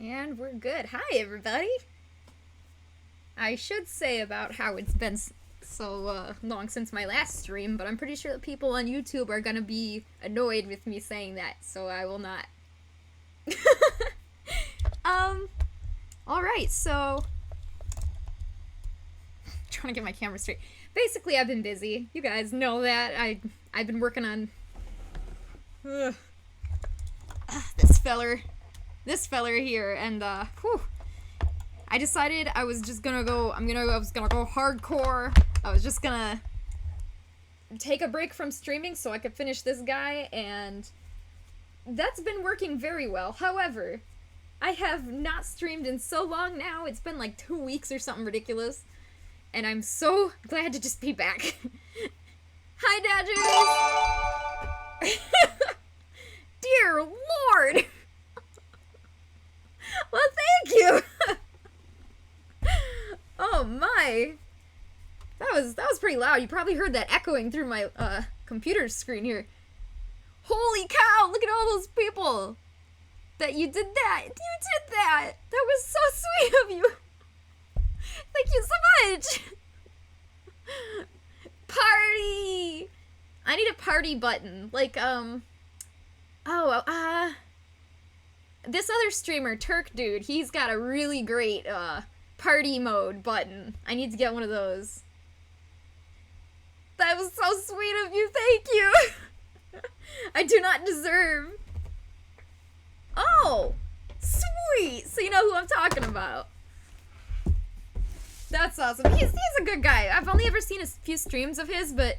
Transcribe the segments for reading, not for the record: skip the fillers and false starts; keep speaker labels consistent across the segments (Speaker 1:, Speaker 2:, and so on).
Speaker 1: And we're good. Hi, everybody! I should say about how it's been so long since my last stream, but I'm pretty sure that people on YouTube are gonna be annoyed with me saying that, so I will not. Alright, so... I'm trying to get my camera straight. Basically, I've been busy. You guys know that. I've been working on... this feller here, and whew, I decided I was just gonna go, I was gonna go hardcore. I was just gonna take a break from streaming so I could finish this guy, and that's been working very well. However, I have not streamed in so long now. It's been like 2 weeks or something ridiculous, and I'm so glad to just be back. Hi, Dodgers! Dear Lord! Well, thank you! Oh my! That was pretty loud. You probably heard that echoing through my computer screen here. Holy cow! Look at all those people! That you did that! You did that! That was so sweet of you! Thank you so much! Party! I need a party button. Like, this other streamer, Turk Dude, he's got a really great, party mode button. I need to get one of those. That was so sweet of you, thank you! I do not deserve. Oh! Sweet! So you know who I'm talking about. That's awesome. He's a good guy. I've only ever seen a few streams of his, but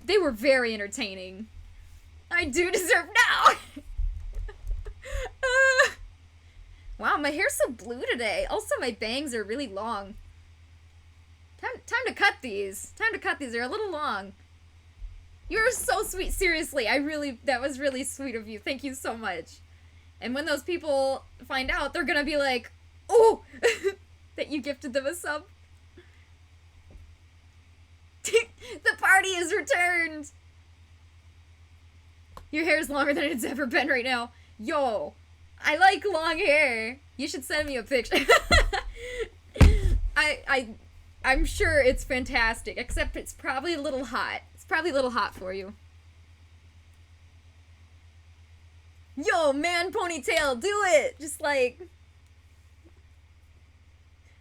Speaker 1: they were very entertaining. I do deserve now! Wow, my hair's so blue today. Also, my bangs are really long. Time to cut these. They're a little long. You're so sweet. Seriously, that was really sweet of you. Thank you so much. And when those people find out, they're gonna be like, oh, that you gifted them a sub. The party is returned. Your hair's longer than it's ever been right now. Yo, I like long hair. You should send me a picture. I'm sure it's fantastic, except it's probably a little hot. It's probably a little hot for you. Yo, man ponytail, do it! Just like...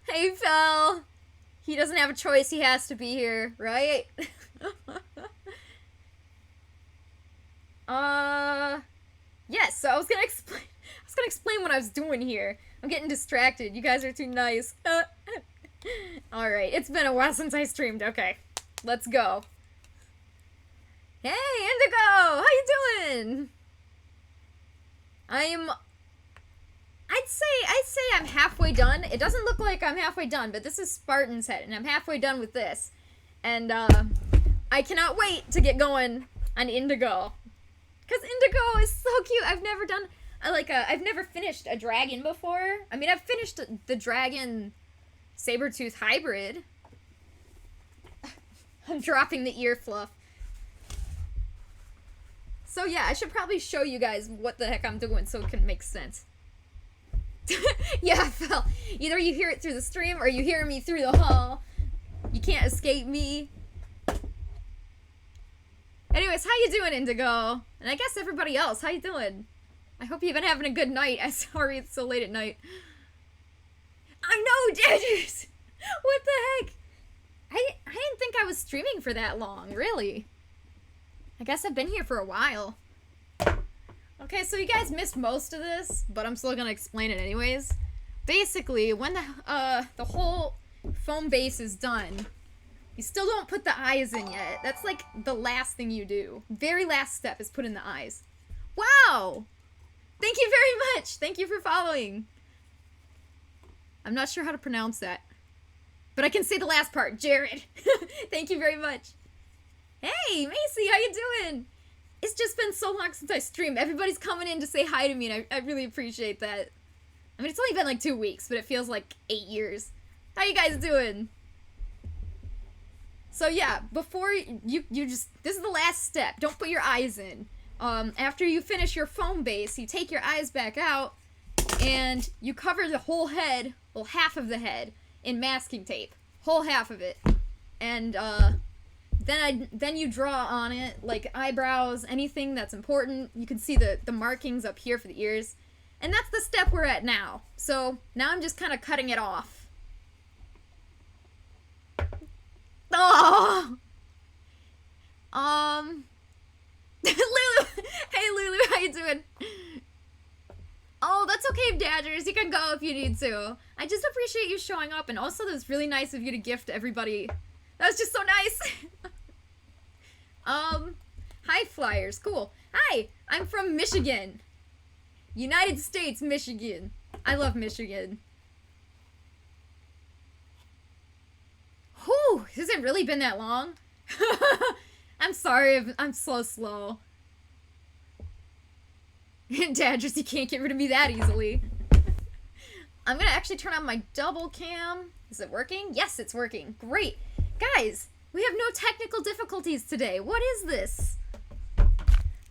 Speaker 1: Hey, Fel. He doesn't have a choice, he has to be here, right? Yes, so I was gonna explain what I was doing here. I'm getting distracted. You guys are too nice. Alright, it's been a while since I streamed. Okay, let's go. Hey, Indigo! How you doing? I'd say I'm halfway done. It doesn't look like I'm halfway done, but this is Spartan's head, and I'm halfway done with this. And, I cannot wait to get going on Indigo. Because Indigo is so cute. I've never done, I've never finished a dragon before. I mean, I've finished the dragon Sabertooth hybrid. I'm dropping the ear fluff. So yeah, I should probably show you guys what the heck I'm doing so it can make sense. Yeah, Phil. Either you hear it through the stream or you hear me through the hall. You can't escape me. Anyways, how you doing, Indigo? And I guess everybody else, how you doing? I hope you've been having a good night. I'm sorry it's so late at night. I know, Dodgers! What the heck? I didn't think I was streaming for that long, really. I guess I've been here for a while. Okay, so you guys missed most of this, but I'm still gonna explain it anyways. Basically, when the whole foam base is done, you still don't put the eyes in yet. That's like the last thing you do. Very last step is put in the eyes. Wow! Thank you very much! Thank you for following. I'm not sure how to pronounce that. But I can say the last part. Jared. Thank you very much. Hey, Macy, how you doing? It's just been so long since I streamed. Everybody's coming in to say hi to me, and I really appreciate that. I mean, it's only been like 2 weeks, but it feels like 8 years. How you guys doing? So yeah, before you just, this is the last step. Don't put your eyes in. After you finish your foam base, you take your eyes back out, and you cover the whole head, well, half of the head, in masking tape. Whole half of it. And, then you draw on it, like eyebrows, anything that's important. You can see the markings up here for the ears. And that's the step we're at now. So, now I'm just kind of cutting it off. Oh! Lulu! Hey, Lulu, how you doing? Oh, that's okay, Dodgers. You can go if you need to. I just appreciate you showing up, and also that was really nice of you to gift everybody. That was just so nice. Hi, Flyers. Cool. Hi, I'm from Michigan. United States, Michigan. I love Michigan. Whew, has it really been that long? I'm sorry if I'm so slow. Dadgers, you can't get rid of me that easily. I'm gonna actually turn on my double cam. Is it working? Yes, it's working. Great. Guys, we have no technical difficulties today. What is this?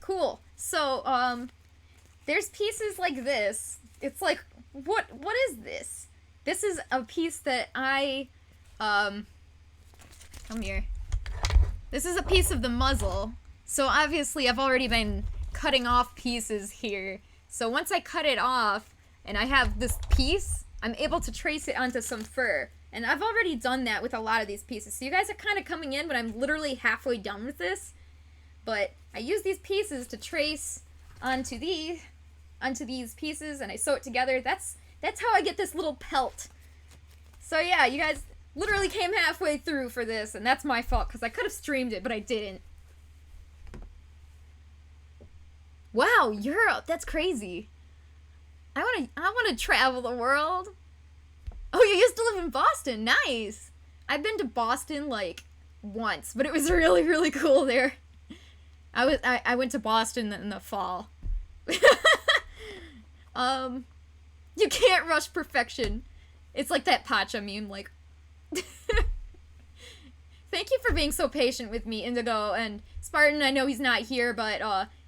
Speaker 1: Cool. So, there's pieces like this. It's like, what is this? This is a piece that come here. This is a piece of the muzzle. So obviously I've already been cutting off pieces here. So once I cut it off and I have this piece, I'm able to trace it onto some fur. And I've already done that with a lot of these pieces. So you guys are kind of coming in when I'm literally halfway done with this. But I use these pieces to trace onto these pieces, and I sew it together. That's how I get this little pelt. So yeah, you guys literally came halfway through for this, and that's my fault, because I could have streamed it, but I didn't. Wow, Europe, that's crazy. I wanna travel the world. Oh, you used to live in Boston, nice. I've been to Boston, like, once, but it was really, really cool there. I went to Boston in the fall. You can't rush perfection. It's like that Pacha meme, like... Thank you for being so patient with me, Indigo, and Spartan. I know he's not here, but,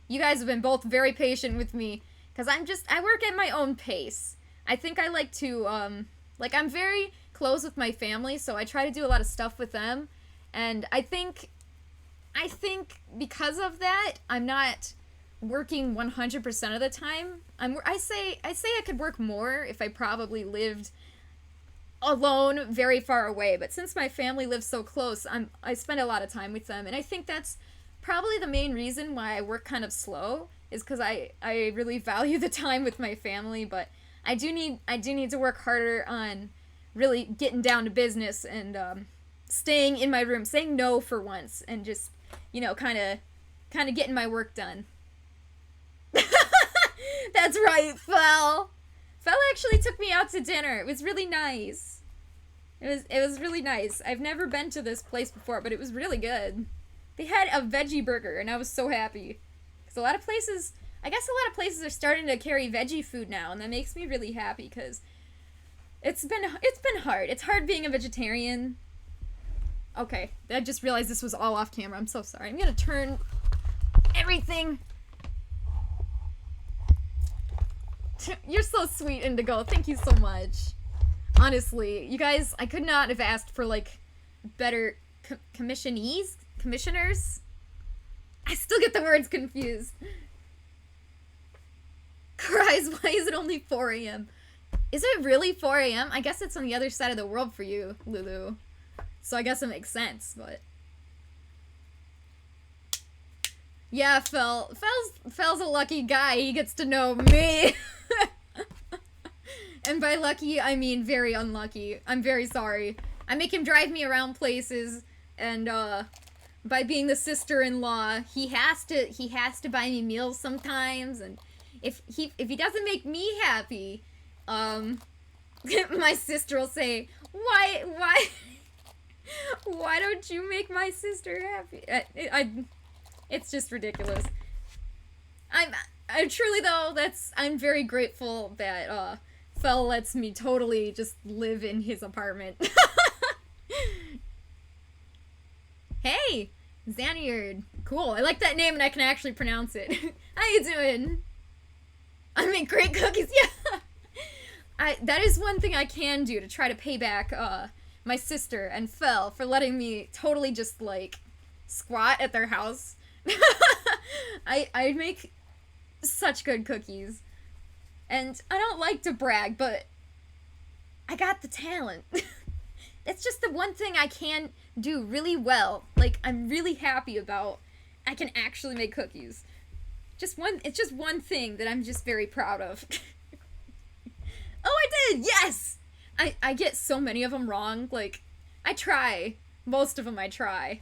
Speaker 1: you guys have been both very patient with me, because I work at my own pace. I think I like to, like, I'm very close with my family, so I try to do a lot of stuff with them, and I think because of that, I'm not working 100% of the time. I say I could work more if I probably lived alone very far away, but since my family lives so close, I spend a lot of time with them, and I think that's probably the main reason why I work kind of slow, is because I really value the time with my family, but I do need to work harder on really getting down to business and staying in my room, saying no for once, and just, you know, kind of getting my work done. That's right, Fel. Fel actually took me out to dinner. It was really nice. It was really nice. I've never been to this place before, but it was really good. They had a veggie burger, and I was so happy. Because I guess a lot of places are starting to carry veggie food now, and that makes me really happy, because it's been hard. It's hard being a vegetarian. Okay, I just realized this was all off camera. I'm so sorry. I'm gonna turn everything. You're so sweet, Indigo. Thank you so much. Honestly, you guys, I could not have asked for, like, better commissioners? I still get the words confused. Cries, why is it only 4 a.m.? Is it really 4 a.m.? I guess it's on the other side of the world for you, Lulu. So I guess it makes sense, but... Yeah, Fel's a lucky guy. He gets to know me. And by lucky, I mean very unlucky. I'm very sorry. I make him drive me around places, and by being the sister-in-law, he has to buy me meals sometimes, and if he doesn't make me happy, my sister will say, why don't you make my sister happy? It's just ridiculous. I'm truly though, I'm very grateful that, Fel lets me totally just live in his apartment. Hey! Xaniard. Cool, I like that name and I can actually pronounce it. How you doing? I make great cookies, yeah! that is one thing I can do to try to pay back my sister and Fel for letting me totally just like squat at their house. I make such good cookies. And I don't like to brag, but I got the talent. It's just the one thing I can do really well. Like, I'm really happy about. I can actually make cookies. It's just one thing that I'm just very proud of. Oh, I did! Yes! I get so many of them wrong. Like, I try. Most of them I try.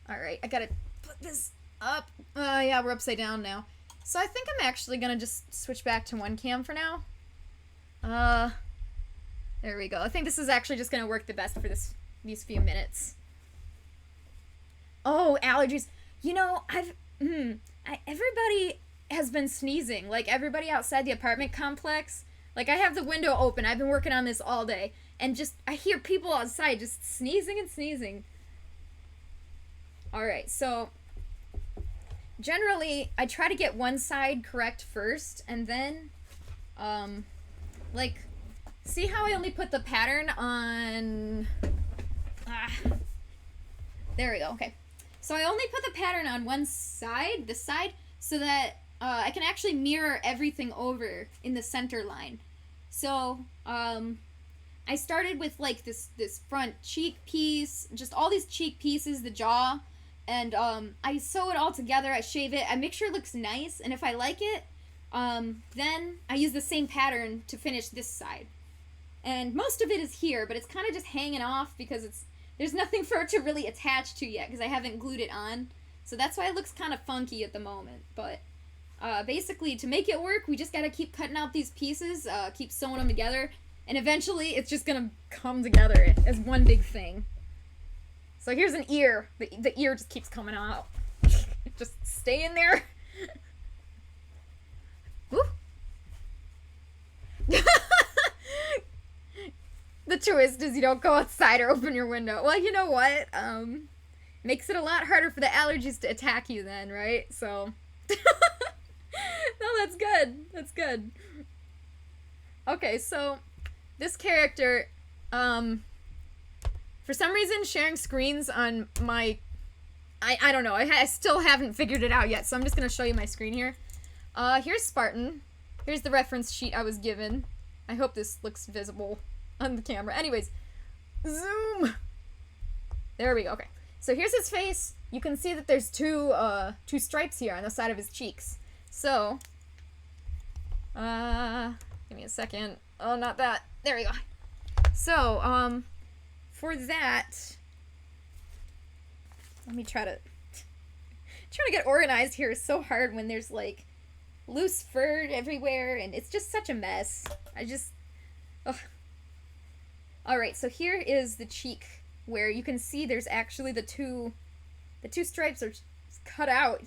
Speaker 1: Alright, I gotta put this up. Yeah, we're upside down now. So I think I'm actually gonna just switch back to one cam for now. There we go. I think this is actually just gonna work the best for these few minutes. Oh, allergies. You know, everybody has been sneezing. Like, everybody outside the apartment complex. Like, I have the window open. I've been working on this all day. And just, I hear people outside just sneezing and sneezing. Alright, so generally, I try to get one side correct first, and then, like, see how I only put the pattern on, there we go, okay. So I only put the pattern on one side, this side, so that, I can actually mirror everything over in the center line. So, I started with, like, this front cheek piece, just all these cheek pieces, the jaw, and, I sew it all together, I shave it, I make sure it looks nice, and if I like it, then I use the same pattern to finish this side. And most of it is here, but it's kind of just hanging off because there's nothing for it to really attach to yet, because I haven't glued it on. So that's why it looks kind of funky at the moment, but, basically, to make it work, we just gotta keep cutting out these pieces, keep sewing them together, and eventually it's just gonna come together as one big thing. So here's an ear. The ear just keeps coming out. Just stay in there. Woo. The twist is you don't go outside or open your window. Well, you know what? Makes it a lot harder for the allergies to attack you then, right? So. No, that's good. That's good. Okay, so this character, for some reason, sharing screens on my, I don't know, I still haven't figured it out yet, so I'm just going to show you my screen here. Here's Spartan. Here's the reference sheet I was given. I hope this looks visible on the camera. Anyways, zoom! There we go, okay. So here's his face. You can see that there's two stripes here on the side of his cheeks. So, give me a second. Oh, not that. There we go. So, for that, let me trying to get organized here is so hard when there's, like, loose fur everywhere, and it's just such a mess. Ugh. Alright, so here is the cheek, where you can see there's actually the two stripes are cut out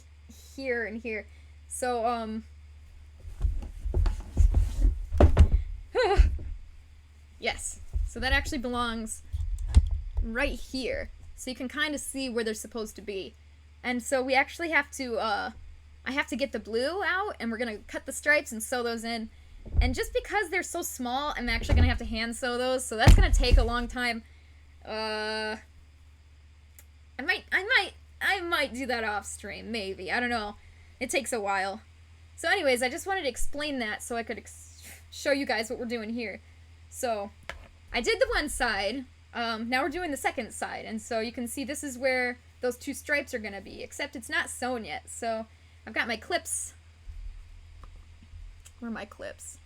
Speaker 1: here and here. So, yes. So that actually belongs right here. So you can kind of see where they're supposed to be. And so we actually have to, I have to get the blue out, and we're going to cut the stripes and sew those in. And just because they're so small, I'm actually going to have to hand sew those, so that's going to take a long time. I might do that off stream, maybe. I don't know. It takes a while. So anyways, I just wanted to explain that so I could show you guys what we're doing here. So, I did the one side. Now we're doing the second side. And so you can see this is where those two stripes are going to be. Except it's not sewn yet. So, I've got my clips. Where are my clips?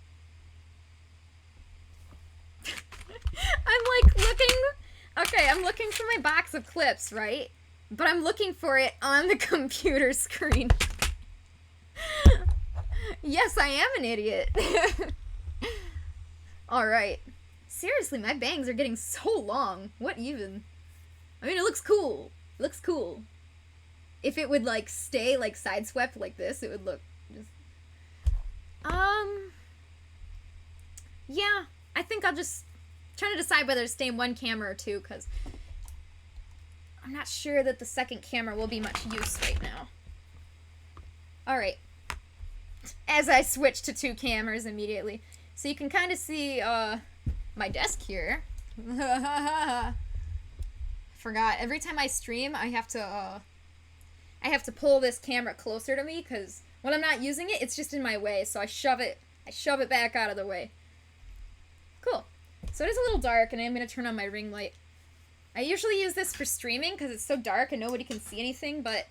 Speaker 1: I'm like looking... Okay, I'm looking for my box of clips, right? But I'm looking for it on the computer screen. Yes, I am an idiot. Alright. Seriously, my bangs are getting so long. What even? I mean, it looks cool. It looks cool. If it would, like, stay, like, sideswept like this, it would look just... Yeah. I think I'll just... trying to decide whether to stay in one camera or two, because I'm not sure that the second camera will be much use right now. Alright. As I switch to two cameras immediately. So you can kind of see my desk here. Forgot. Every time I stream, I have to pull this camera closer to me because when I'm not using it, it's just in my way. So I shove it back out of the way. Cool. So it is a little dark, and I'm gonna turn on my ring light. I usually use this for streaming because it's so dark and nobody can see anything, but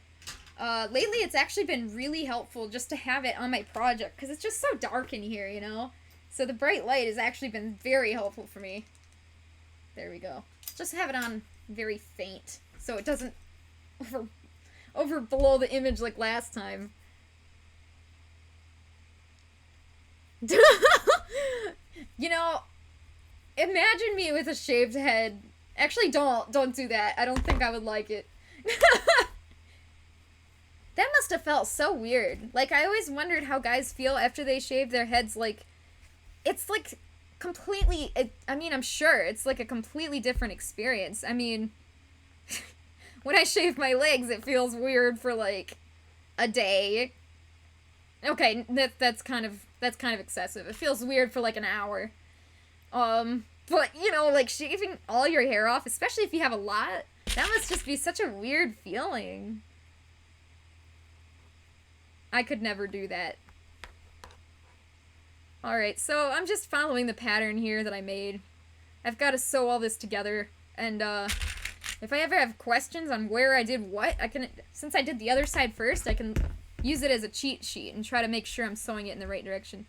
Speaker 1: lately it's actually been really helpful just to have it on my project because it's just so dark in here, you know? So the bright light has actually been very helpful for me. There we go. Just have it on very faint so it doesn't over below the image like last time. You know, imagine me with a shaved head. Actually, don't do that. I don't think I would like it. That must have felt so weird. Like, I always wondered how guys feel after they shave their heads. Like, it's like completely, I mean, I'm sure it's like a completely different experience. I mean, when I shave my legs, it feels weird for like a day. Okay, that's kind of excessive. It feels weird for like an hour. But, you know, like, shaving all your hair off, especially if you have a lot, that must just be such a weird feeling. I could never do that. Alright, so I'm just following the pattern here that I made. I've got to sew all this together, and, if I ever have questions on where I did what, since I did the other side first, I can use it as a cheat sheet and try to make sure I'm sewing it in the right direction.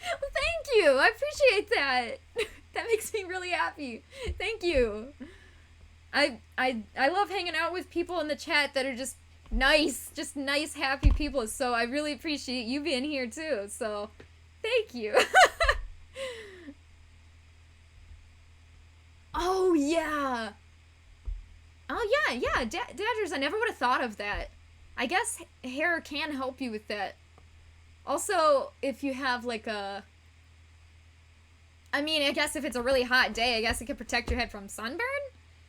Speaker 1: Thank you! I appreciate that! That makes me really happy. Thank you! I love hanging out with people in the chat that are just nice, happy people, so I really appreciate you being here too, so thank you! Oh, yeah! Oh, yeah, Dadgers, I never would have thought of that. I guess hair can help you with that. Also, if you have, like, I mean, I guess if it's a really hot day, I guess it could protect your head from sunburn?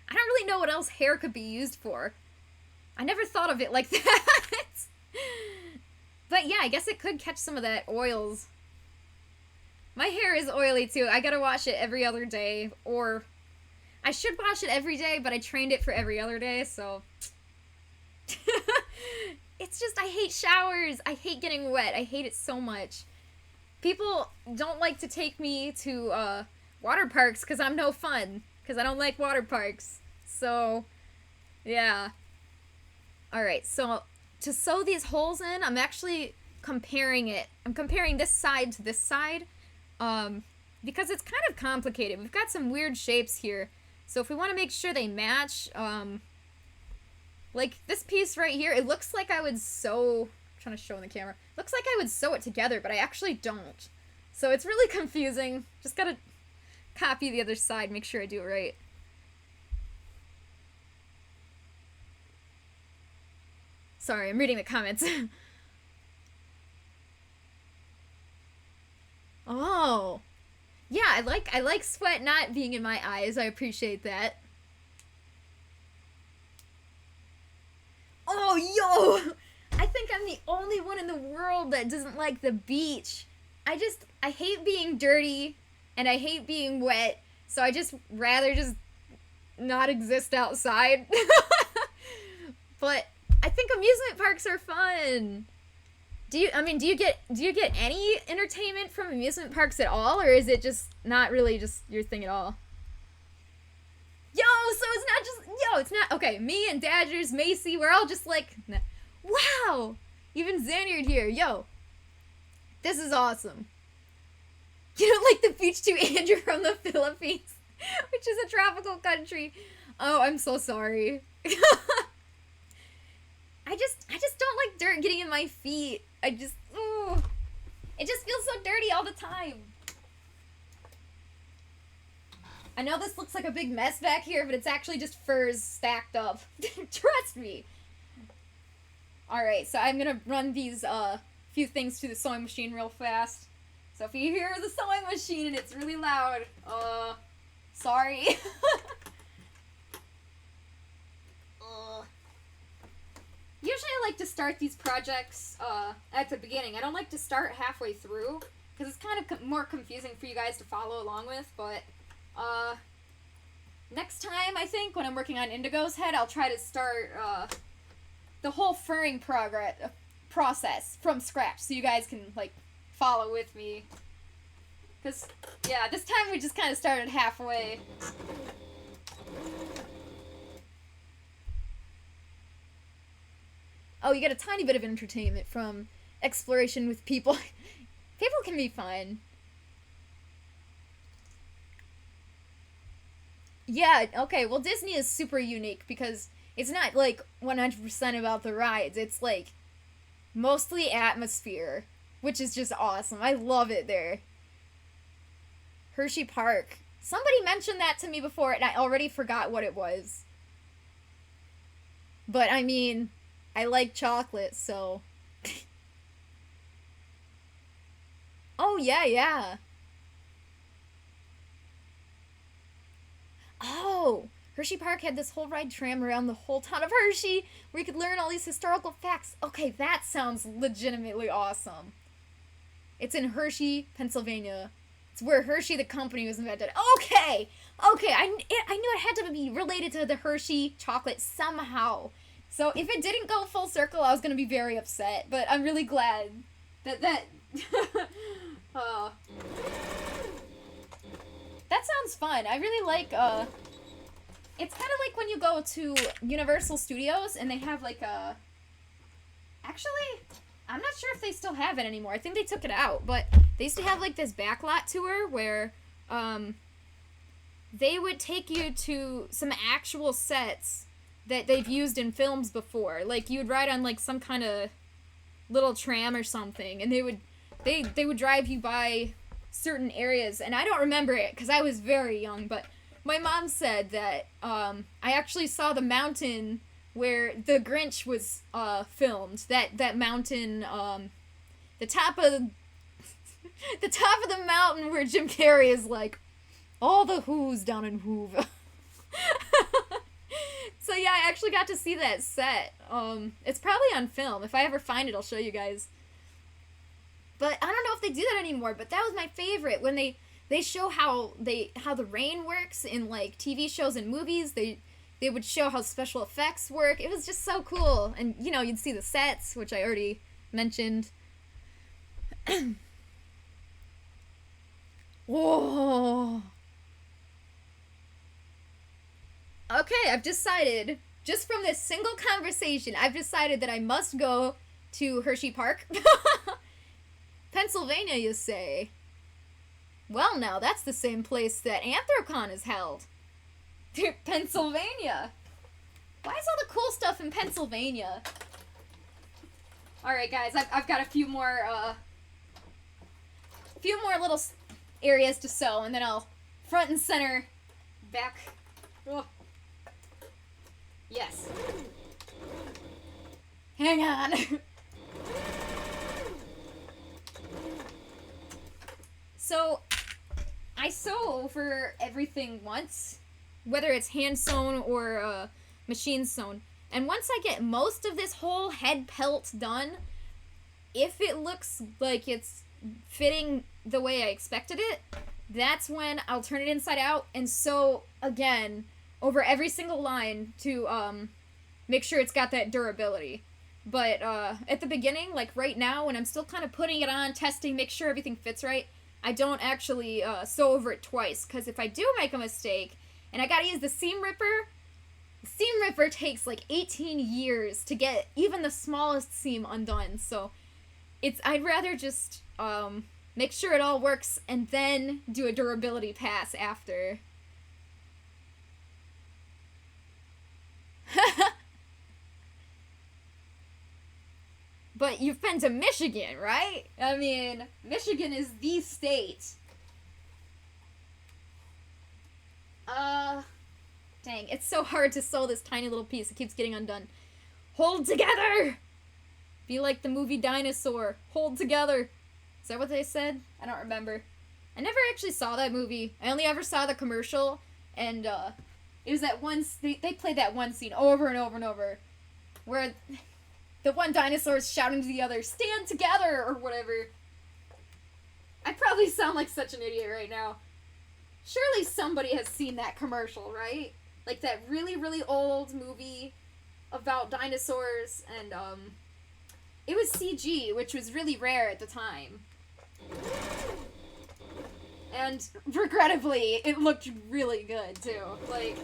Speaker 1: I don't really know what else hair could be used for. I never thought of it like that. But yeah, I guess it could catch some of that oils. My hair is oily, too. I gotta wash it every other day, or I should wash it every day, but I trained it for every other day, so it's just, I hate showers. I hate getting wet. I hate it so much. People don't like to take me to water parks because I'm no fun. Because I don't like water parks. So, yeah. Alright, so to sew these holes in, I'm actually comparing it. I'm comparing this side to this side. Because it's kind of complicated. We've got some weird shapes here. So if we want to make sure they match, like, this piece right here, it looks like I would sew... I'm trying to show in the camera. Looks like I would sew it together, but I actually don't. So it's really confusing. Just gotta copy the other side, make sure I do it right. Sorry, I'm reading the comments. Oh. Yeah, I like sweat not being in my eyes. I appreciate that. Oh, yo! I think I'm the only one in the world that doesn't like the beach. I hate being dirty, and I hate being wet, so I just rather just not exist outside. But I think amusement parks are fun. Do you get any entertainment from amusement parks at all, or is it just not really just your thing at all? Yo, so it's not, okay, me and Dadgers, Macy, we're all just like, wow, even Xanyard here, yo, this is awesome. You don't like the beach too, Andrew, from the Philippines, which is a tropical country. Oh, I'm so sorry. I just don't like dirt getting in my feet. It just feels so dirty all the time. I know this looks like a big mess back here, but it's actually just furs stacked up. Trust me. Alright, so I'm gonna run these few things through the sewing machine real fast. So if you hear the sewing machine and it's really loud, sorry. Usually I like to start these projects at the beginning. I don't like to start halfway through, because it's kind of more confusing for you guys to follow along with, but next time, I think, when I'm working on Indigo's head, I'll try to start the whole furring process from scratch, so you guys can, like, follow with me. Because, yeah, this time we just kind of started halfway. Oh, you get a tiny bit of entertainment from exploration with people. People can be fun. Yeah, okay, well, Disney is super unique because it's not, like, 100% about the rides. It's, like, mostly atmosphere, which is just awesome. I love it there. Hershey Park. Somebody mentioned that to me before, and I already forgot what it was. But, I mean, I like chocolate, so... Oh, yeah. Oh! Hershey Park had this whole ride tram around the whole town of Hershey, where you could learn all these historical facts. Okay, that sounds legitimately awesome. It's in Hershey, Pennsylvania. It's where Hershey, the company, was invented. Okay! I knew it had to be related to the Hershey chocolate somehow. So if it didn't go full circle, I was going to be very upset. But I'm really glad that... That sounds fun. I really like, it's kind of like when you go to Universal Studios and they have, like, actually, I'm not sure if they still have it anymore. I think they took it out, but they used to have, like, this backlot tour where, they would take you to some actual sets that they've used in films before. Like, you would ride on, like, some kind of little tram or something, and they would drive you by certain areas, and I don't remember it because I was very young, but my mom said that I actually saw the mountain where the Grinch was filmed. That mountain, the top of the mountain where Jim Carrey is like, all the who's down in Hoover. So yeah, I actually got to see that set. It's probably on film. If I ever find it, I'll show you guys. But I don't know if they do that anymore, but that was my favorite. When they show how the rain works in, like, TV shows and movies, they would show how special effects work. It was just so cool. And, you know, you'd see the sets, which I already mentioned. Whoa. Okay, I've decided, just from this single conversation, I've decided that I must go to Hershey Park. Pennsylvania, you say? Well, now, that's the same place that Anthrocon is held. Pennsylvania. Why is all the cool stuff in Pennsylvania? Alright, guys, I've got a few more little areas to sew, and then I'll front and center back. Oh. Yes. Hang on. So, I sew over everything once, whether it's hand sewn or machine sewn. And once I get most of this whole head pelt done, if it looks like it's fitting the way I expected it, that's when I'll turn it inside out and sew again over every single line to make sure it's got that durability. But at the beginning, like right now, when I'm still kind of putting it on, testing, make sure everything fits right, I don't actually sew over it twice, because if I do make a mistake, and I gotta use the seam ripper takes like 18 years to get even the smallest seam undone, so I'd rather just make sure it all works and then do a durability pass after. But you've been to Michigan, right? I mean, Michigan is the state. Dang, it's so hard to sew this tiny little piece. It keeps getting undone. Hold together! Be like the movie Dinosaur. Hold together. Is that what they said? I don't remember. I never actually saw that movie. I only ever saw the commercial, and, it was that one, they played that one scene over and over and over, where the one dinosaur is shouting to the other, stand together, or whatever. I probably sound like such an idiot right now. Surely somebody has seen that commercial, right? Like that really, really old movie about dinosaurs, and, it was CG, which was really rare at the time. And, regrettably, it looked really good, too. Like,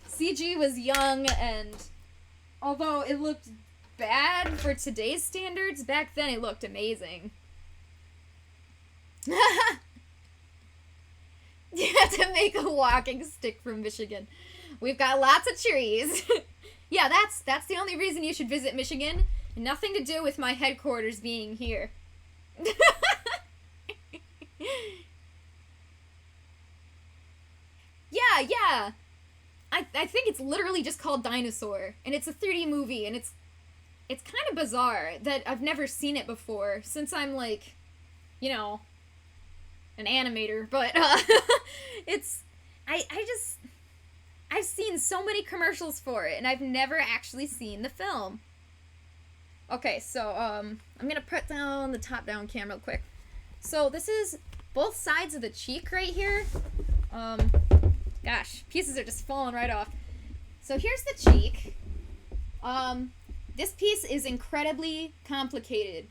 Speaker 1: CG was young, and although it looked bad for today's standards, back then it looked amazing. You have to make a walking stick from Michigan. We've got lots of trees. Yeah, that's the only reason you should visit Michigan. Nothing to do with my headquarters being here. Yeah. I think it's literally just called Dinosaur, and it's a 3D movie, and it's kind of bizarre that I've never seen it before, since I'm like, you know, an animator, but, I've seen so many commercials for it, and I've never actually seen the film. Okay, so, I'm gonna put down the top-down camera real quick. So, this is both sides of the cheek right here. Gosh, pieces are just falling right off. So, here's the cheek. This piece is incredibly complicated,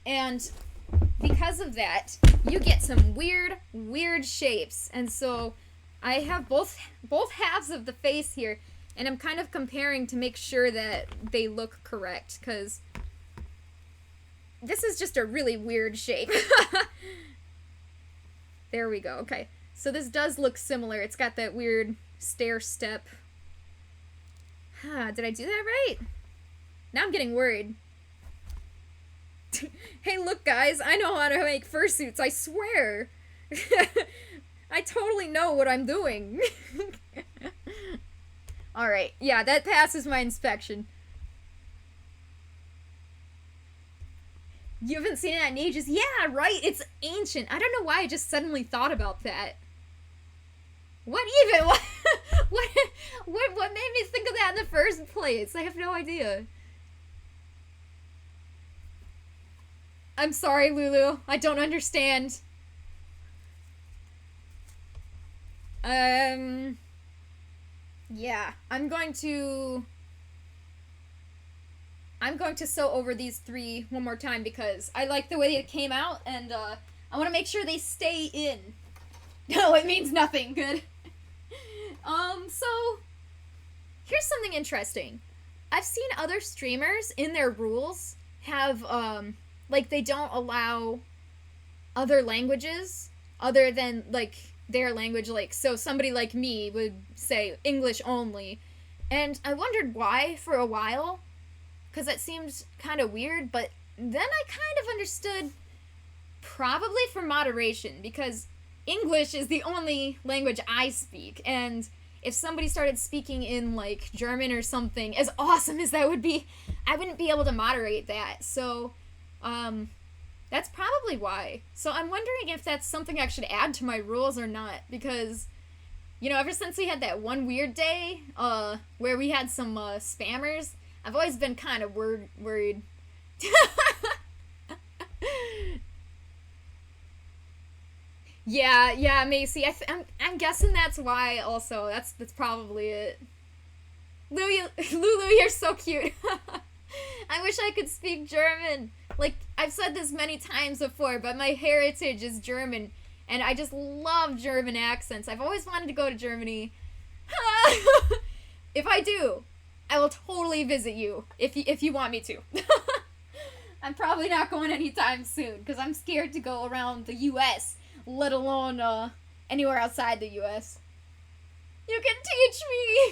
Speaker 1: and because of that, you get some weird shapes, and so I have both halves of the face here, and I'm kind of comparing to make sure that they look correct, because this is just a really weird shape. There we go, okay. So this does look similar. It's got that weird stair step. Did I do that right? Now I'm getting worried. Hey, look, guys, I know how to make fursuits, I swear. I totally know what I'm doing. Alright, yeah, that passes my inspection. You haven't seen it in ages? Yeah, right, it's ancient. I don't know why I just suddenly thought about that. What even? What made me think of that in the first place? I have no idea. I'm sorry, Lulu. I don't understand. Yeah. I'm going to sew over these three one more time because I like the way it came out, and, I want to make sure they stay in. No, it means nothing. Good. So, here's something interesting. I've seen other streamers in their rules have, like, they don't allow other languages other than, like, their language. Like, so somebody like me would say English only. And I wondered why for a while, because that seemed kind of weird, but then I kind of understood probably for moderation, because English is the only language I speak, and if somebody started speaking in, like, German or something, as awesome as that would be, I wouldn't be able to moderate that, so, that's probably why. So I'm wondering if that's something I should add to my rules or not, because, you know, ever since we had that one weird day, where we had some, spammers, I've always been kind of worried. Yeah, Macy. I'm guessing that's why. Also, that's probably it. Lulu, you're so cute. I wish I could speak German. Like, I've said this many times before, but my heritage is German, and I just love German accents. I've always wanted to go to Germany. If I do, I will totally visit you if you want me to. I'm probably not going anytime soon because I'm scared to go around the U.S., let alone anywhere outside the U.S. You can teach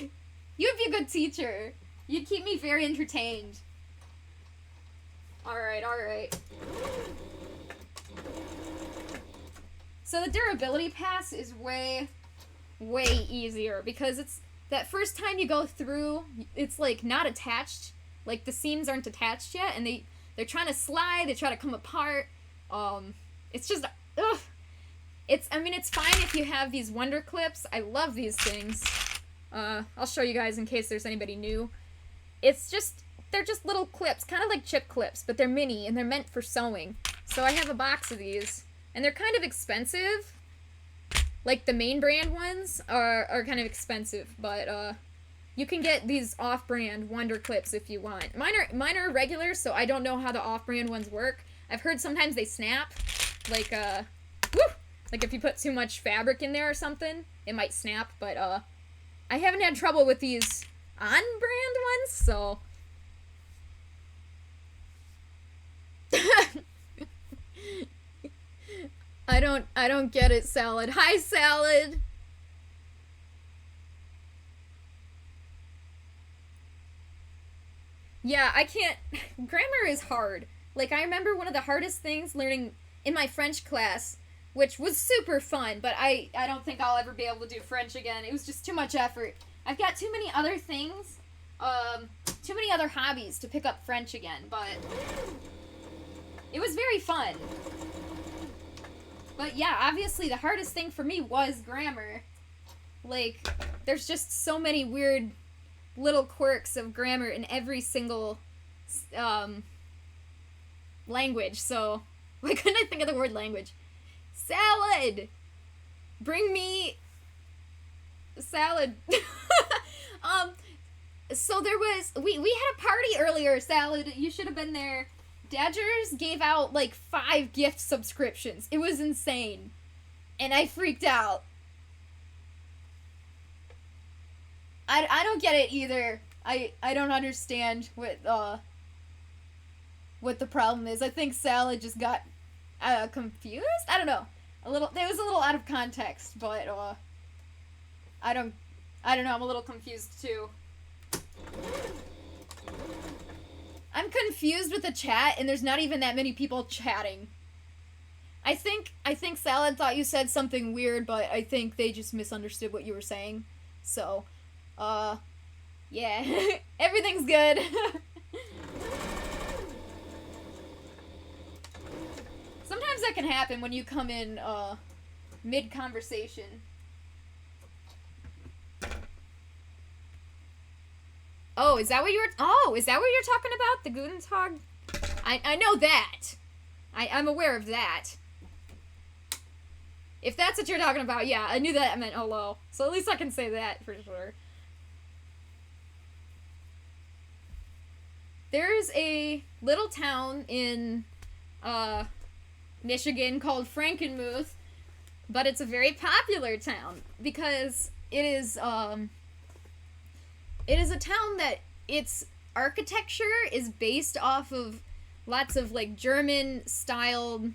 Speaker 1: me! You'd be a good teacher. You'd keep me very entertained. Alright. So the durability pass is way easier because it's that first time you go through, it's like not attached. Like the seams aren't attached yet, and they're trying to slide, they try to come apart. It's just, ugh. It's fine if you have these Wonder Clips. I love these things. I'll show you guys in case there's anybody new. It's just they're just little clips, kind of like chip clips, but they're mini and they're meant for sewing. So I have a box of these, and they're kind of expensive. Like the main brand ones are kind of expensive, but you can get these off-brand Wonder Clips if you want. Mine are regular, so I don't know how the off-brand ones work. I've heard sometimes they snap, like like if you put too much fabric in there or something, it might snap. But I haven't had trouble with these on-brand ones, so. I don't get it, Salad. Hi, Salad! Yeah, I can't... Grammar is hard. Like, I remember one of the hardest things learning in my French class, which was super fun, but I don't think I'll ever be able to do French again. It was just too much effort. I've got too many other things, too many other hobbies to pick up French again, but it was very fun. But yeah, obviously the hardest thing for me was grammar. Like, there's just so many weird little quirks of grammar in every single language, so why couldn't I think of the word language? Salad! Bring me salad. So there was, we had a party earlier, Salad. You should have been there. Dodgers gave out like 5 gift subscriptions. It was insane. And I freaked out. I don't get it either. I don't understand what the problem is. I think Salad just got confused? I don't know. It was a little out of context, but I don't know, I'm a little confused too. I'm confused with the chat, and there's not even that many people chatting. I think Salad thought you said something weird, but I think they just misunderstood what you were saying. So, yeah. Everything's good. Sometimes that can happen when you come in, mid-conversation. Oh, is that what you're talking about? The Guten Tag? I know that. I'm aware of that. If that's what you're talking about, yeah, I knew that meant hello. So at least I can say that for sure. There's a little town in, Michigan called Frankenmuth, but it's a very popular town because it is a town that its architecture is based off of lots of like German styled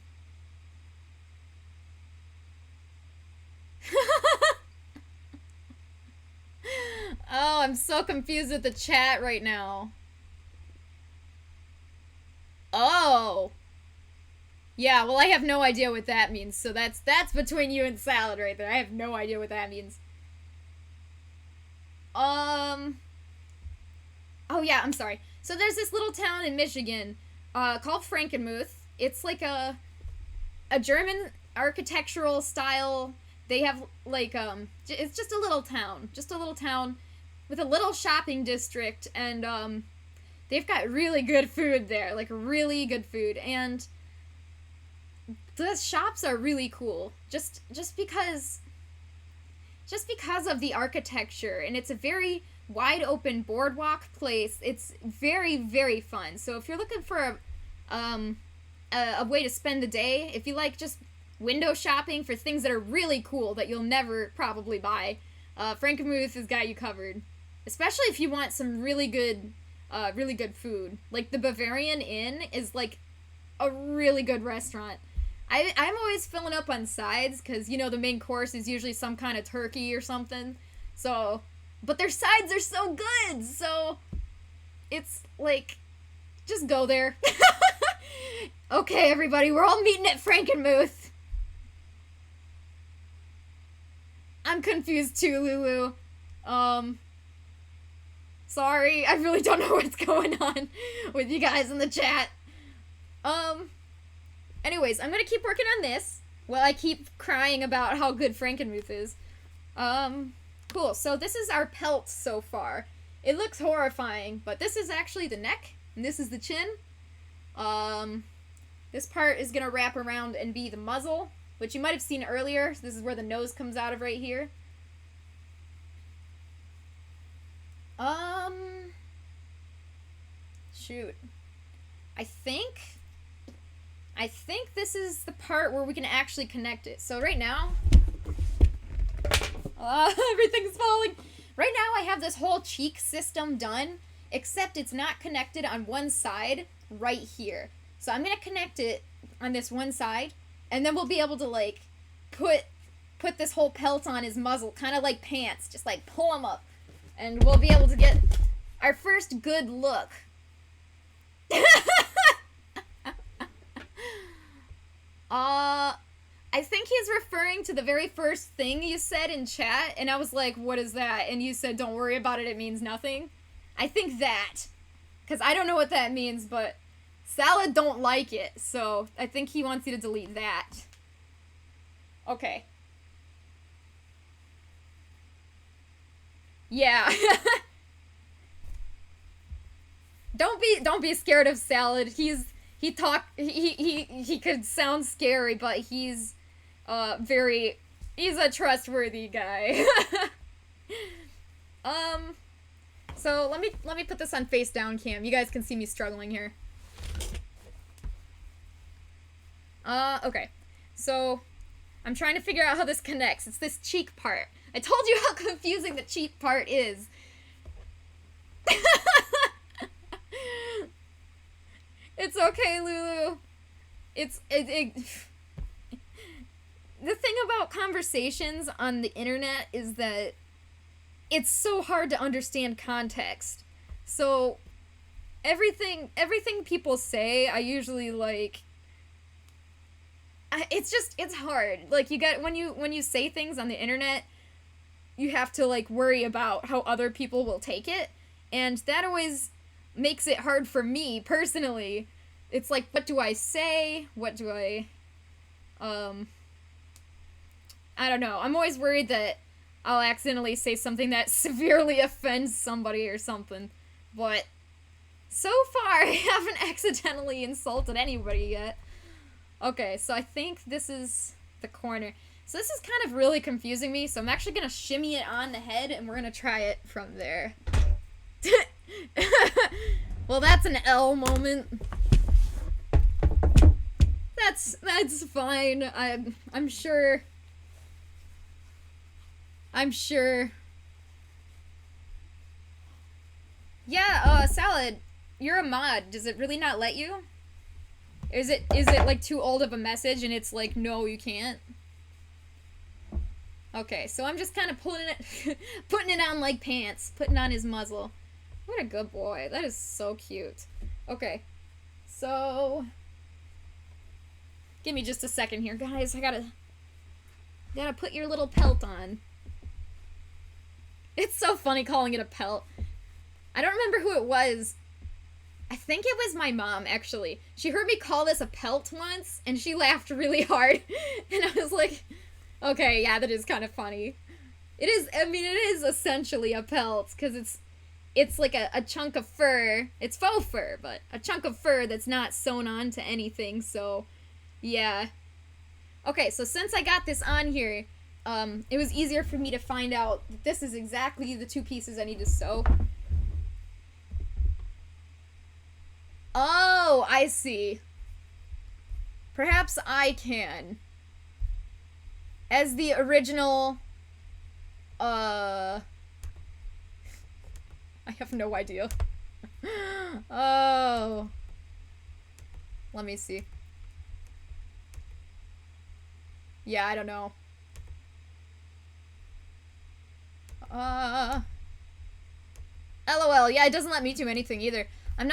Speaker 1: Oh, I'm so confused with the chat right now. Oh. Yeah, well, I have no idea what that means, so that's between you and Salad right there. I have no idea what that means. Oh yeah, I'm sorry. So there's this little town in Michigan, called Frankenmuth. It's like a German architectural style. They have, like, it's just a little town. Just a little town with a little shopping district, and, they've got really good food there. Like, really good food, and the shops are really cool. Just because of the architecture, and it's a very wide open boardwalk place. It's very, very fun. So if you're looking for a way to spend the day, if you like just window shopping for things that are really cool that you'll never probably buy, Frankenmuth has got you covered. Especially if you want some really good food. Like the Bavarian Inn is like a really good restaurant. I'm always filling up on sides because, you know, the main course is usually some kind of turkey or something. So, but their sides are so good. So it's like, just go there. Okay, everybody, we're all meeting at Frankenmuth. I'm confused too, Lulu. Sorry, I really don't know what's going on with you guys in the chat. Anyways, I'm gonna keep working on this while I keep crying about how good Frankenmuth is. Cool, so this is our pelt so far. It looks horrifying, but this is actually the neck, and this is the chin. This part is gonna wrap around and be the muzzle, which you might have seen earlier. So this is where the nose comes out of right here. Shoot. I think this is the part where we can actually connect it. So right now, everything's falling. Right now I have this whole cheek system done, except it's not connected on one side right here. So I'm going to connect it on this one side, and then we'll be able to, like, put this whole pelt on his muzzle, kind of like pants, just, like, pull him up. And we'll be able to get our first good look. I think he's referring to the very first thing you said in chat, and I was like, what is that? And you said, don't worry about it, it means nothing. I think that. Because I don't know what that means, but Salad don't like it, so I think he wants you to delete that. Okay. Yeah. Don't be scared of Salad. He could sound scary, but he's a trustworthy guy. So let me put this on face down cam. You guys can see me struggling here. Okay. So I'm trying to figure out how this connects. It's this cheek part. I told you how confusing the cheek part is. It's okay, Lulu. The thing about conversations on the internet is that it's so hard to understand context. So everything people say, I usually like. It's hard. Like when you say things on the internet, you have to like worry about how other people will take it, and that always makes it hard for me personally. It's like, what do I say? What do I don't know. I'm always worried that I'll accidentally say something that severely offends somebody or something. But so far, I haven't accidentally insulted anybody yet. Okay, so I think this is the corner. So this is kind of really confusing me, so I'm actually going to shimmy it on the head, and we're going to try it from there. Well, that's an L moment. That's fine. I'm sure. Yeah, Salad, you're a mod. Does it really not let you? Is it like too old of a message and it's like, no, you can't? Okay, so I'm just kind of putting it on like pants, putting on his muzzle. What a good boy. That is so cute. Okay, so give me just a second here, guys. I gotta put your little pelt on. It's so funny calling it a pelt. I don't remember who it was. I think it was my mom, actually. She heard me call this a pelt once, and she laughed really hard. And I was like, okay, yeah, that is kind of funny. It is, I mean, it is essentially a pelt, because it's like a chunk of fur. It's faux fur, but a chunk of fur that's not sewn on to anything, so, yeah. Okay, so since I got this on here, it was easier for me to find out that this is exactly the two pieces I need to sew. Oh, I see. Perhaps I can. As the original, I have no idea. Oh. Let me see. Yeah, I don't know. LOL, yeah, it doesn't let me do anything either. I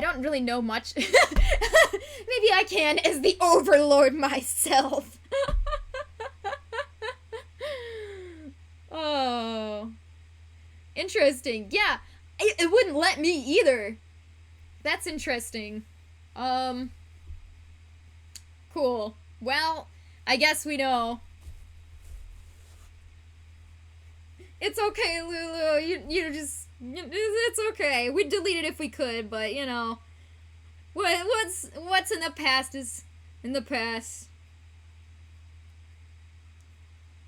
Speaker 1: don't really know much. Maybe I can as the overlord myself. Oh. Interesting. Yeah, it wouldn't let me either. That's interesting. Cool. Well, I guess we know. It's okay, Lulu. It's okay. We'd delete it if we could, but you know, what's in the past is in the past.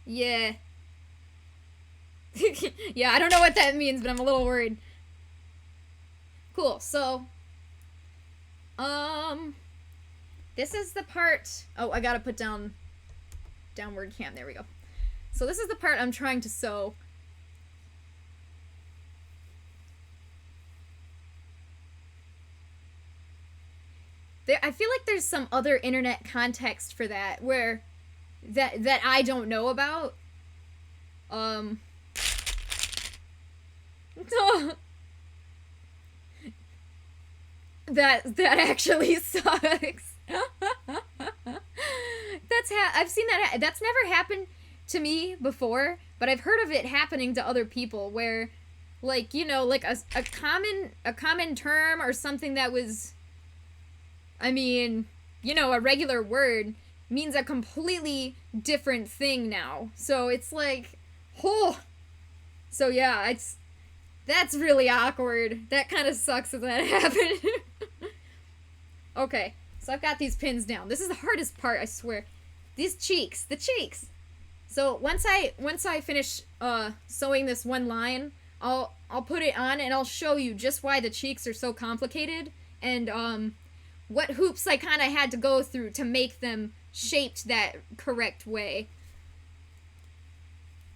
Speaker 1: Yeah. Yeah, I don't know what that means, but I'm a little worried. Cool. So, this is the part. Oh, I gotta put downward cam. There we go. So this is the part I'm trying to sew. I feel like there's some other internet context for that where that I don't know about. that actually sucks. I've seen that. That's never happened to me before, but I've heard of it happening to other people where, like, you know, like a common term or something that was, I mean, you know, a regular word means a completely different thing now. So it's like, oh. So yeah, that's really awkward. That kind of sucks that that happened. Okay, so I've got these pins down. This is the hardest part, I swear. These cheeks, the cheeks. So once I finish sewing this one line, I'll put it on and I'll show you just why the cheeks are so complicated and what hoops I kind of had to go through to make them shaped that correct way.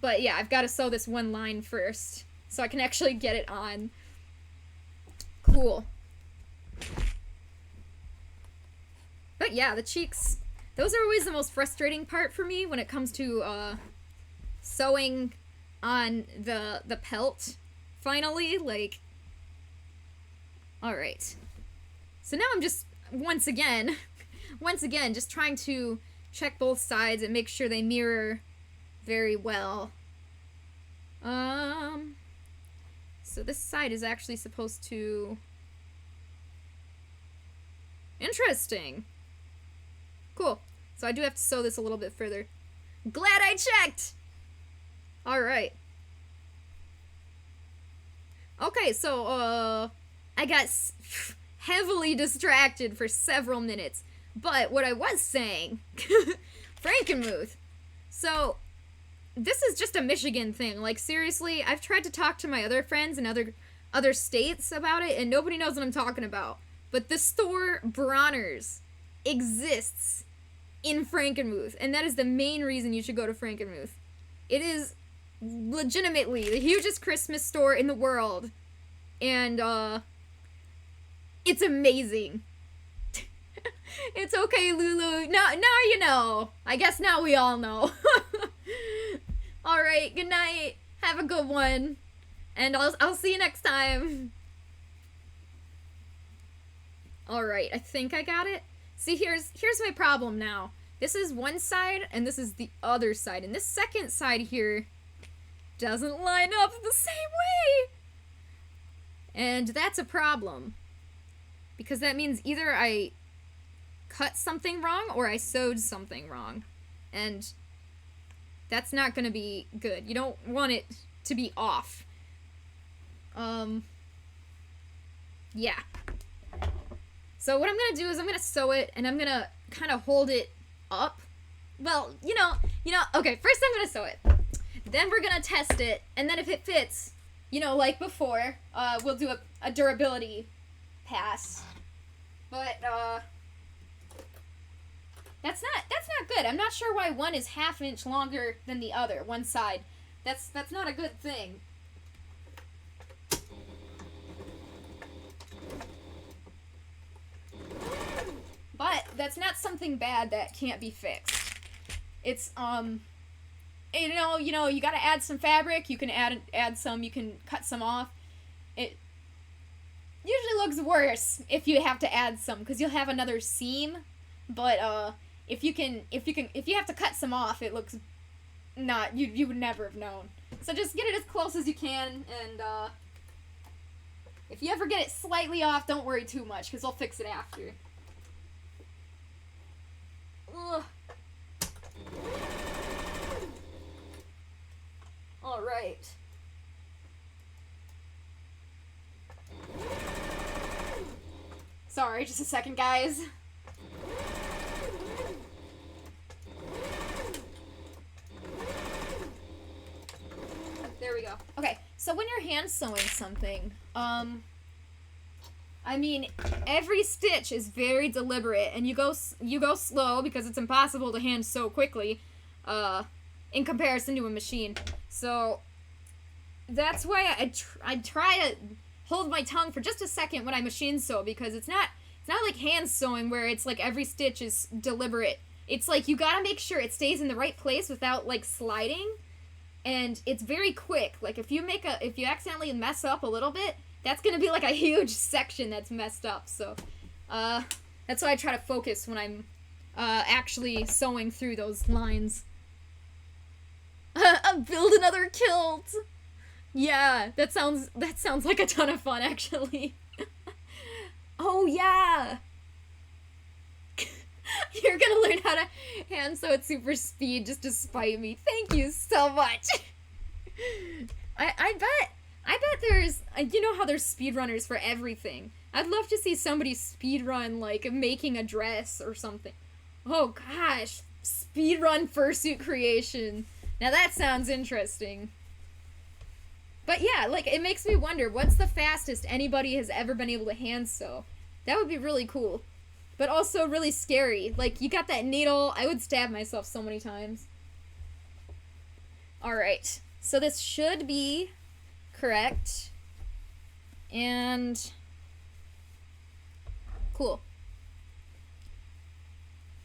Speaker 1: But yeah, I've got to sew this one line first so I can actually get it on. Cool. But yeah, the cheeks, those are always the most frustrating part for me when it comes to sewing on the pelt, finally, like, alright. So now I'm just, once again, just trying to check both sides and make sure they mirror very well. So this side is actually supposed to... Interesting. Cool. So I do have to sew this a little bit further. Glad I checked! Alright. Okay, so, I got heavily distracted for several minutes. But what I was saying... Frankenmuth. So, this is just a Michigan thing. Like, seriously, I've tried to talk to my other friends in other states about it, and nobody knows what I'm talking about. But the store Bronner's exists in Frankenmuth, and that is the main reason you should go to Frankenmuth. It is legitimately the hugest Christmas store in the world, and it's amazing. It's okay, Lulu. Now you know. I guess now we all know. Alright, good night. Have a good one. And I'll see you next time. Alright, I think I got it. See, here's my problem now. This is one side, and this is the other side. And this second side here doesn't line up the same way. And that's a problem. Because that means either I cut something wrong or I sewed something wrong. And that's not gonna be good. You don't want it to be off. Yeah. So what I'm gonna do is I'm gonna sew it and I'm gonna kind of hold it up. Well, you know, okay, first I'm gonna sew it. Then we're gonna test it, and then if it fits, you know, like before, we'll do a durability pass. But, that's not good. I'm not sure why one is half an inch longer than the other, one side. That's not a good thing. But that's not something bad that can't be fixed. It's, you know, you gotta add some fabric, you can add some, you can cut some off. It usually looks worse if you have to add some, because you'll have another seam, but, if you have to cut some off, it looks not, you would never have known. So just get it as close as you can, and, if you ever get it slightly off, don't worry too much, because I'll fix it after. Ugh. Alright. Sorry, just a second, guys. There we go. Okay, so when you're hand sewing something, I mean, every stitch is very deliberate, and you go slow because it's impossible to hand sew quickly, in comparison to a machine. So that's why I try to hold my tongue for just a second when I machine sew, because it's not like hand sewing where it's like every stitch is deliberate. It's like you gotta make sure it stays in the right place without like sliding, and it's very quick. Like if you accidentally mess up a little bit, that's gonna be like a huge section that's messed up. So that's why I try to focus when I'm actually sewing through those lines. Build another kilt. Yeah, that sounds like a ton of fun, actually. Oh yeah. You're gonna learn how to hand sew at super speed just to spite me. Thank you so much. I bet there's, you know how there's speedrunners for everything. I'd love to see somebody speedrun, like, making a dress or something. Oh gosh, speedrun fursuit creation. Now that sounds interesting. But yeah, like, it makes me wonder, what's the fastest anybody has ever been able to hand sew? That would be really cool. But also really scary. Like, you got that needle, I would stab myself so many times. Alright, so this should be correct. And cool.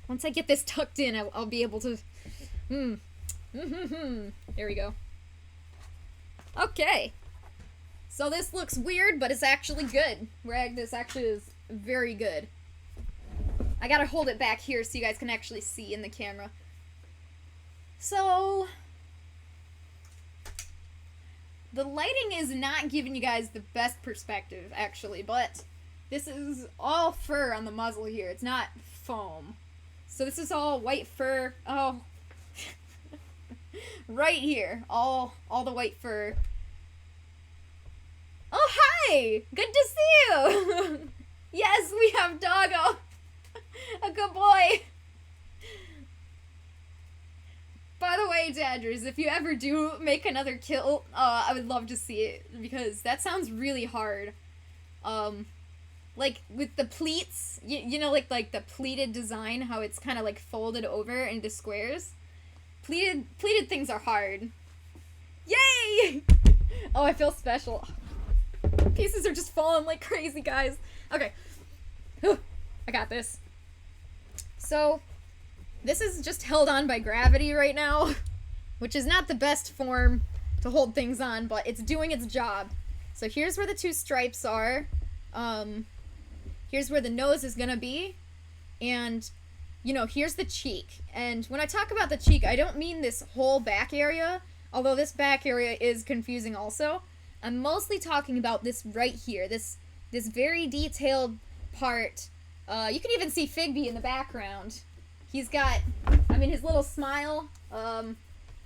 Speaker 1: Once I get this tucked in, I'll be able to... There we go. Okay. So this looks weird, but it's actually good. This actually is very good. I gotta hold it back here so you guys can actually see in the camera. So... the lighting is not giving you guys the best perspective, actually, but this is all fur on the muzzle here. It's not foam. So this is all white fur. Oh. Right here. All the white fur. Oh, hi! Good to see you! Yes, we have Doggo! A good boy! By the way, Dadgers, if you ever do make another kilt, I would love to see it, because that sounds really hard. Like, with the pleats, you know, like the pleated design, how it's kind of, like, folded over into squares? Pleated things are hard. Yay! Oh, I feel special. Pieces are just falling like crazy, guys. Okay. Whew. I got this. So... this is just held on by gravity right now, which is not the best form to hold things on, but it's doing its job. So here's where the two stripes are. Here's where the nose is gonna be. And, you know, here's the cheek. And when I talk about the cheek, I don't mean this whole back area, although this back area is confusing also. I'm mostly talking about this right here, this very detailed part. You can even see Figby in the background. He's got, I mean, his little smile,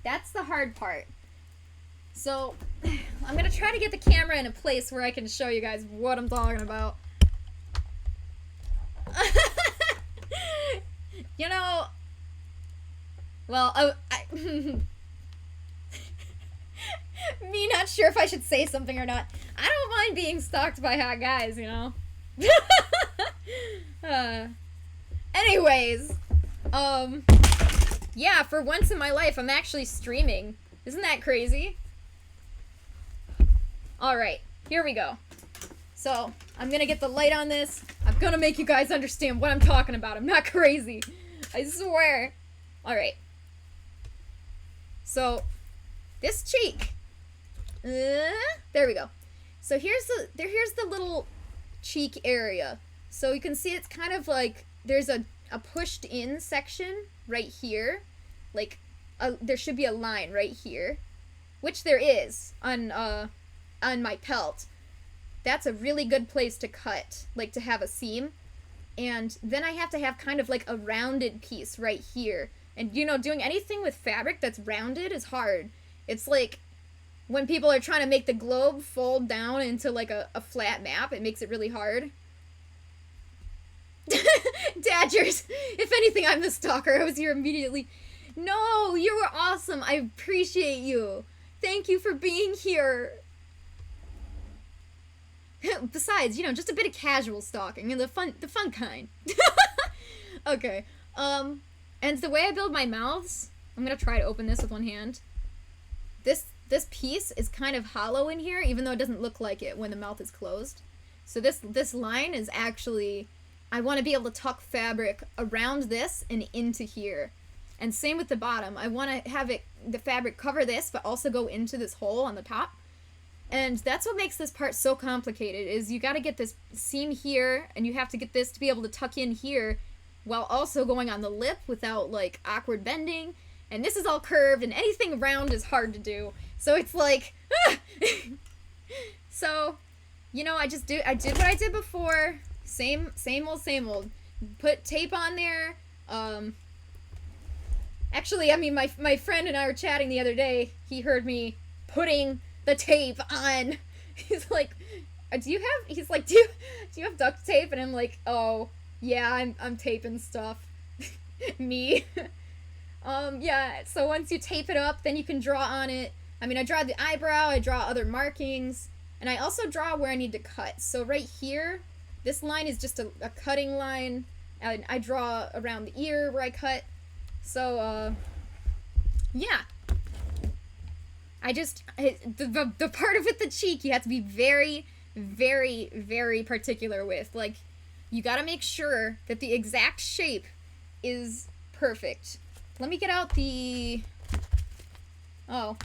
Speaker 1: that's the hard part. So, I'm gonna try to get the camera in a place where I can show you guys what I'm talking about. You know, well, me not sure if I should say something or not. I don't mind being stalked by hot guys, you know? Anyways... yeah, for once in my life, I'm actually streaming. Isn't that crazy? Alright, here we go. So, I'm gonna get the light on this. I'm gonna make you guys understand what I'm talking about. I'm not crazy. I swear. Alright. So, this cheek. There we go. So here's the little cheek area. So you can see it's kind of like, there's a pushed in section right here, like there should be a line right here, which there is on my pelt. That's a really good place to cut, like to have a seam. And then I have to have kind of like a rounded piece right here. And you know, doing anything with fabric that's rounded is hard. It's like when people are trying to make the globe fold down into like a flat map, it makes it really hard. Dodgers, if anything, I'm the stalker. I was here immediately. No, you were awesome. I appreciate you. Thank you for being here. Besides, you know, just a bit of casual stalking and the fun kind. Okay. And the way I build my mouths, I'm gonna try to open this with one hand. This piece is kind of hollow in here, even though it doesn't look like it when the mouth is closed. So this line is actually, I want to be able to tuck fabric around this and into here. And same with the bottom. I want to have the fabric cover this, but also go into this hole on the top. And that's what makes this part so complicated, is you got to get this seam here, and you have to get this to be able to tuck in here, while also going on the lip without, like, awkward bending. And this is all curved, and anything round is hard to do. So it's like, ah! So, you know, I did what I did before. Same old. Put tape on there. Actually, I mean, my friend and I were chatting the other day. He heard me putting the tape on. He's like, do you have duct tape? And I'm like, oh, yeah, I'm taping stuff. Me. Yeah, so once you tape it up, then you can draw on it. I mean, I draw the eyebrow, I draw other markings, and I also draw where I need to cut. So right here, this line is just a cutting line, and I draw around the ear where I cut. So, yeah. The part with the cheek, you have to be very, very, very particular with. Like, you gotta make sure that the exact shape is perfect. Let me get out the... Oh.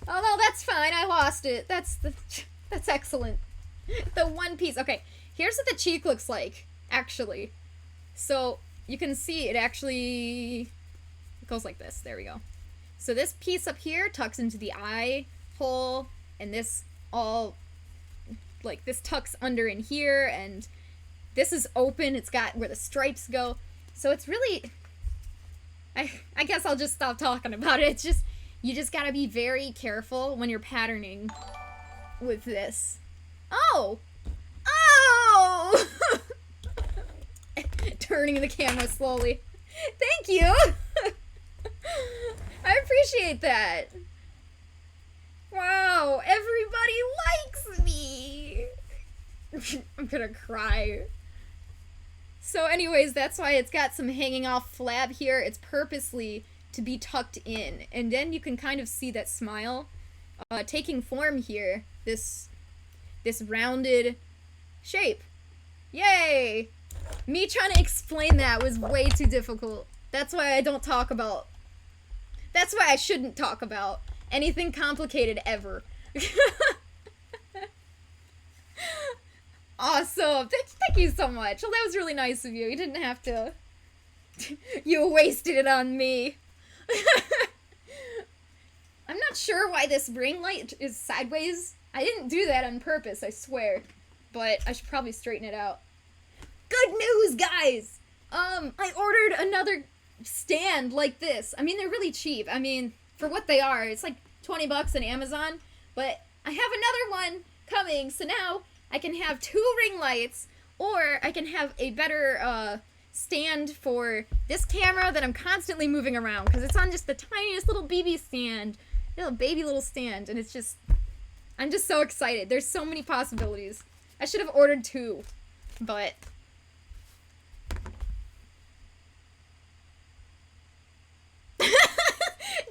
Speaker 1: Oh, no, that's fine. I lost it. That's excellent. The one piece. Okay, here's what the cheek looks like, actually. So, you can see it actually... It goes like this. There we go. So this piece up here tucks into the eye hole, and this all... Like, this tucks under in here, and this is open. It's got where the stripes go. So it's really... I guess I'll just stop talking about it. It's just, you just gotta be very careful when you're patterning with this. Oh! Oh! Turning the camera slowly. Thank you! I appreciate that. Wow, everybody likes me! I'm gonna cry. So anyways, that's why it's got some hanging off flab here. It's purposely to be tucked in. And then you can kind of see that smile taking form here. This rounded shape. Yay! Me trying to explain that was way too difficult. That's why I don't talk about... That's why I shouldn't talk about anything complicated ever. Awesome. Thank you so much. Well, that was really nice of you. You didn't have to. You wasted it on me. I'm not sure why this ring light is sideways. I didn't do that on purpose, I swear. But I should probably straighten it out. Good news, guys! I ordered another stand like this. I mean, they're really cheap. I mean, for what they are, it's like 20 bucks on Amazon. But I have another one coming, so now I can have 2 ring lights, or I can have a better stand for this camera that I'm constantly moving around, because it's on just the tiniest little BB stand, baby little stand, and it's just, I'm just so excited. There's so many possibilities. I should have ordered 2, but...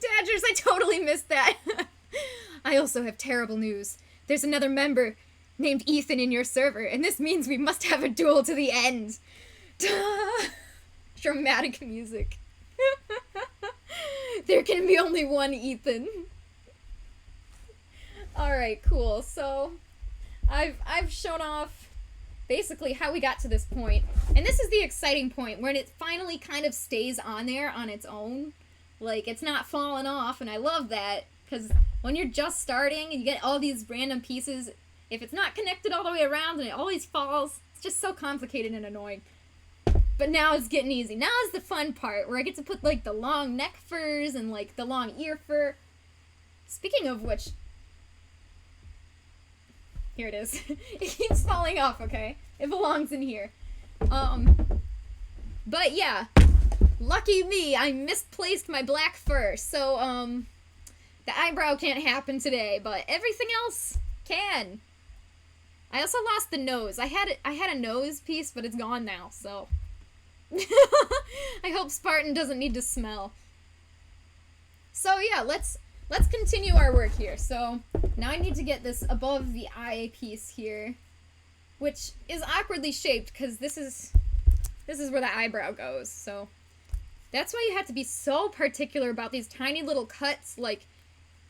Speaker 1: Dodgers, I totally missed that. I also have terrible news. There's another member named Ethan in your server, and this means we must have a duel to the end. Dramatic music. There can be only one Ethan. Alright, cool. So, I've shown off basically how we got to this point. And this is the exciting point, when it finally kind of stays on there on its own. Like, it's not falling off, and I love that, because when you're just starting and you get all these random pieces, if it's not connected all the way around and it always falls, it's just so complicated and annoying. But now it's getting easy. Now is the fun part, where I get to put, like, the long neck furs and, like, the long ear fur. Speaking of which... Here it is. It keeps falling off, okay? It belongs in here. But yeah, lucky me, I misplaced my black fur, so, the eyebrow can't happen today, but everything else can. I also lost the nose. I had a nose piece, but it's gone now, so. I hope Spartan doesn't need to smell. So yeah, let's continue our work here. So now I need to get this above the eye piece here, which is awkwardly shaped because this is where the eyebrow goes. So that's why you have to be so particular about these tiny little cuts. Like,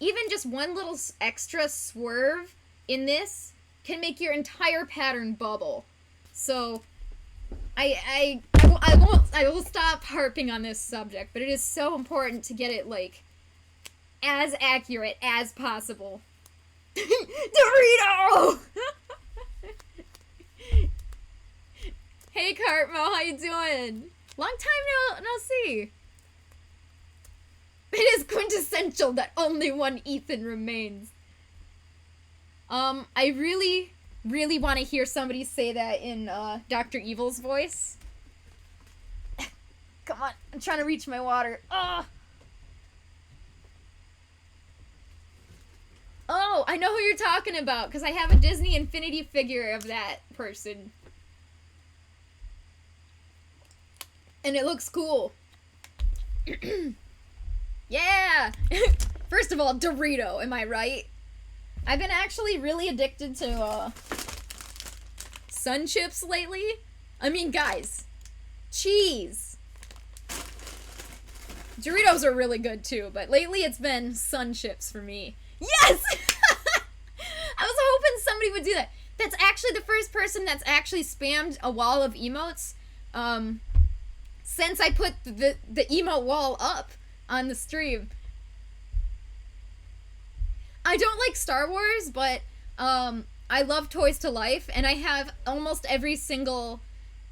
Speaker 1: even just one little extra swerve in this can make your entire pattern bubble. So I will stop harping on this subject, but it is so important to get it, like, as accurate as possible. Dorito! Hey Cartmo, how you doing? Long time no see. It is quintessential that only one Ethan remains. I really want to hear somebody say that in Dr. Evil's voice. Come on, I'm trying to reach my water. Oh, I know who you're talking about, because I have a Disney Infinity figure of that person. And it looks cool. Yeah! First of all, Dorito, am I right? I've been actually really addicted to, Sun Chips lately. I mean, guys, cheese. Doritos are really good too, but lately it's been Sun Chips for me. Yes! I was hoping somebody would do that. That's actually the first person that's actually spammed a wall of emotes, since I put the emote wall up on the stream. I don't like Star Wars, but, I love Toys to Life, and I have almost every single,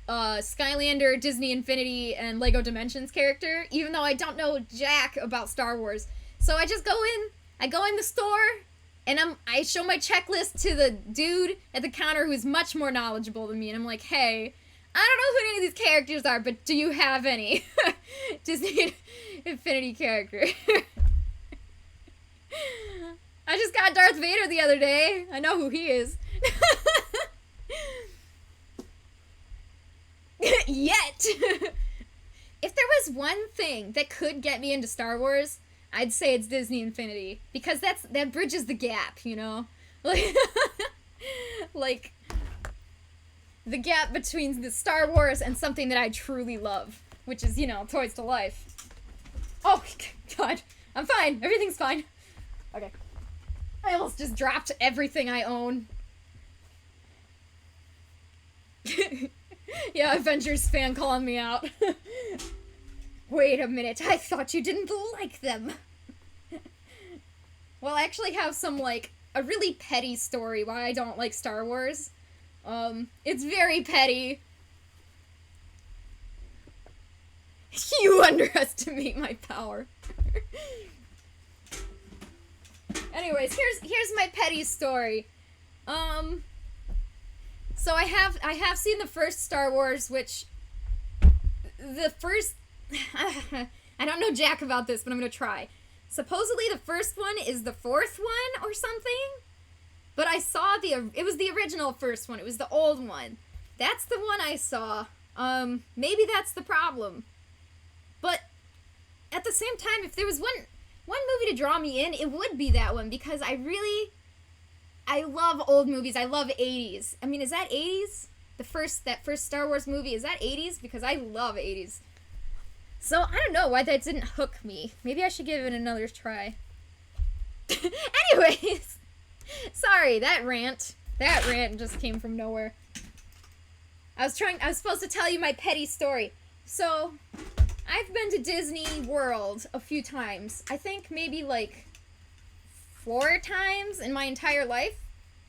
Speaker 1: Skylander, Disney Infinity, and Lego Dimensions character, even though I don't know jack about Star Wars. So I just go in the store, and I show my checklist to the dude at the counter who's much more knowledgeable than me, and I'm like, hey, I don't know who any of these characters are, but do you have any Disney Infinity character? I just got Darth Vader the other day. I know who he is. Yet! If there was one thing that could get me into Star Wars, I'd say it's Disney Infinity. Because that bridges the gap, you know? Like, the gap between the Star Wars and something that I truly love. Which is, you know, Toys to Life. Oh, God. I'm fine. Everything's fine. Okay. I almost just dropped everything I own. Yeah, Avengers fan calling me out. Wait a minute, I thought you didn't like them. Well, I actually have some, like, a really petty story why I don't like Star Wars. It's very petty. You underestimate my power. Anyways, here's my petty story. So I have seen the first Star Wars, which the first I don't know jack about this, but I'm gonna try. Supposedly the first one is the fourth one or something, but I saw it was the original first one. It was the old one. That's the one I saw. Maybe that's the problem. But at the same time, if there was one movie to draw me in, it would be that one, because I love old movies. I love 80s. I mean, is that 80s? That first Star Wars movie, is that 80s? Because I love 80s. So, I don't know why that didn't hook me. Maybe I should give it another try. Anyways, sorry, that rant just came from nowhere. I was supposed to tell you my petty story. So, I've been to Disney World a few times. I think maybe like 4 times in my entire life.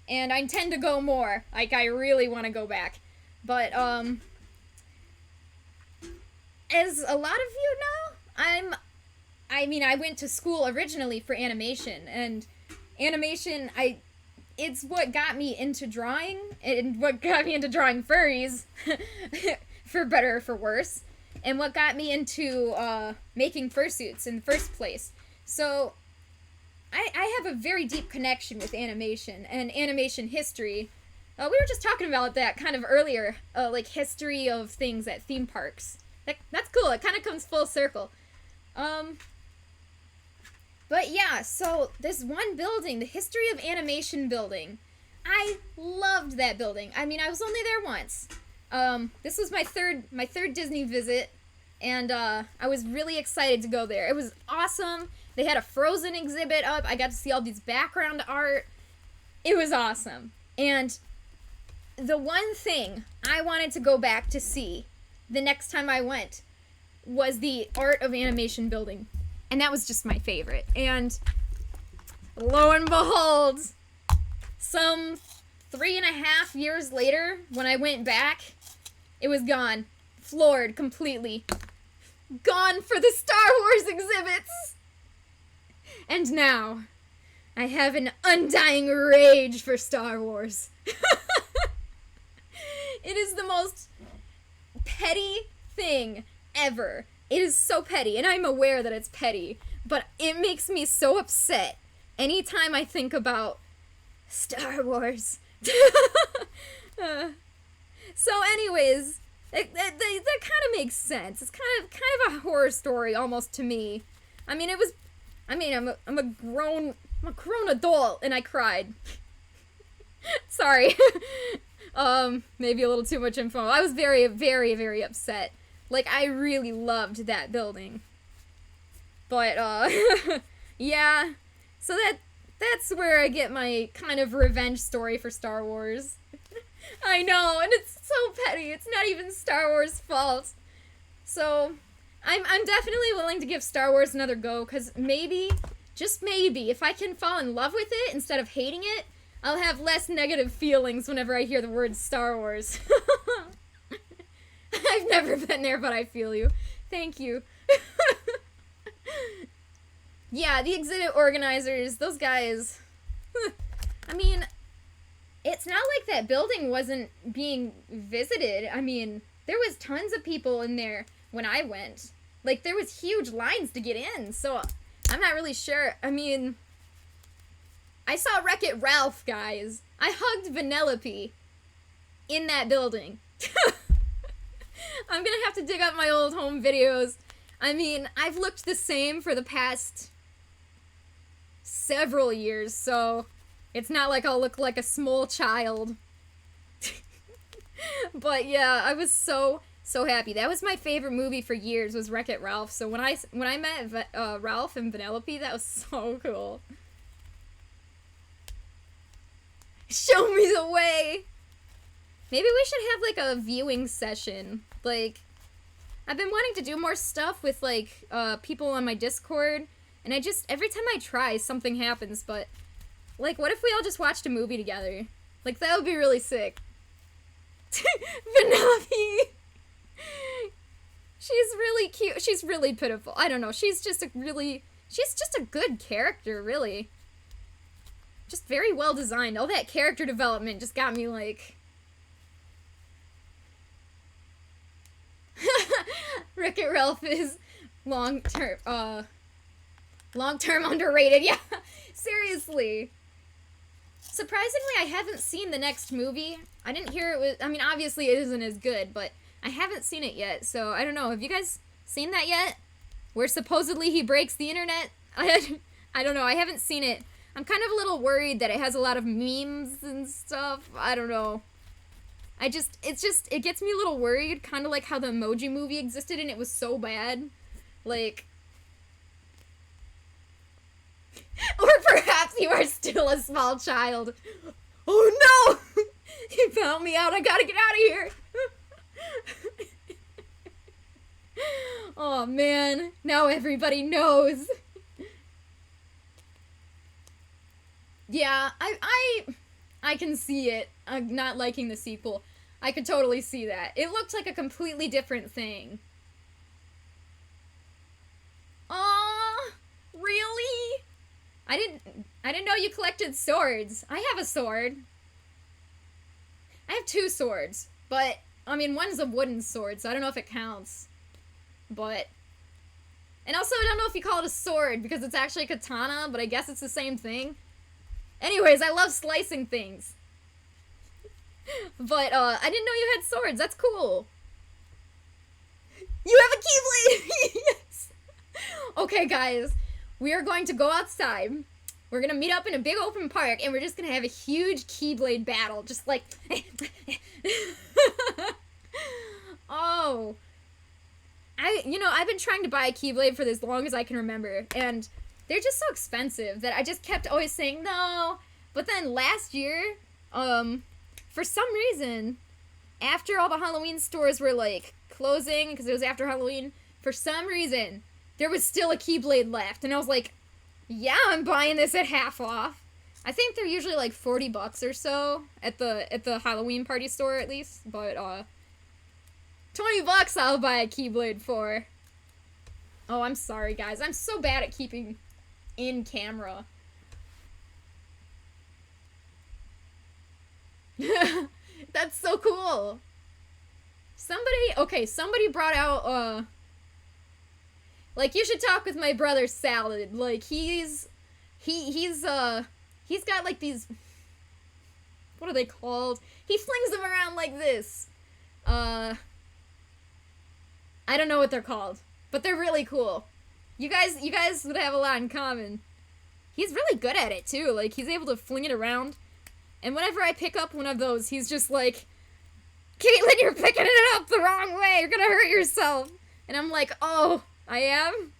Speaker 1: And I intend to go more. Like, I really want to go back. But, as a lot of you know, I went to school originally for animation. And animation, it's what got me into drawing. and what got me into drawing furries, for better or for worse, and what got me into making fursuits in the first place. So, I have a very deep connection with animation and animation history. We were just talking about that kind of earlier, like history of things at theme parks. That's cool. It kind of comes full circle. But yeah, so this one building, the History of Animation building, I loved that building. I mean, I was only there once. This was my third Disney visit, and I was really excited to go there. It was awesome. They had a Frozen exhibit up. I got to see all these background art. It was awesome. And the one thing I wanted to go back to see the next time I went was the Art of Animation building. And that was just my favorite. And lo and behold, some 3.5 years later, when I went back, it was gone. Floored completely. Gone for the Star Wars exhibits! And now, I have an undying rage for Star Wars. It is the most petty thing ever. It is so petty, and I'm aware that it's petty, but it makes me so upset anytime I think about Star Wars. So anyways, that kind of makes sense. It's kind of a horror story almost to me. I'm a grown adult, and I cried. Sorry. Maybe a little too much info. I was very, very, very upset. Like, I really loved that building. But, yeah. So that's where I get my kind of revenge story for Star Wars. I know, and it's so petty. It's not even Star Wars' fault. So, I'm definitely willing to give Star Wars another go, because maybe, just maybe, if I can fall in love with it instead of hating it, I'll have less negative feelings whenever I hear the word Star Wars. I've never been there, but I feel you. Thank you. Yeah, the exhibit organizers, those guys. I mean, it's not like that building wasn't being visited. I mean, there was tons of people in there when I went. Like, there was huge lines to get in, so I'm not really sure. I mean, I saw Wreck-It Ralph, guys. I hugged Vanellope in that building. I'm gonna have to dig up my old home videos. I mean, I've looked the same for the past several years, so it's not like I'll look like a small child. But yeah, I was so happy. That was my favorite movie for years, was Wreck-It Ralph. So when I met Ralph and Vanellope, that was so cool. Show me the way! Maybe we should have, like, a viewing session. Like, I've been wanting to do more stuff with, like, people on my Discord, and every time I try, something happens, but, like, what if we all just watched a movie together? Like, that would be really sick. Vanellope! She's really cute. She's really pitiful. I don't know. She's just a good character, really. Just very well designed. All that character development just got me, like... Wreck-It Ralph is long-term underrated, yeah. Seriously. Surprisingly, I haven't seen the next movie. I didn't hear it was... I mean, obviously it isn't as good, but I haven't seen it yet, so I don't know. Have you guys seen that yet? Where supposedly he breaks the internet? I don't know. I haven't seen it. I'm kind of a little worried that it has a lot of memes and stuff. I don't know. It gets me a little worried, kind of like how the Emoji Movie existed and it was so bad. Like... Or perhaps you are still a small child. Oh no! He found me out. I gotta get out of here. Oh man, now everybody knows. Yeah, I can see it. I'm not liking the sequel. I could totally see that. It looked like a completely different thing. Aw, really? I didn't know you collected swords. I have a sword. I have 2 swords, but, I mean, one's a wooden sword, so I don't know if it counts. But, and also I don't know if you call it a sword, because it's actually a katana, but I guess it's the same thing. Anyways, I love slicing things. But, I didn't know you had swords. That's cool. You have a keyblade! Yes! Okay, guys. We are going to go outside. We're gonna meet up in a big open park, and we're just gonna have a huge keyblade battle. Just like... Oh. I've been trying to buy a keyblade for as long as I can remember, and they're just so expensive that I just kept always saying no. But then last year, for some reason, after all the Halloween stores were, like, closing, because it was after Halloween, for some reason, there was still a keyblade left, and I was like, yeah, I'm buying this at half off. I think they're usually, like, $40 or so at the Halloween party store, at least, but, $20 I'll buy a keyblade for. Oh, I'm sorry, guys. I'm so bad at keeping in camera. That's so cool. Somebody brought out, like, you should talk with my brother Salad. Like, he's got, like, these, what are they called? He flings them around like this. I don't know what they're called, but they're really cool. You guys would have a lot in common. He's really good at it, too. Like, he's able to fling it around. And whenever I pick up one of those, he's just like, Caitlin, you're picking it up the wrong way. You're gonna hurt yourself. And I'm like, oh, I am?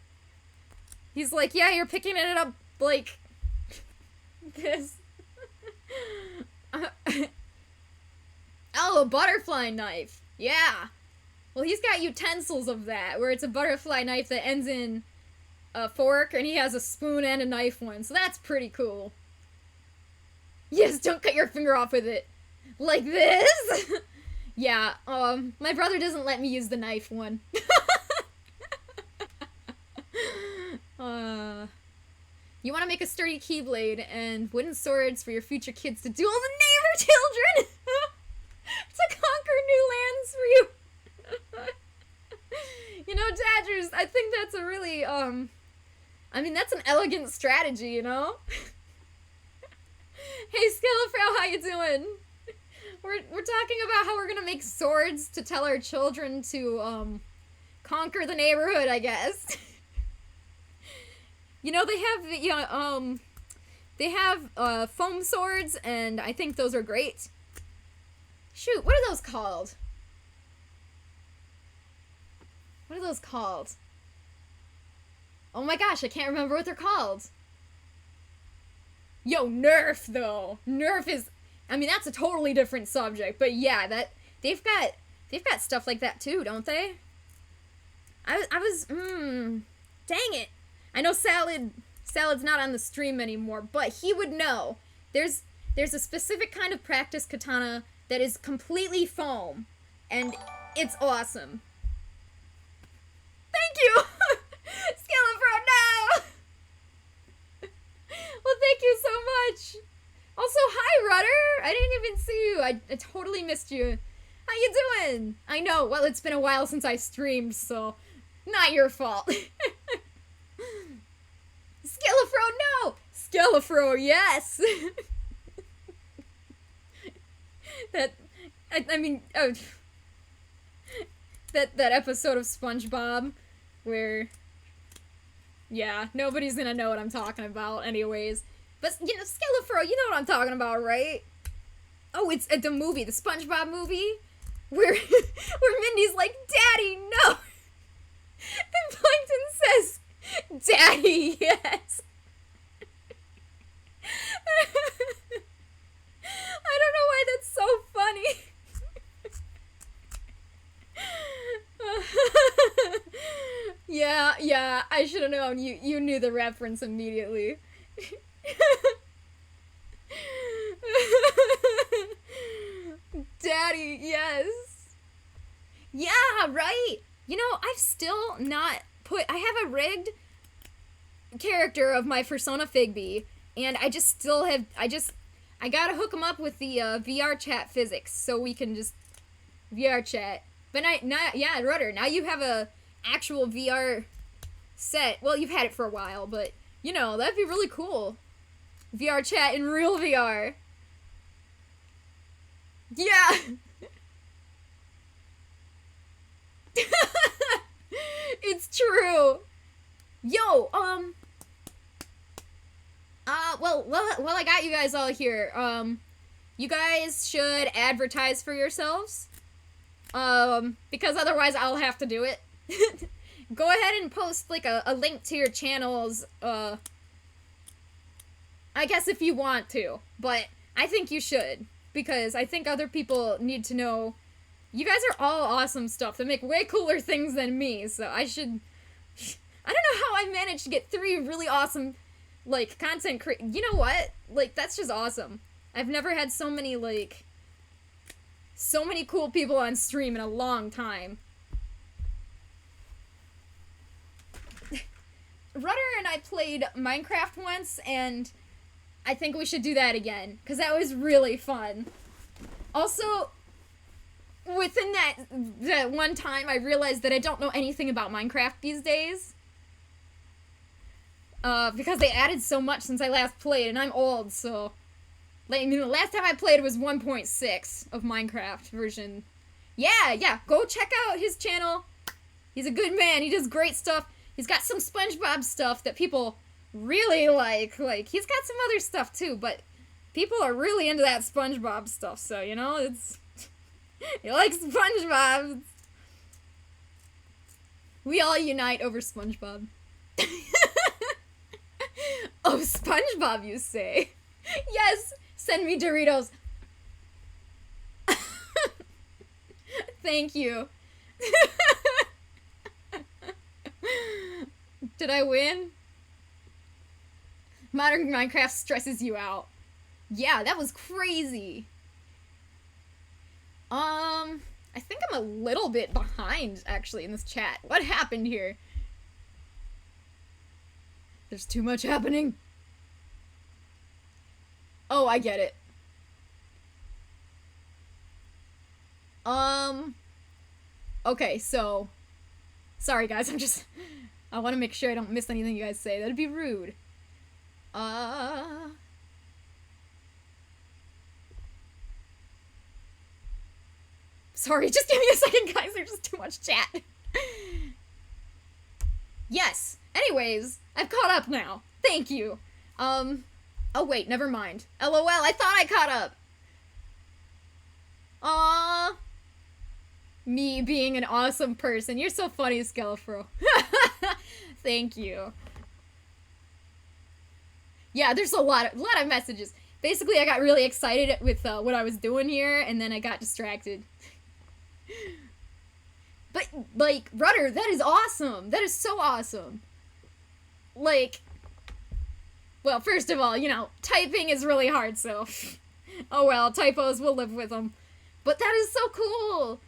Speaker 1: He's like, yeah, you're picking it up like this. Oh, a butterfly knife. Yeah. Well, he's got utensils of that, where it's a butterfly knife that ends in a fork, and he has a spoon and a knife one, so that's pretty cool. Yes, don't cut your finger off with it. Like this? Yeah, my brother doesn't let me use the knife one. You want to make a sturdy keyblade and wooden swords for your future kids to duel the neighbor children! To conquer new lands for you! You know, Dodgers, I think that's a really, I mean, that's an elegant strategy, you know? Hey, Skillafro, how you doing? We're talking about how we're gonna make swords to tell our children to, conquer the neighborhood, I guess. You know, they have, foam swords, and I think those are great. Shoot, what are those called? What are those called? Oh my gosh, I can't remember what they're called. Yo, Nerf, though. Nerf is, I mean, that's a totally different subject, but yeah, that, they've got stuff like that too, don't they? Dang it. I know Salad's not on the stream anymore, but he would know. There's a specific kind of practice katana that is completely foam, and it's awesome. Thank you! Skillafro, no! Well, thank you so much. Also, hi, Rudder! I didn't even see you. I totally missed you. How you doing? I know, well, it's been a while since I streamed, so not your fault. Skillafro, no! Skillafro, yes! That episode of SpongeBob where, yeah, nobody's gonna know what I'm talking about anyways. But, you know, Skillafro, you know what I'm talking about, right? Oh, it's the movie, the SpongeBob movie, where Mindy's like, Daddy, no! And Plankton says, Daddy, yes! I don't know why that's so funny. Yeah, I should have known. You knew the reference immediately. Daddy, yes. Yeah, right. You know, I've still not I have a rigged character of my Persona Figby, and I I gotta hook him up with the VR chat physics so we can just VR chat. But yeah, Rudder, now you have a actual VR set. Well, you've had it for a while, but you know, that'd be really cool. VR chat in real VR. Yeah. It's true. Yo, well, I got you guys all here. You guys should advertise for yourselves. Because otherwise I'll have to do it. Go ahead and post, like, a link to your channels, I guess if you want to. But I think you should. Because I think other people need to know you guys are all awesome stuff that make way cooler things than me, so I should... I don't know how I managed to get 3 really awesome, like, content you know what? Like, that's just awesome. I've never had so many, like, so many cool people on stream in a long time. Rudder and I played Minecraft once, and I think we should do that again, because that was really fun. Also, within that one time, I realized that I don't know anything about Minecraft these days. Because they added so much since I last played, and I'm old, so... Like, I mean, the last time I played was 1.6 of Minecraft version. Yeah, go check out his channel. He's a good man, he does great stuff. He's got some SpongeBob stuff that people really like. Like, he's got some other stuff too, but people are really into that SpongeBob stuff, so, you know, it's... He likes SpongeBob. We all unite over SpongeBob. Oh, SpongeBob, you say? Yes, send me Doritos. Thank you. Did I win? Modern Minecraft stresses you out. Yeah, that was crazy. I think I'm a little bit behind, actually, in this chat. What happened here? There's too much happening. Oh, I get it. Okay, so... Sorry, guys, I want to make sure I don't miss anything you guys say. That'd be rude. Sorry, just give me a second, guys. There's just too much chat. Yes. Anyways, I've caught up now. Thank you. Oh wait, never mind. LOL, I thought I caught up. Aww. Me being an awesome person. You're so funny, Skelefro. Thank you. Yeah, there's a lot of messages. Basically, I got really excited with what I was doing here, and then I got distracted. But, like, Rudder, that is awesome. That is so awesome. Like, well, first of all, you know, typing is really hard, so... Oh well, typos, we'll live with them. But that is so cool!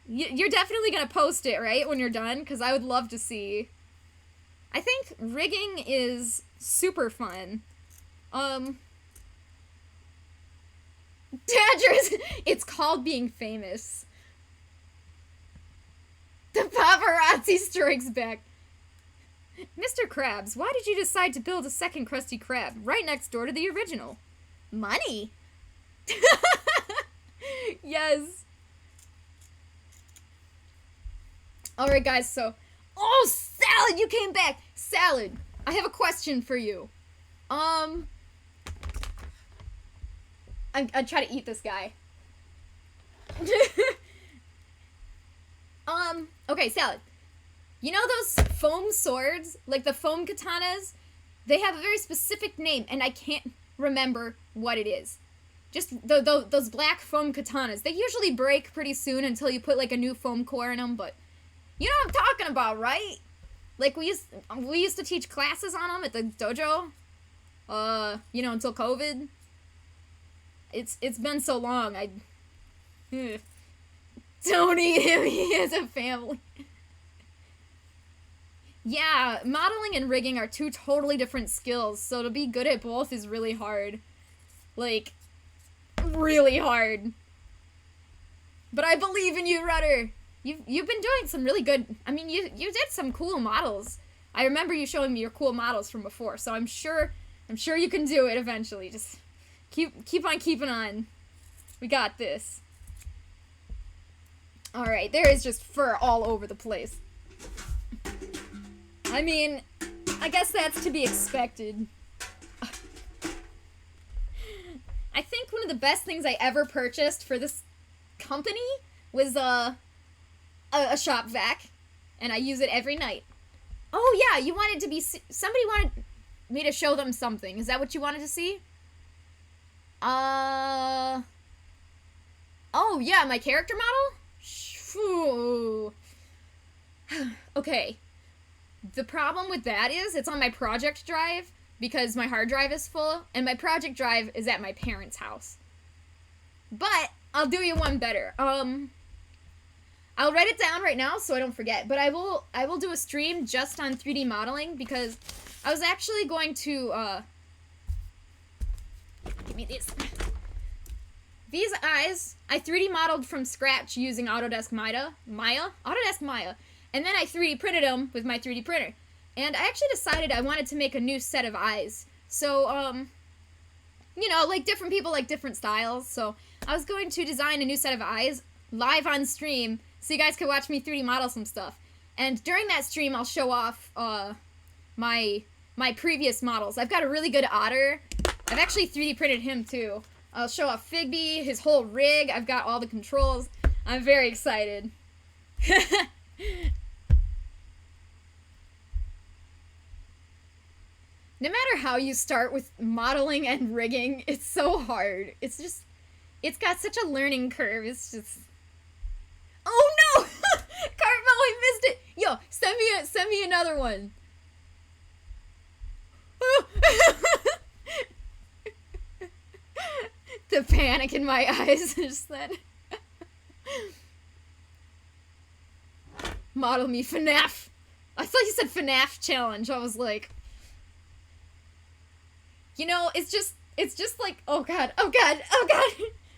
Speaker 1: You're definitely gonna post it, right, when you're done? Because I would love to see. I think rigging is super fun. Dadgers! It's called being famous. The paparazzi strikes back. Mr. Krabs, why did you decide to build a second Krusty Krab right next door to the original? Money! Yes. Alright, guys, so... Oh, Salad, you came back! Salad, I have a question for you. I try to eat this guy. Okay, Salad. You know those foam swords? Like the foam katanas? They have a very specific name, and I can't remember what it is. Just those black foam katanas. They usually break pretty soon until you put, like, a new foam core in them, but... You know what I'm talking about, right? Like, we used to teach classes on them at the dojo. You know, until COVID. It's been so long, Don't eat him, he has a family. Yeah, modeling and rigging are two totally different skills, so to be good at both is really hard. Like, really hard. But I believe in you, Rudder. You've been doing some really good... I mean, you did some cool models. I remember you showing me your cool models from before, so I'm sure you can do it eventually. Just keep on keeping on. We got this. Alright, there is just fur all over the place. I mean, I guess that's to be expected. I think one of the best things I ever purchased for this company was a shop vac, and I use it every night. Oh yeah, you wanted to be... Somebody wanted me to show them something. Is that what you wanted to see? Oh yeah, my character model? Shoo. Okay. The problem with that is it's on my project drive because my hard drive is full, and my project drive is at my parents' house. But I'll do you one better. I'll write it down right now so I don't forget, but I will do a stream just on 3D modeling because I was actually going to give me these. These eyes, I 3D modeled from scratch using Autodesk Maya, and then I 3D printed them with my 3D printer. And I actually decided I wanted to make a new set of eyes. So, you know, like different people like different styles. So I was going to design a new set of eyes live on stream so you guys could watch me 3D model some stuff. And during that stream, I'll show off my previous models. I've got a really good otter. I've actually 3D printed him too. I'll show off Figby, his whole rig. I've got all the controls. I'm very excited. No matter how you start with modeling and rigging, it's so hard. It's just, it's got such a learning curve. It's just... Oh no! Cartmel, I missed it! Yo, send me another one. The panic in my eyes just then. Model me FNAF. I thought you said FNAF challenge. I was like... You know, it's just like, oh god.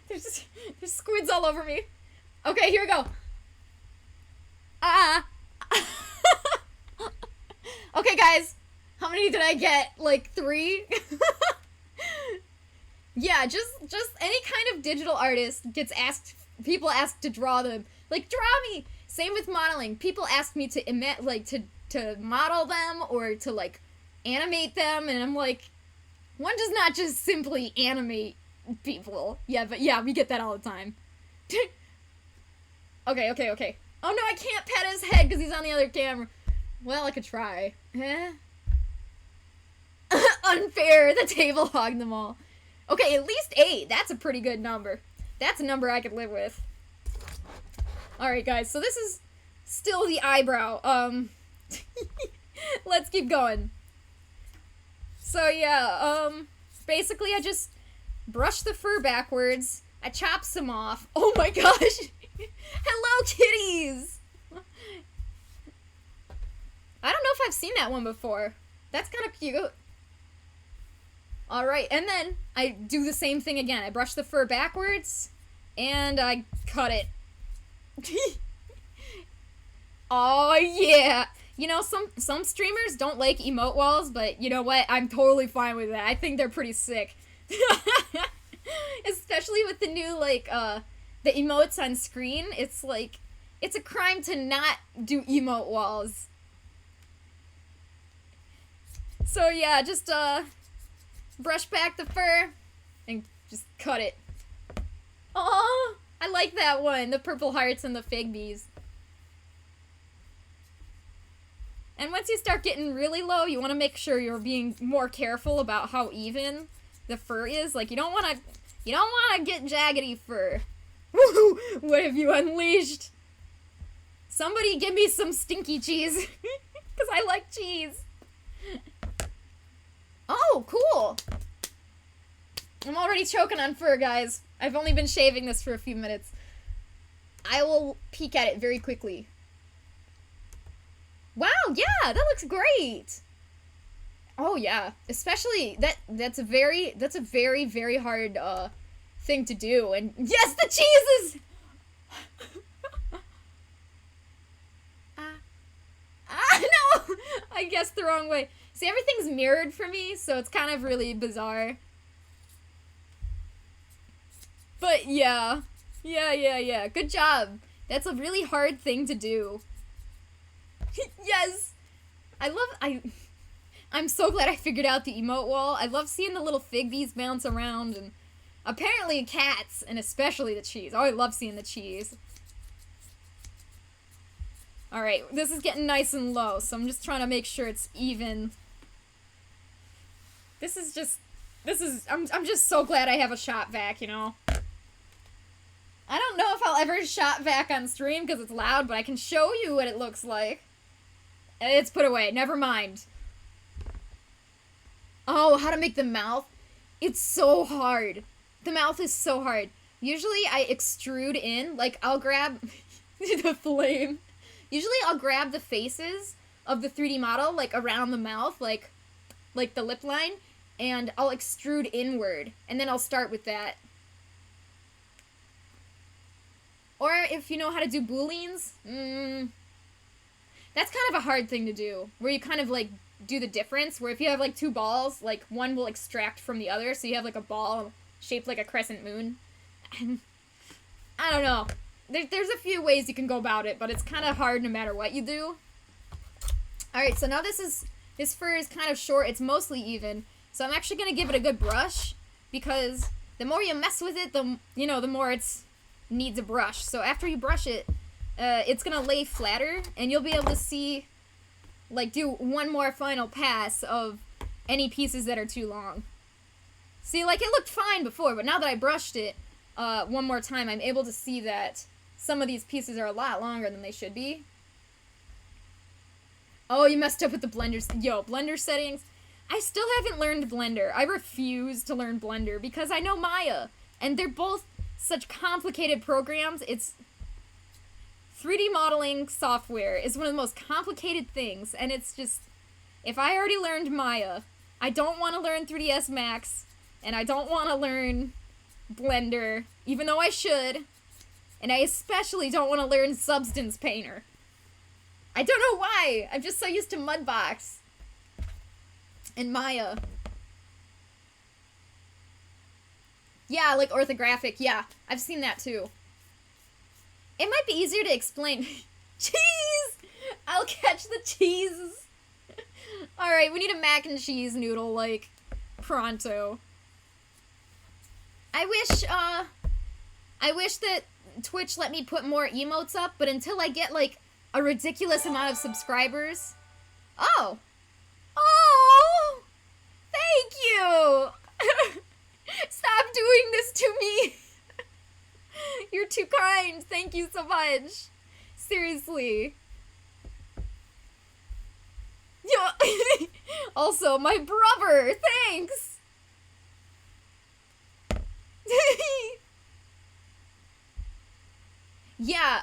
Speaker 1: There's squids all over me. Okay, here we go. Okay, guys. How many did I get? Like 3? Yeah, just any kind of digital artist gets people asked to draw them. Like, draw me! Same with modeling. People ask me to to model them or to, like, animate them, and I'm like, one does not just simply animate people. Yeah, but yeah, we get that all the time. Okay. Oh no, I can't pet his head because he's on the other camera. Well, I could try. Unfair, the table hogged them all. Okay, at least 8. That's a pretty good number. That's a number I could live with. Alright, guys, so this is still the eyebrow. Let's keep going. So, yeah, basically I just brush the fur backwards. I chop some off. Oh my gosh! Hello, kitties! I don't know if I've seen that one before. That's kind of cute. Alright, and then I do the same thing again. I brush the fur backwards, and I cut it. Oh, yeah! You know, some streamers don't like emote walls, but you know what? I'm totally fine with that. I think they're pretty sick. Especially with the new, like, the emotes on screen. It's like, it's a crime to not do emote walls. So yeah, just, brush back the fur and just cut it. Oh, I like that one. The purple hearts and the Figbies. And once you start getting really low, you want to make sure you're being more careful about how even the fur is. Like, you don't want to get jaggedy fur. Woo! What have you unleashed? Somebody give me some stinky cheese. Because I like cheese. Oh, cool. I'm already choking on fur, guys. I've only been shaving this for a few minutes. I will peek at it very quickly. Wow, yeah, that looks great. Oh yeah, especially that's a very, very hard thing to do, and yes, the cheeses! No! I guessed the wrong way. See, everything's mirrored for me, so it's kind of really bizarre. But yeah. Yeah. Good job. That's a really hard thing to do. Yes! I'm so glad I figured out the emote wall. I love seeing the little figgies bounce around, and apparently cats, and especially the cheese. Oh, I love seeing the cheese. Alright, this is getting nice and low, so I'm just trying to make sure it's even. I'm just so glad I have a shot vac, you know? I don't know if I'll ever shot vac on stream because it's loud, but I can show you what it looks like. It's put away, never mind. Oh, how to make the mouth? It's so hard. The mouth is so hard. Usually I extrude in, like I'll grab the flame. Usually I'll grab the faces of the 3D model, like around the mouth, like the lip line, and I'll extrude inward, and then I'll start with that. Or if you know how to do booleans, that's kind of a hard thing to do, where you kind of like do the difference, where if you have like two balls, like one will extract from the other, so you have like a ball shaped like a crescent moon. And I don't know. There's a few ways you can go about it, but it's kind of hard no matter what you do. Alright, so now this fur is kind of short, it's mostly even, so I'm actually going to give it a good brush, because the more you mess with it, the more it's needs a brush. So after you brush it, it's going to lay flatter, and you'll be able to see, like, do one more final pass of any pieces that are too long. See, like, it looked fine before, but now that I brushed it one more time, I'm able to see that some of these pieces are a lot longer than they should be. Oh, you messed up with the Blender. Yo, Blender settings. I still haven't learned Blender. I refuse to learn Blender because I know Maya. And they're both such complicated programs. It's 3D modeling software is one of the most complicated things. And it's just, if I already learned Maya, I don't want to learn 3ds Max. And I don't want to learn Blender, even though I should. And I especially don't want to learn Substance Painter. I don't know why. I'm just so used to Mudbox and Maya. Yeah, like orthographic. Yeah, I've seen that too. It might be easier to explain. Cheese! I'll catch the cheese. Alright, we need a mac and cheese noodle, like, pronto. I wish that Twitch let me put more emotes up, but until I get, like, a ridiculous amount of subscribers. Oh! Oh! Thank you! Stop doing this to me! You're too kind. Thank you so much. Seriously. Yeah. Also, my brother. Thanks. Yeah,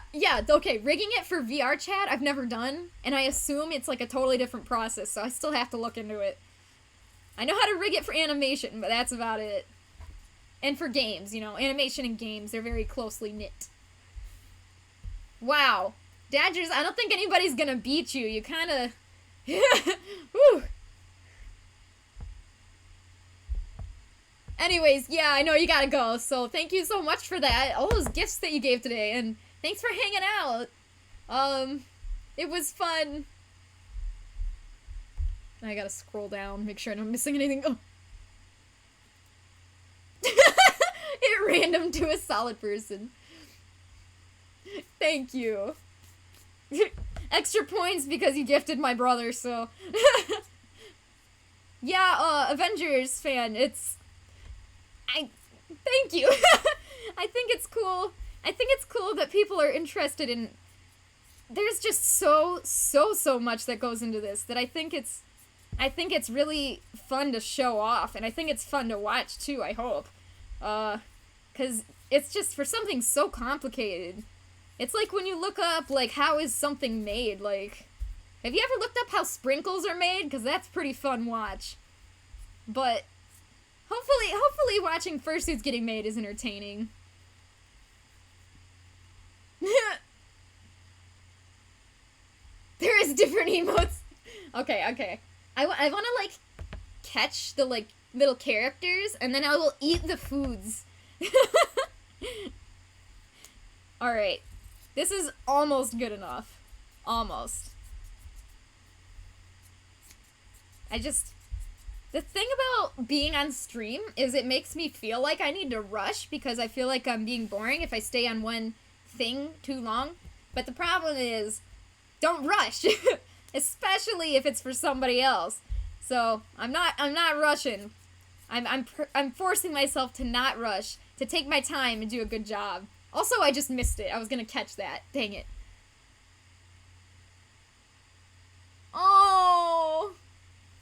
Speaker 1: okay, rigging it for VR chat I've never done, and I assume it's like a totally different process, so I still have to look into it. I know how to rig it for animation, but that's about it. And for games, you know, animation and games, they're very closely knit. Wow. Dadgers, I don't think anybody's gonna beat you. You kinda... Whew. Anyways, yeah, I know you gotta go, so thank you so much for that. All those gifts that you gave today, and thanks for hanging out. It was fun. I gotta scroll down, make sure I'm not missing anything. Oh. It random to a solid person. Thank you. Extra points because you gifted my brother, so. Yeah, Avengers fan, thank you. I think it's cool. I think it's cool that people are interested in... There's just so much that goes into this that I think it's really fun to show off, and I think it's fun to watch too, I hope. 'Cause it's just for something so complicated. It's like when you look up, like, how is something made, like... Have you ever looked up how sprinkles are made? 'Cause that's pretty fun watch. But... Hopefully watching Fursuits getting made is entertaining. There is different emotes. Okay. I want to, like, catch the, like, little characters, and then I will eat the foods. Alright. This is almost good enough. Almost. The thing about being on stream is it makes me feel like I need to rush because I feel like I'm being boring if I stay on one thing too long. But the problem is, don't rush, especially if it's for somebody else. So I'm not rushing. I'm forcing myself to not rush, to take my time and do a good job. Also, I just missed it. I was gonna catch that. Dang it. Oh.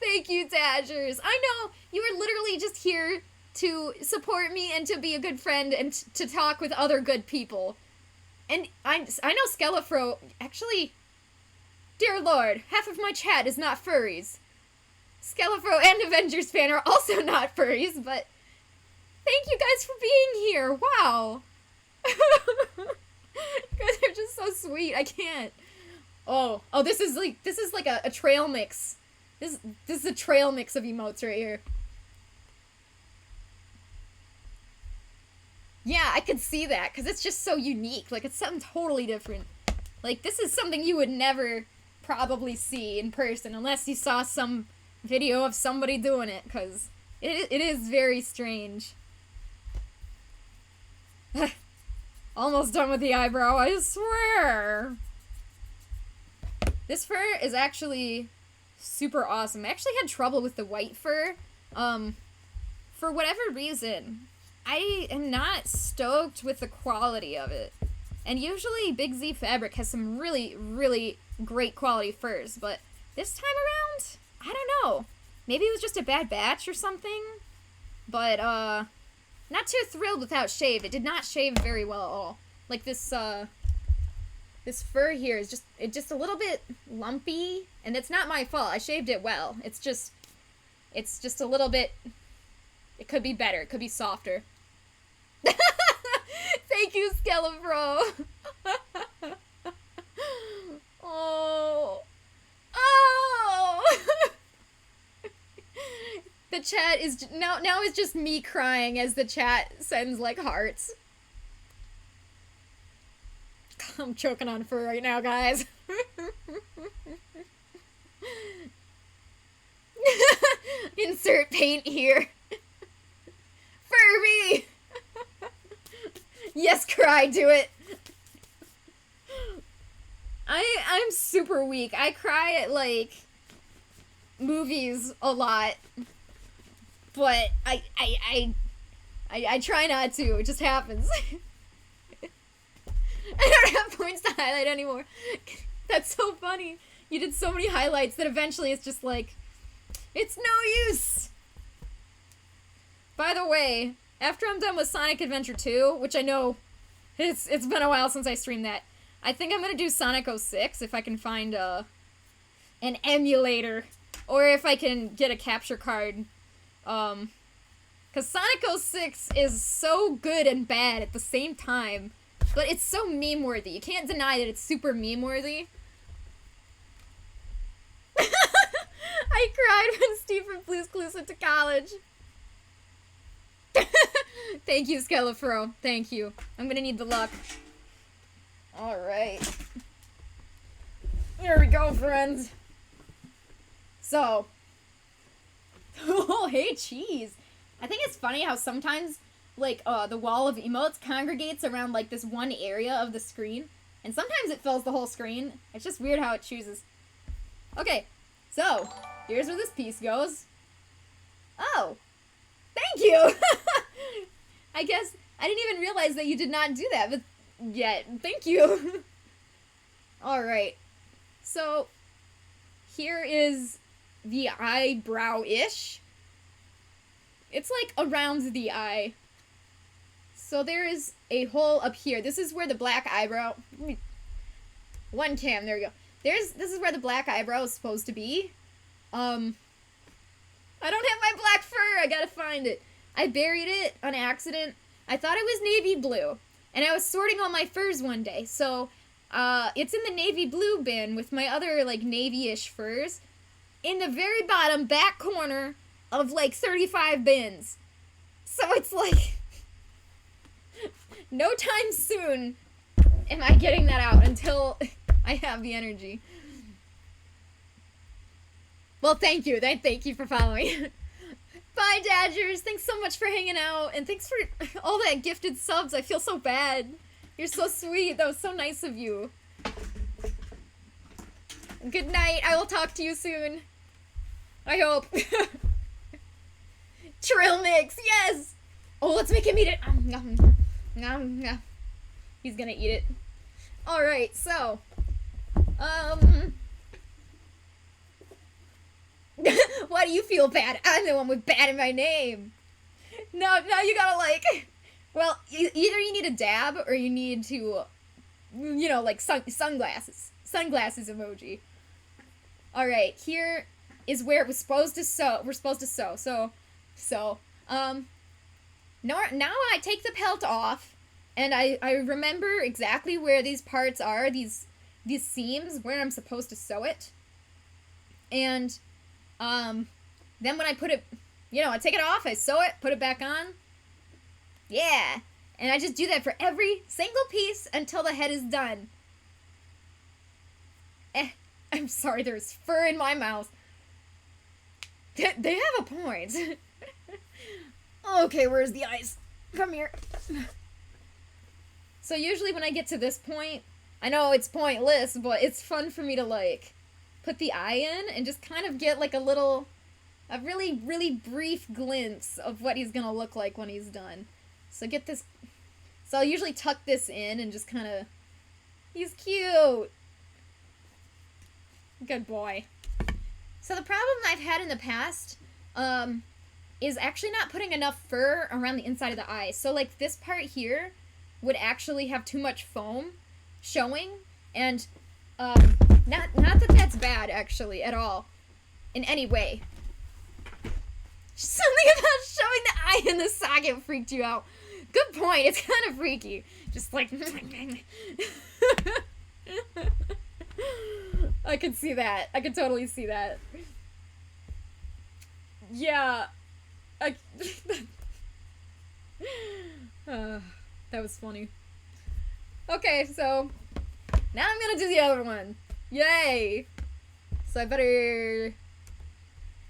Speaker 1: Thank you, Dashers. I know, you were literally just here to support me and to be a good friend and to talk with other good people. And I know Skelefro, actually, dear lord, half of my chat is not furries. Skelefro and Avengers fan are also not furries, but thank you guys for being here. Wow. You guys are just so sweet. I can't. Oh, this is like a trail mix. This is a trail mix of emotes right here. Yeah, I could see that, because it's just so unique. Like, it's something totally different. Like, this is something you would never probably see in person, unless you saw some video of somebody doing it, because it is very strange. Almost done with the eyebrow, I swear! This fur is actually super awesome. I actually had trouble with the white fur. For whatever reason, I am not stoked with the quality of it. And usually Big Z Fabric has some really, really great quality furs, but this time around, I don't know. Maybe it was just a bad batch or something, but, not too thrilled with how it shaved. It did not shave very well at all. Like, this this fur here is just a little bit lumpy, and it's not my fault. I shaved it well. It's just a little bit, it could be better. It could be softer. Thank you, Skelebro. Oh. The chat is, now it's just me crying as the chat sends, like, hearts. I'm choking on fur right now, guys. Insert paint here. Furby! Yes, cry, do it. I'm super weak. I cry at, like, movies a lot. But I try not to. It just happens. I don't have points to highlight anymore. That's so funny. You did so many highlights that eventually it's just like, it's no use. By the way, after I'm done with Sonic Adventure 2, which I know it's been a while since I streamed that, I think I'm gonna do Sonic 06 if I can find an emulator, or if I can get a capture card. Because Sonic 06 is so good and bad at the same time. But it's so meme-worthy. You can't deny that it's super meme-worthy. I cried when Steve from Blue's Clues went to college. Thank you, Skelefro. Thank you. I'm gonna need the luck. Alright. Here we go, friends. So. Oh, hey, cheese. I think it's funny how sometimes, like, the wall of emotes congregates around, like, this one area of the screen. And sometimes it fills the whole screen. It's just weird how it chooses. Okay, so, here's where this piece goes. Oh, thank you! I guess, I didn't even realize that you did not do that, but yet, thank you! Alright, so, here is the eyebrow-ish. It's, like, around the eye. So there is a hole up here. This is where the black eyebrow... One cam, there we go. This is where the black eyebrow is supposed to be. I don't have my black fur! I gotta find it. I buried it on accident. I thought it was navy blue. And I was sorting all my furs one day. So, it's in the navy blue bin with my other, like, navy-ish furs. In the very bottom back corner of, like, 35 bins. So it's like... no time soon am I getting that out until I have the energy. Well, thank you. Thank you for following. Bye, Dodgers. Thanks so much for hanging out. And thanks for all that gifted subs. I feel so bad. You're so sweet. That was so nice of you. Good night. I will talk to you soon. I hope. Trill mix. Yes. Oh, let's make him eat it. He's gonna eat it. Alright, so. Why do you feel bad? I'm the one with bad in my name. No, you gotta, like... Well, either you need a dab, or you need to, you know, like, sunglasses. Sunglasses emoji. Alright, here is where we're supposed to sew. Now I take the pelt off, and I remember exactly where these parts are, these seams, where I'm supposed to sew it. And, then when I put it, you know, I take it off, I sew it, put it back on. Yeah. And I just do that for every single piece until the head is done. I'm sorry, there's fur in my mouth. They have a point. Okay, where's the ice? Come here. So usually when I get to this point, I know it's pointless, but it's fun for me to, like, put the eye in and just kind of get, like, a really, really brief glimpse of what he's gonna look like when he's done. So get this... So I'll usually tuck this in and just kind of... He's cute! Good boy. So the problem I've had in the past, is actually not putting enough fur around the inside of the eye. So, like, this part here would actually have too much foam showing, and, not that that's bad, actually, at all, in any way. Something about showing the eye in the socket freaked you out. Good point, it's kind of freaky. Just like... I could see that. I could totally see that. Yeah. That was funny. Okay, so now I'm gonna do the other one. Yay! So I better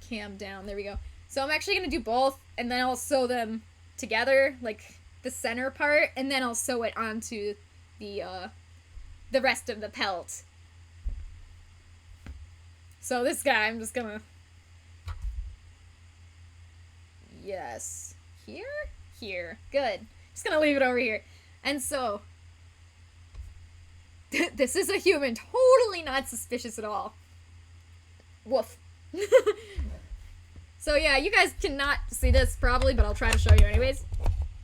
Speaker 1: cam down. There we go. So I'm actually gonna do both, and then I'll sew them together, like the center part, and then I'll sew it onto the rest of the pelt. So this guy, I'm just gonna... Yes. Here? Here. Good. Just gonna leave it over here. And so... this is a human. Totally not suspicious at all. Woof. So yeah, you guys cannot see this probably, but I'll try to show you anyways.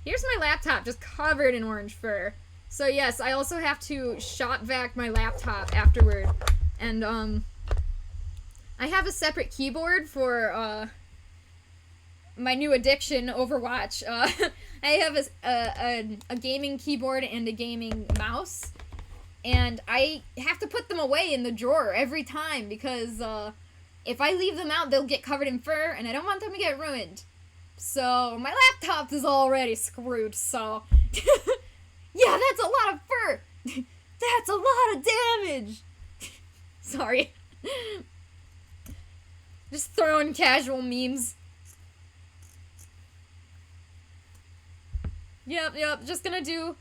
Speaker 1: Here's my laptop just covered in orange fur. So yes, I also have to shop vac my laptop afterward. And, I have a separate keyboard for, my new addiction, Overwatch. I have a gaming keyboard and a gaming mouse, and I have to put them away in the drawer every time because if I leave them out, they'll get covered in fur, and I don't want them to get ruined. So my laptop is already screwed, so... Yeah, that's a lot of fur! That's a lot of damage! Sorry. Just throwing casual memes. Yep, just gonna do...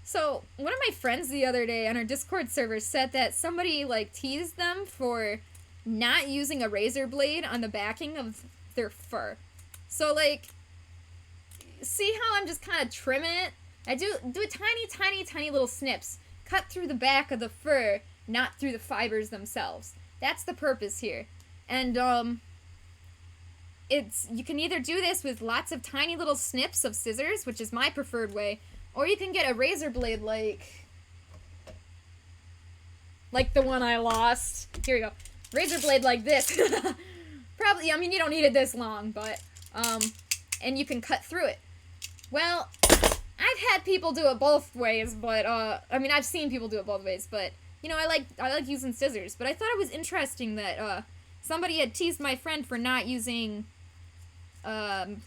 Speaker 1: So, one of my friends the other day on our Discord server said that somebody, like, teased them for not using a razor blade on the backing of their fur. So, like, see how I'm just kind of trimming it? I do tiny little snips. Cut through the back of the fur, not through the fibers themselves. That's the purpose here. And, you can either do this with lots of tiny little snips of scissors, which is my preferred way, or you can get a razor blade like the one I lost. Here we go. Razor blade like this. Probably, I mean, you don't need it this long, but, and you can cut through it. Well, I've had people do it both ways, but, I mean, I've seen people do it both ways, but, you know, I like using scissors, but I thought it was interesting that, somebody had teased my friend for not using, the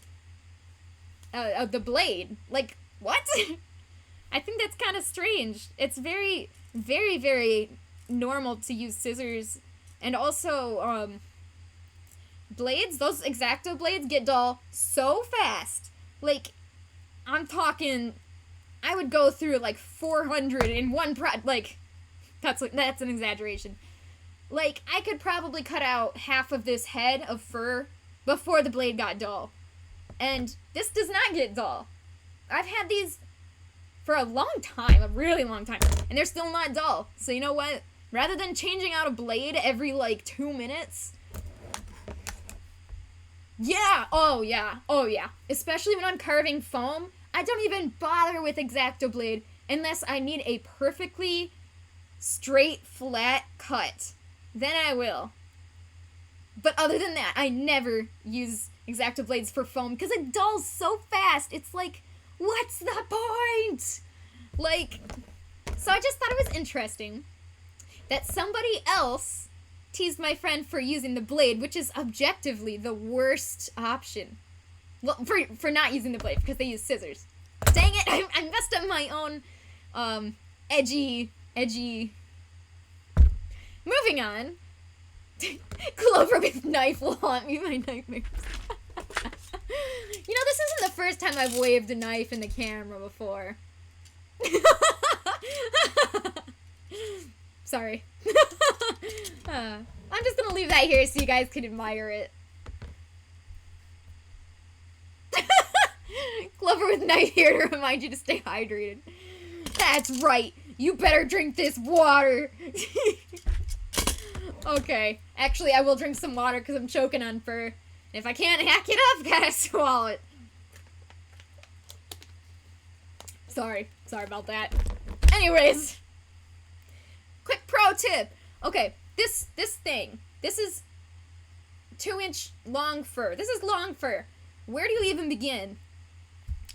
Speaker 1: blade. Like, what? I think that's kind of strange. It's very, very, very normal to use scissors, and also, blades, those X-Acto blades get dull so fast. Like, I'm talking, I would go through, like, 400 in one like, that's an exaggeration. Like, I could probably cut out half of this head of fur before the blade got dull. And this does not get dull. I've had these for a long time, a really long time, and they're still not dull. So you know what? Rather than changing out a blade every, like, 2 minutes... Yeah! Oh, yeah. Oh, yeah. Especially when I'm carving foam, I don't even bother with X-Acto blade unless I need a perfectly straight, flat cut. Then I will. But other than that, I never use X-Acto blades for foam because it dulls so fast. It's like, what's the point? Like, so I just thought it was interesting that somebody else teased my friend for using the blade, which is objectively the worst option. Well, for not using the blade, because they use scissors. Dang it, I messed up my own, edgy... Moving on. Clover with knife will haunt me, my nightmares. You know, this isn't the first time I've waved a knife in the camera before. Sorry. I'm just gonna leave that here so you guys can admire it. Clover with knife here to remind you to stay hydrated. That's right. You better drink this water. Okay. Actually, I will drink some water because I'm choking on fur. If I can't hack it up, gotta swallow it. Sorry about that. Anyways. Quick pro tip. Okay, this thing. This is 2-inch long fur. This is long fur. Where do you even begin?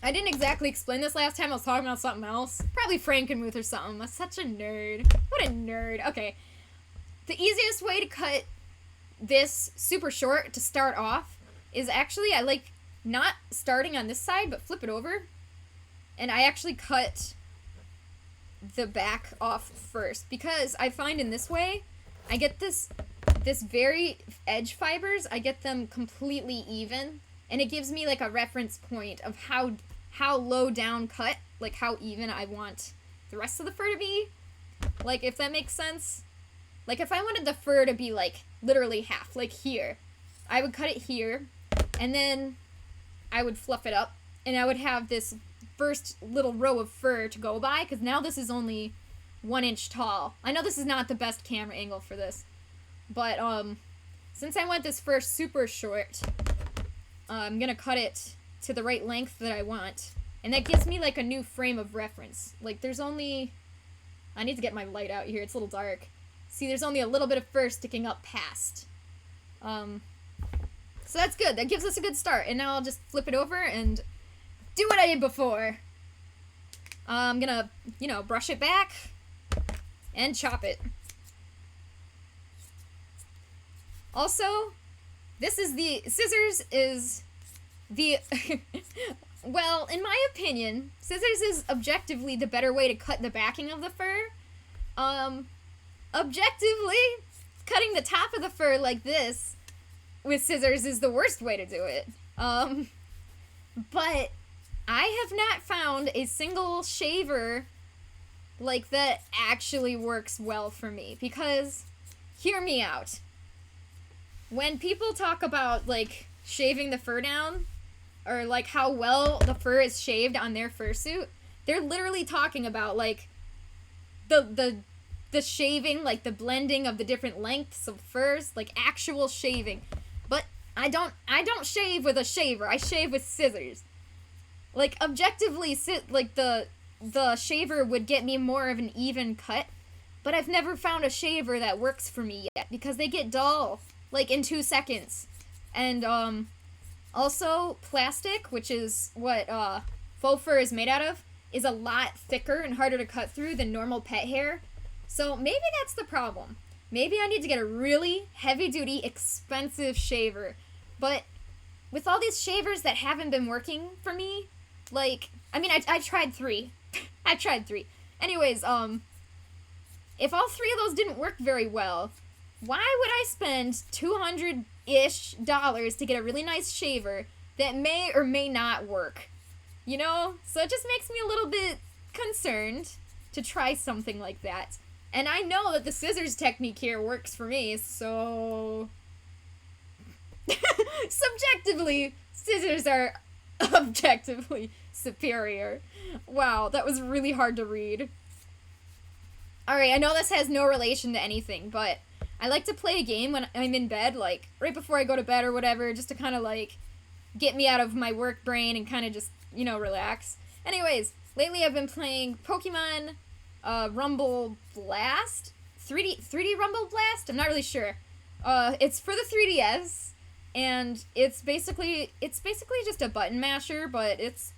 Speaker 1: I didn't exactly explain this last time. I was talking about something else. Probably Frankenmuth or something. I'm such a nerd. What a nerd. Okay. The easiest way to cut this super short to start off is actually, I like not starting on this side, but flip it over. And I actually cut the back off first, because I find in this way, I get this very edge fibers, I get them completely even, and it gives me like a reference point of how low down cut, like how even I want the rest of the fur to be. Like, if that makes sense. Like, if I wanted the fur to be like literally half, like here, I would cut it here, and then I would fluff it up, and I would have this first little row of fur to go by, because now this is only 1 inch tall. I know this is not the best camera angle for this, but since I want this fur super short, I'm gonna cut it to the right length that I want, and that gives me like a new frame of reference. Like, there's only, I need to get my light out here, it's a little dark. See, there's only a little bit of fur sticking up past. So that's good, that gives us a good start, and now I'll just flip it over and do what I did before. I'm gonna, you know, brush it back and chop it. Also, scissors is the, well, in my opinion, scissors is objectively the better way to cut the backing of the fur. Objectively, cutting the top of the fur like this with scissors is the worst way to do it. But I have not found a single shaver like that actually works well for me, because, hear me out. When people talk about, like, shaving the fur down, or, like, how well the fur is shaved on their fursuit, they're literally talking about, like, the shaving, like, the blending of the different lengths of furs, like, actual shaving. But I don't shave with a shaver, I shave with scissors. Like, objectively, like, the shaver would get me more of an even cut, but I've never found a shaver that works for me yet, because they get dull, like, in 2 seconds. And, Also, plastic, which is what faux fur is made out of, is a lot thicker and harder to cut through than normal pet hair. So maybe that's the problem. Maybe I need to get a really heavy-duty, expensive shaver. But with all these shavers that haven't been working for me, like, I mean, I tried 3. I tried 3. Anyways, if all 3 of those didn't work very well, why would I spend $200-ish to get a really nice shaver that may or may not work? You know? So it just makes me a little bit concerned to try something like that. And I know that the scissors technique here works for me, so... Subjectively, scissors are objectively superior. Wow, that was really hard to read. Alright, I know this has no relation to anything, but I like to play a game when I'm in bed, like, right before I go to bed or whatever, just to kind of, like, get me out of my work brain and kind of just, you know, relax. Anyways, lately I've been playing Pokemon Rumble Blast? 3D Rumble Blast? I'm not really sure. It's for the 3DS, and it's basically just a button masher, but it's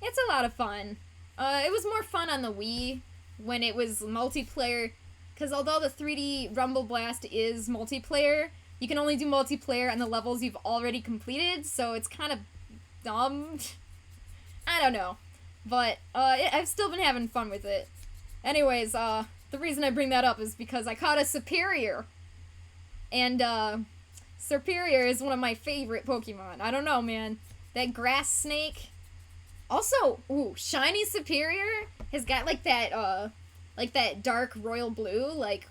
Speaker 1: a lot of fun. It was more fun on the Wii when it was multiplayer, because although the 3D Rumble Blast is multiplayer, you can only do multiplayer on the levels you've already completed, so it's kind of dumb. I don't know. But I've still been having fun with it. Anyways, the reason I bring that up is because I caught a Superior. And Superior is one of my favorite Pokemon. I don't know, man. That grass snake. Also, ooh, shiny Superior has got like that dark royal blue, like,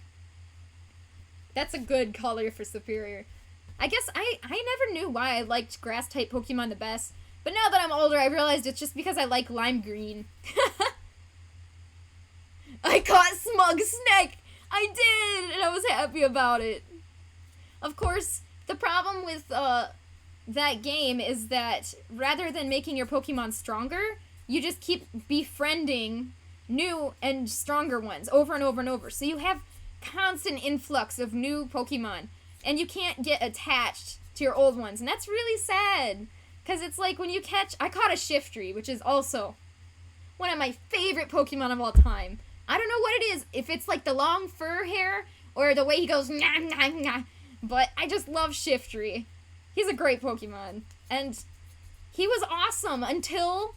Speaker 1: that's a good color for Superior. I guess I never knew why I liked grass type Pokemon the best, but now that I'm older, I realized it's just because I like lime green. I caught Smug Snake! I did! And I was happy about it. Of course, the problem with that game is that rather than making your Pokemon stronger, you just keep befriending new and stronger ones over and over and over. So you have constant influx of new Pokemon, and you can't get attached to your old ones. And that's really sad, because it's like when you catch... I caught a Shiftry, which is also one of my favorite Pokemon of all time. I don't know what it is, if it's like the long fur hair, or the way he goes, nah, nah, nah. But I just love Shiftry. He's a great Pokemon. And he was awesome until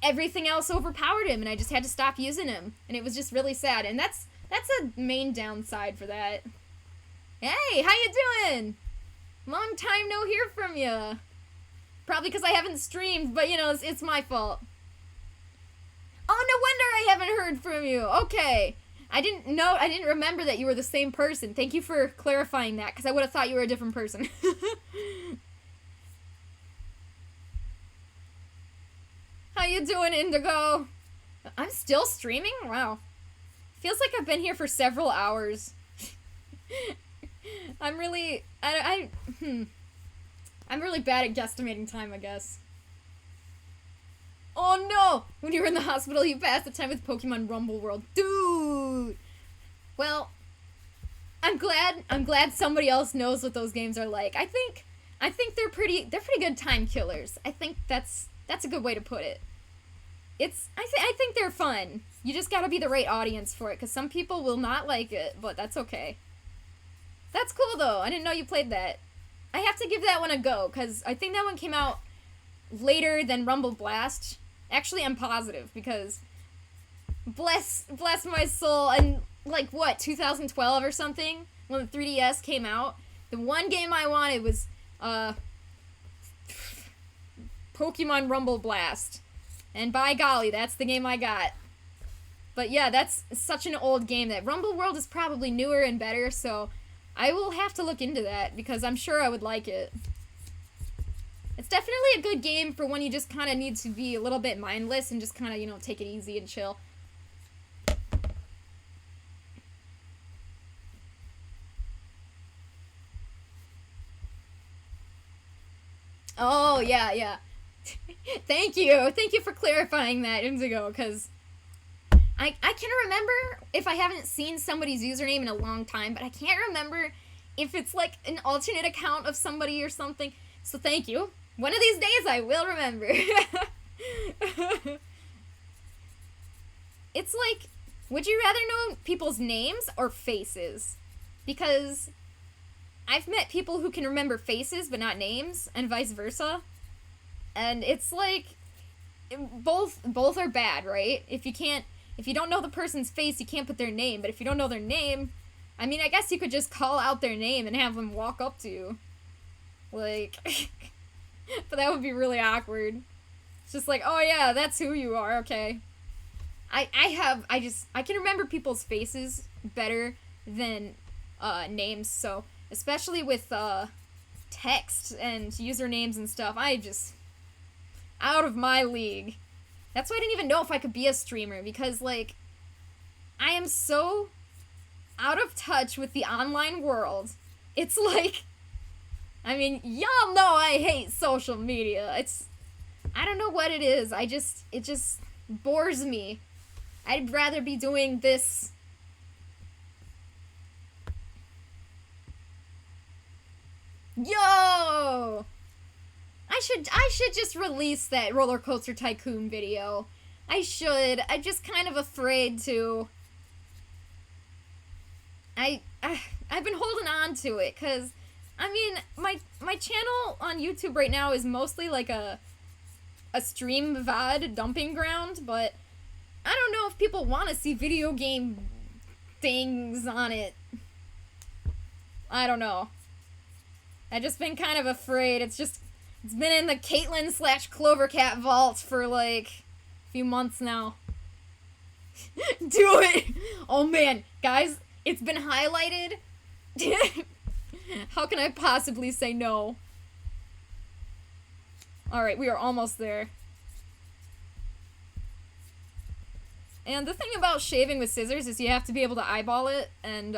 Speaker 1: everything else overpowered him, and I just had to stop using him. And it was just really sad. And that's a main downside for that. Hey, how you doing? Long time no hear from you. Probably because I haven't streamed, but you know, it's my fault. Oh, no wonder I haven't heard from you. Okay. I didn't remember that you were the same person. Thank you for clarifying that, because I would have thought you were a different person. How you doing, Indigo? I'm still streaming? Wow. Feels like I've been here for several hours. I'm really bad at guesstimating time, I guess. Oh no! When you were in the hospital, you passed the time with Pokemon Rumble World. Dude! Well, I'm glad somebody else knows what those games are like. I think they're pretty good time killers. I think that's a good way to put it. I think they're fun. You just gotta be the right audience for it, because some people will not like it, but that's okay. That's cool, though. I didn't know you played that. I have to give that one a go, because I think that one came out later than Rumble Blast. Actually, I'm positive, because bless my soul, and like, what, 2012 or something, when the 3DS came out, the one game I wanted was, Pokemon Rumble Blast. And by golly, that's the game I got. But yeah, that's such an old game that Rumble World is probably newer and better, so I will have to look into that, because I'm sure I would like it. It's definitely a good game for when you just kind of need to be a little bit mindless and just kind of, you know, take it easy and chill. Oh, yeah. Thank you for clarifying that, Indigo, because I can remember if I haven't seen somebody's username in a long time, but I can't remember if it's like an alternate account of somebody or something. So thank you. One of these days I will remember. It's like, would you rather know people's names or faces? Because I've met people who can remember faces but not names, and vice versa. And it's like, both are bad, right? If you don't know the person's face, you can't put their name. But if you don't know their name, I mean, I guess you could just call out their name and have them walk up to you. Like, but that would be really awkward. It's just like, oh yeah, that's who you are, okay. I can remember people's faces better than names, so especially with text and usernames and stuff, out of my league. That's why I didn't even know if I could be a streamer, because like I am so out of touch with the online world. It's like, I mean, y'all know I hate social media. I don't know what it is. It just bores me. I'd rather be doing this. Yo! I should just release that Roller Coaster Tycoon video. I should. I'm just kind of afraid to. I've been holding on to it, cause I mean, my channel on YouTube right now is mostly like a stream VOD dumping ground, but I don't know if people want to see video game things on it. I don't know. I've just been kind of afraid. It's been in the Caitlyn/CloverCat vault for like a few months now. Do it! Oh man, guys, it's been highlighted. How can I possibly say no? Alright, we are almost there. And the thing about shaving with scissors is you have to be able to eyeball it, and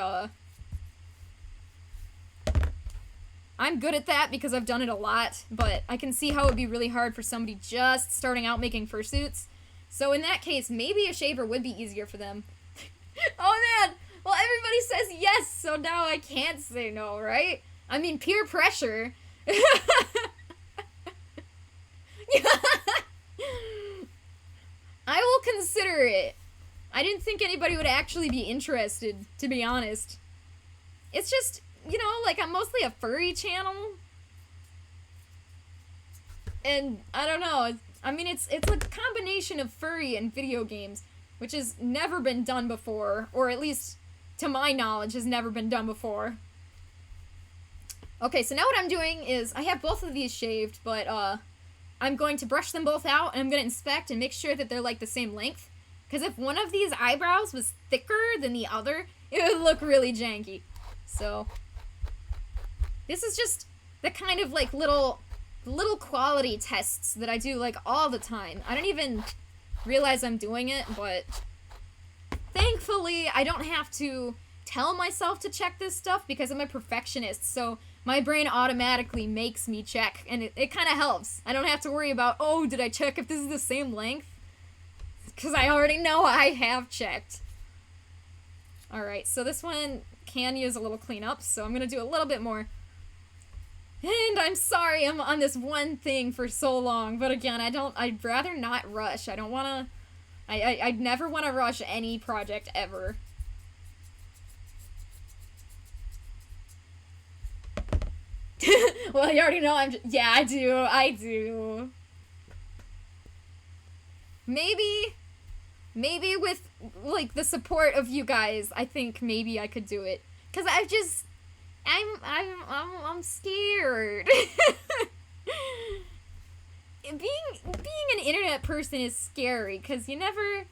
Speaker 1: I'm good at that because I've done it a lot, but I can see how it would be really hard for somebody just starting out making fursuits. So in that case, maybe a shaver would be easier for them. Oh man! Well, everybody says yes, so now I can't say no, right? I mean, peer pressure. I will consider it. I didn't think anybody would actually be interested, to be honest. It's just, you know, like, I'm mostly a furry channel. And, I don't know, I mean, it's a combination of furry and video games, which has never been done before, or at least, to my knowledge, has never been done before. Okay, so now what I'm doing is, I have both of these shaved, but, I'm going to brush them both out, and I'm going to inspect and make sure that they're, like, the same length. Because if one of these eyebrows was thicker than the other, it would look really janky. So, this is just the kind of, like, little quality tests that I do, like, all the time. I don't even realize I'm doing it, but thankfully, I don't have to tell myself to check this stuff because I'm a perfectionist, so my brain automatically makes me check, and it kind of helps. I don't have to worry about, oh, did I check if this is the same length? Because I already know I have checked. Alright, so this one can use a little cleanup, so I'm gonna do a little bit more. And I'm sorry I'm on this one thing for so long, but again, I'd rather not rush. I don't wanna, I'd never want to rush any project ever. Well, you already know yeah, I do. Maybe with, like, the support of you guys, I think maybe I could do it. 'Cause I'm scared. Being an internet person is scary, 'cause you never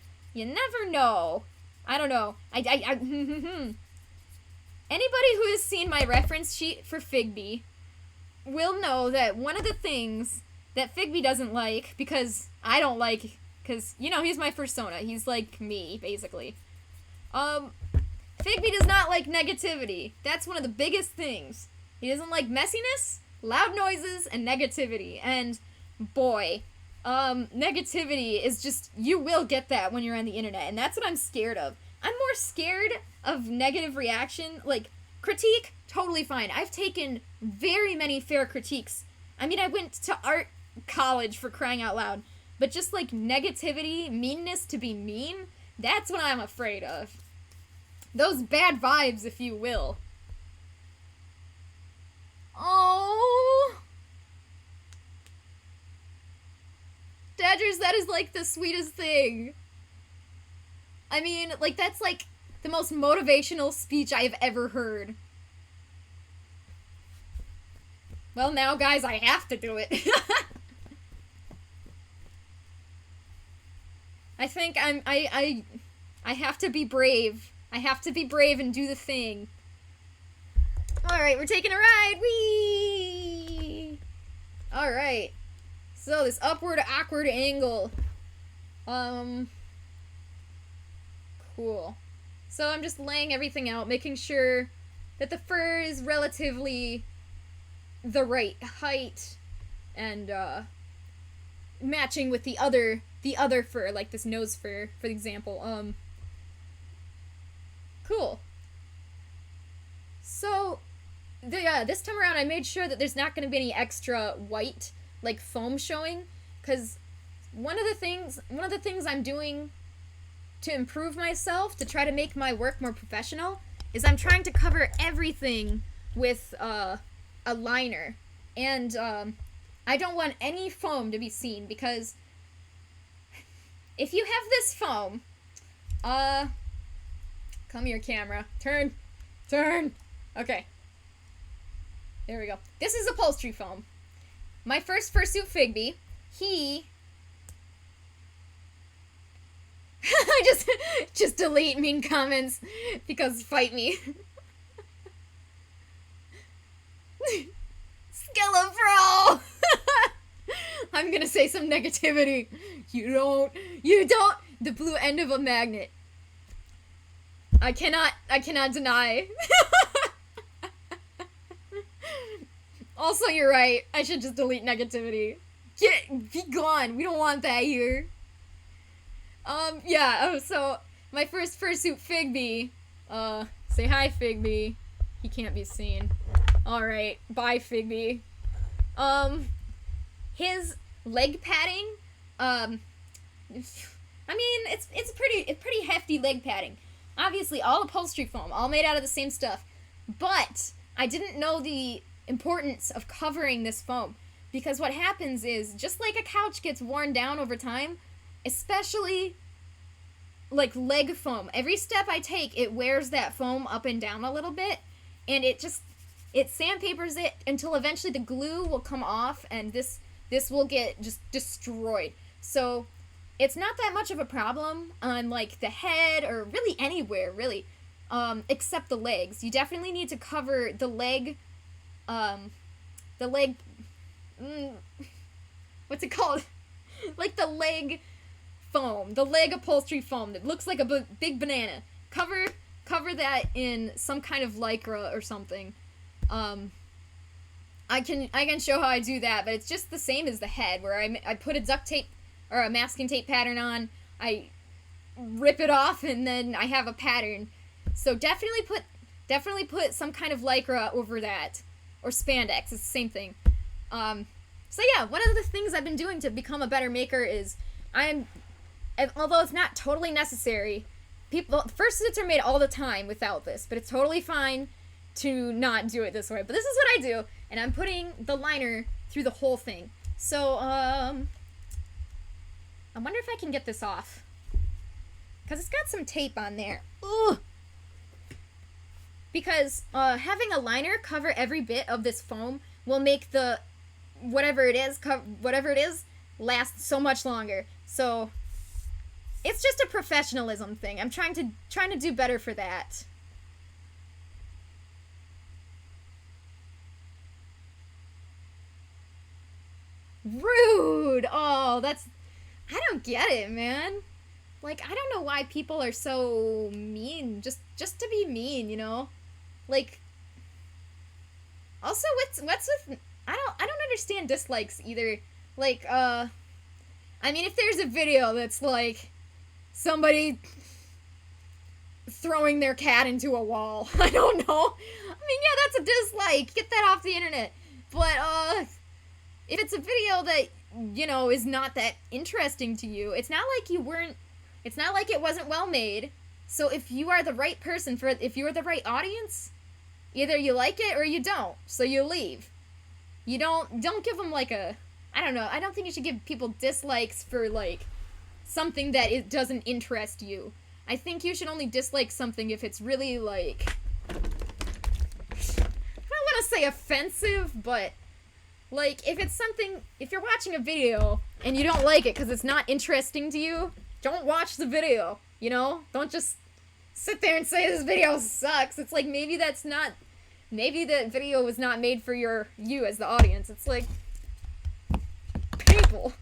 Speaker 1: know. I don't know. Anybody who has seen my reference sheet for Figby will know that one of the things that Figby doesn't like, because I don't like, because, you know, he's my persona. He's like me, basically. Figby does not like negativity. That's one of the biggest things. He doesn't like messiness, loud noises, and negativity. And, boy, negativity is just, you will get that when you're on the internet, and that's what I'm scared of. I'm more scared of negative reaction, like, critique, totally fine. I've taken very many fair critiques. I mean, I went to art college, for crying out loud. But just, like, negativity, meanness to be mean, that's what I'm afraid of. Those bad vibes, if you will. Oh. Dodgers, that is, like, the sweetest thing. I mean, like, that's, like, the most motivational speech I have ever heard. Well, now, guys, I have to do it. I think I have to be brave. I have to be brave and do the thing. Alright, we're taking a ride. Whee! Alright. So, this upward, awkward angle. Cool. So, I'm just laying everything out, making sure that the fur is relatively the right height and, matching with the other fur, like this nose fur, for example. Cool. So, this time around I made sure that there's not going to be any extra white, like, foam showing, because one of the things I'm doing to improve myself, to try to make my work more professional, is I'm trying to cover everything with, a liner, and, I don't want any foam to be seen, because if you have this foam, come here, camera. Turn. Okay. There we go. This is upholstery foam. My first Fursuit Figby, he... I just delete mean comments, because fight me. Skellabro! I'm gonna say some negativity. You don't, the blue end of a magnet. I cannot deny. Also, you're right. I should just delete negativity. Be gone. We don't want that here. Yeah, so, my first Fursuit Figby, say hi, Figby. He can't be seen. Alright, bye, Figby. His leg padding, I mean, it's pretty hefty leg padding. Obviously, all upholstery foam, all made out of the same stuff. But I didn't know the importance of covering this foam, because what happens is, just like a couch gets worn down over time, especially like leg foam, every step I take, it wears that foam up and down a little bit, and it sandpapers it until eventually the glue will come off, and this will get just destroyed. So it's not that much of a problem on, like, the head, or really anywhere, really, except the legs. You definitely need to cover the leg, what's it called? Like, the leg foam, the leg upholstery foam that looks like a big banana. Cover that in some kind of lycra or something. I can show how I do that, but it's just the same as the head, where I put a duct tape or a masking tape pattern on, I rip it off, and then I have a pattern. So definitely put some kind of lycra over that, or spandex. It's the same thing. So yeah, one of the things I've been doing to become a better maker is although it's not totally necessary, fursuits are made all the time without this, but it's totally fine to not do it this way. But this is what I do, and I'm putting the liner through the whole thing. So, I wonder if I can get this off, because it's got some tape on there. Ugh! Because, having a liner cover every bit of this foam will make the, whatever it is, last so much longer. So, it's just a professionalism thing. I'm trying to do better for that. Rude! Oh, I don't get it, man. Like, I don't know why people are so mean, just to be mean, you know? Like, also, what's with, I don't understand dislikes either. Like, I mean, if there's a video that's like somebody throwing their cat into a wall, I don't know. I mean, yeah, that's a dislike. Get that off the internet. But, if it's a video that, you know, is not that interesting to you, it's not like it's not like it wasn't well made. So if you are the right person if you're the right audience, either you like it or you don't. So you leave. You don't give them like I don't know. I don't think you should give people dislikes for like something that it doesn't interest you. I think you should only dislike something if it's really like, I don't want to say offensive, but like if you're watching a video and you don't like it because it's not interesting to you, don't watch the video, you know? Don't just sit there and say this video sucks. It's like maybe the video was not made for you as the audience. It's like, people.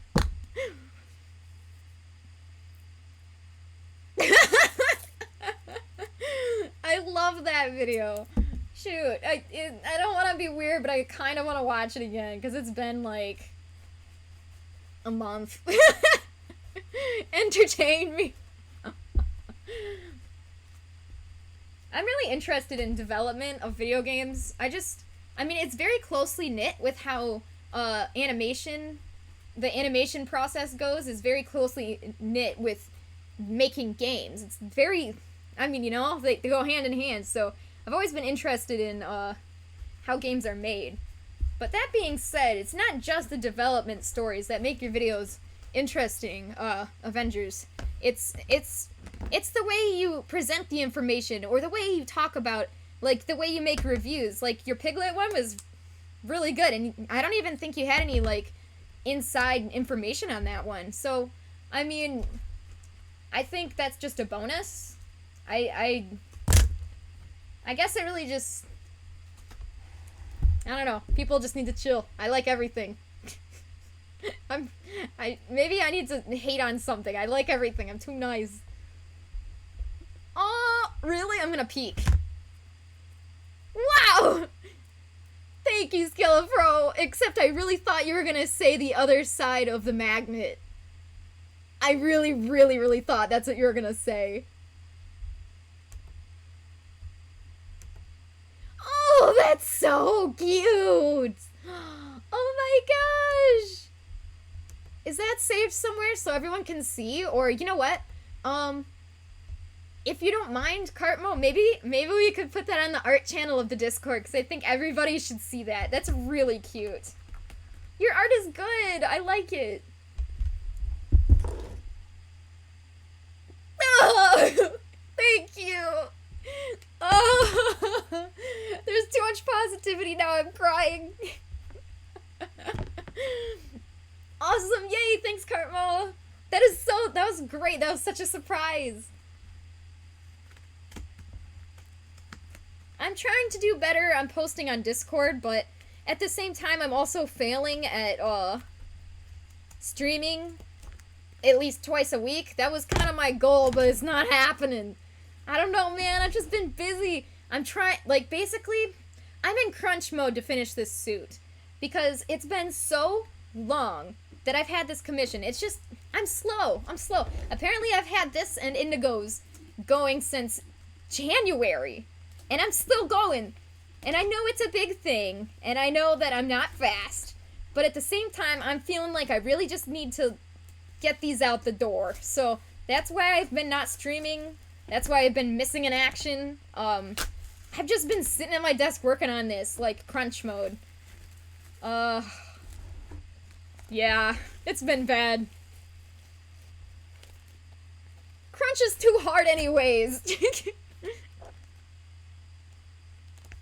Speaker 1: I love that video. Shoot, I don't want to be weird, but I kind of want to watch it again because it's been like a month. Entertain me. I'm really interested in development of video games. I mean, it's very closely knit with how the animation process goes is very closely knit with making games. It's very, I mean, you know, they go hand in hand, so I've always been interested in how games are made. But that being said, it's not just the development stories that make your videos interesting, Avengers. It's the way you present the information, or the way you talk about, like, the way you make reviews. Like, your Piglet one was really good, and I don't even think you had any, like, inside information on that one. So, I mean, I think that's just a bonus. I guess it really just, I don't know. People just need to chill. I like everything. Maybe I need to hate on something. I like everything. I'm too nice. Oh, really? I'm gonna peek. Wow! Thank you, Skillapro. Except I really thought you were gonna say the other side of the magnet. I really, really, really thought that's what you were gonna say. Oh, that's so cute! Oh my gosh! Is that saved somewhere so everyone can see? Or, you know what? If you don't mind, Cartmo, maybe we could put that on the art channel of the Discord, because I think everybody should see that. That's really cute. Your art is good. I like it. Oh, thank you. Oh, there's too much positivity now. I'm crying. Awesome. Yay. Thanks, Cartmo. That was great. That was such a surprise. I'm trying to do better on posting on Discord, but at the same time, I'm also failing at streaming at least twice a week. That was kind of my goal, but it's not happening. I don't know, man. I've just been busy. I'm trying, like, basically, I'm in crunch mode to finish this suit because it's been so long that I've had this commission. It's just, I'm slow. Apparently, I've had this and Indigos going since January. And I'm still going. And I know it's a big thing. And I know that I'm not fast. But at the same time, I'm feeling like I really just need to get these out the door. So that's why I've been not streaming. That's why I've been missing in action. I've just been sitting at my desk working on this, like, crunch mode. Yeah, it's been bad. Crunch is too hard anyways.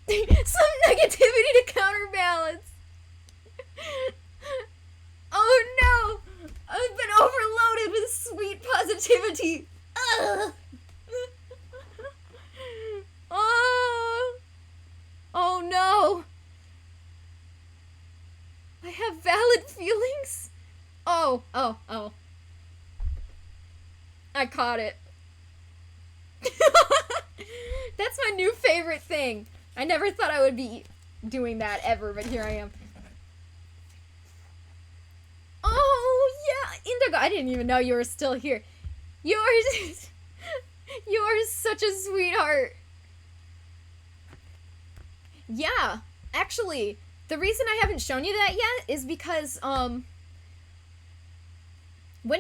Speaker 1: Some negativity to counterbalance. Oh no! I've been overloaded with sweet positivity. Ugh. Oh no! I have valid feelings? Oh. I caught it. That's my new favorite thing. I never thought I would be doing that ever, but here I am. Oh, yeah, Indigo. I didn't even know you were still here. You're such a sweetheart. Yeah, actually, The reason I haven't shown you that yet is because, when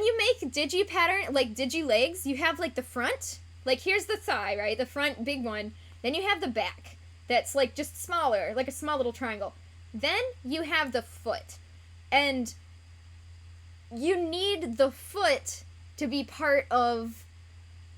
Speaker 1: you make Digi pattern, like Digi legs, you have like the front, like here's the thigh, right? The front big one. Then you have the back. That's like just smaller, like a small little triangle. Then you have the foot. And you need the foot to be part of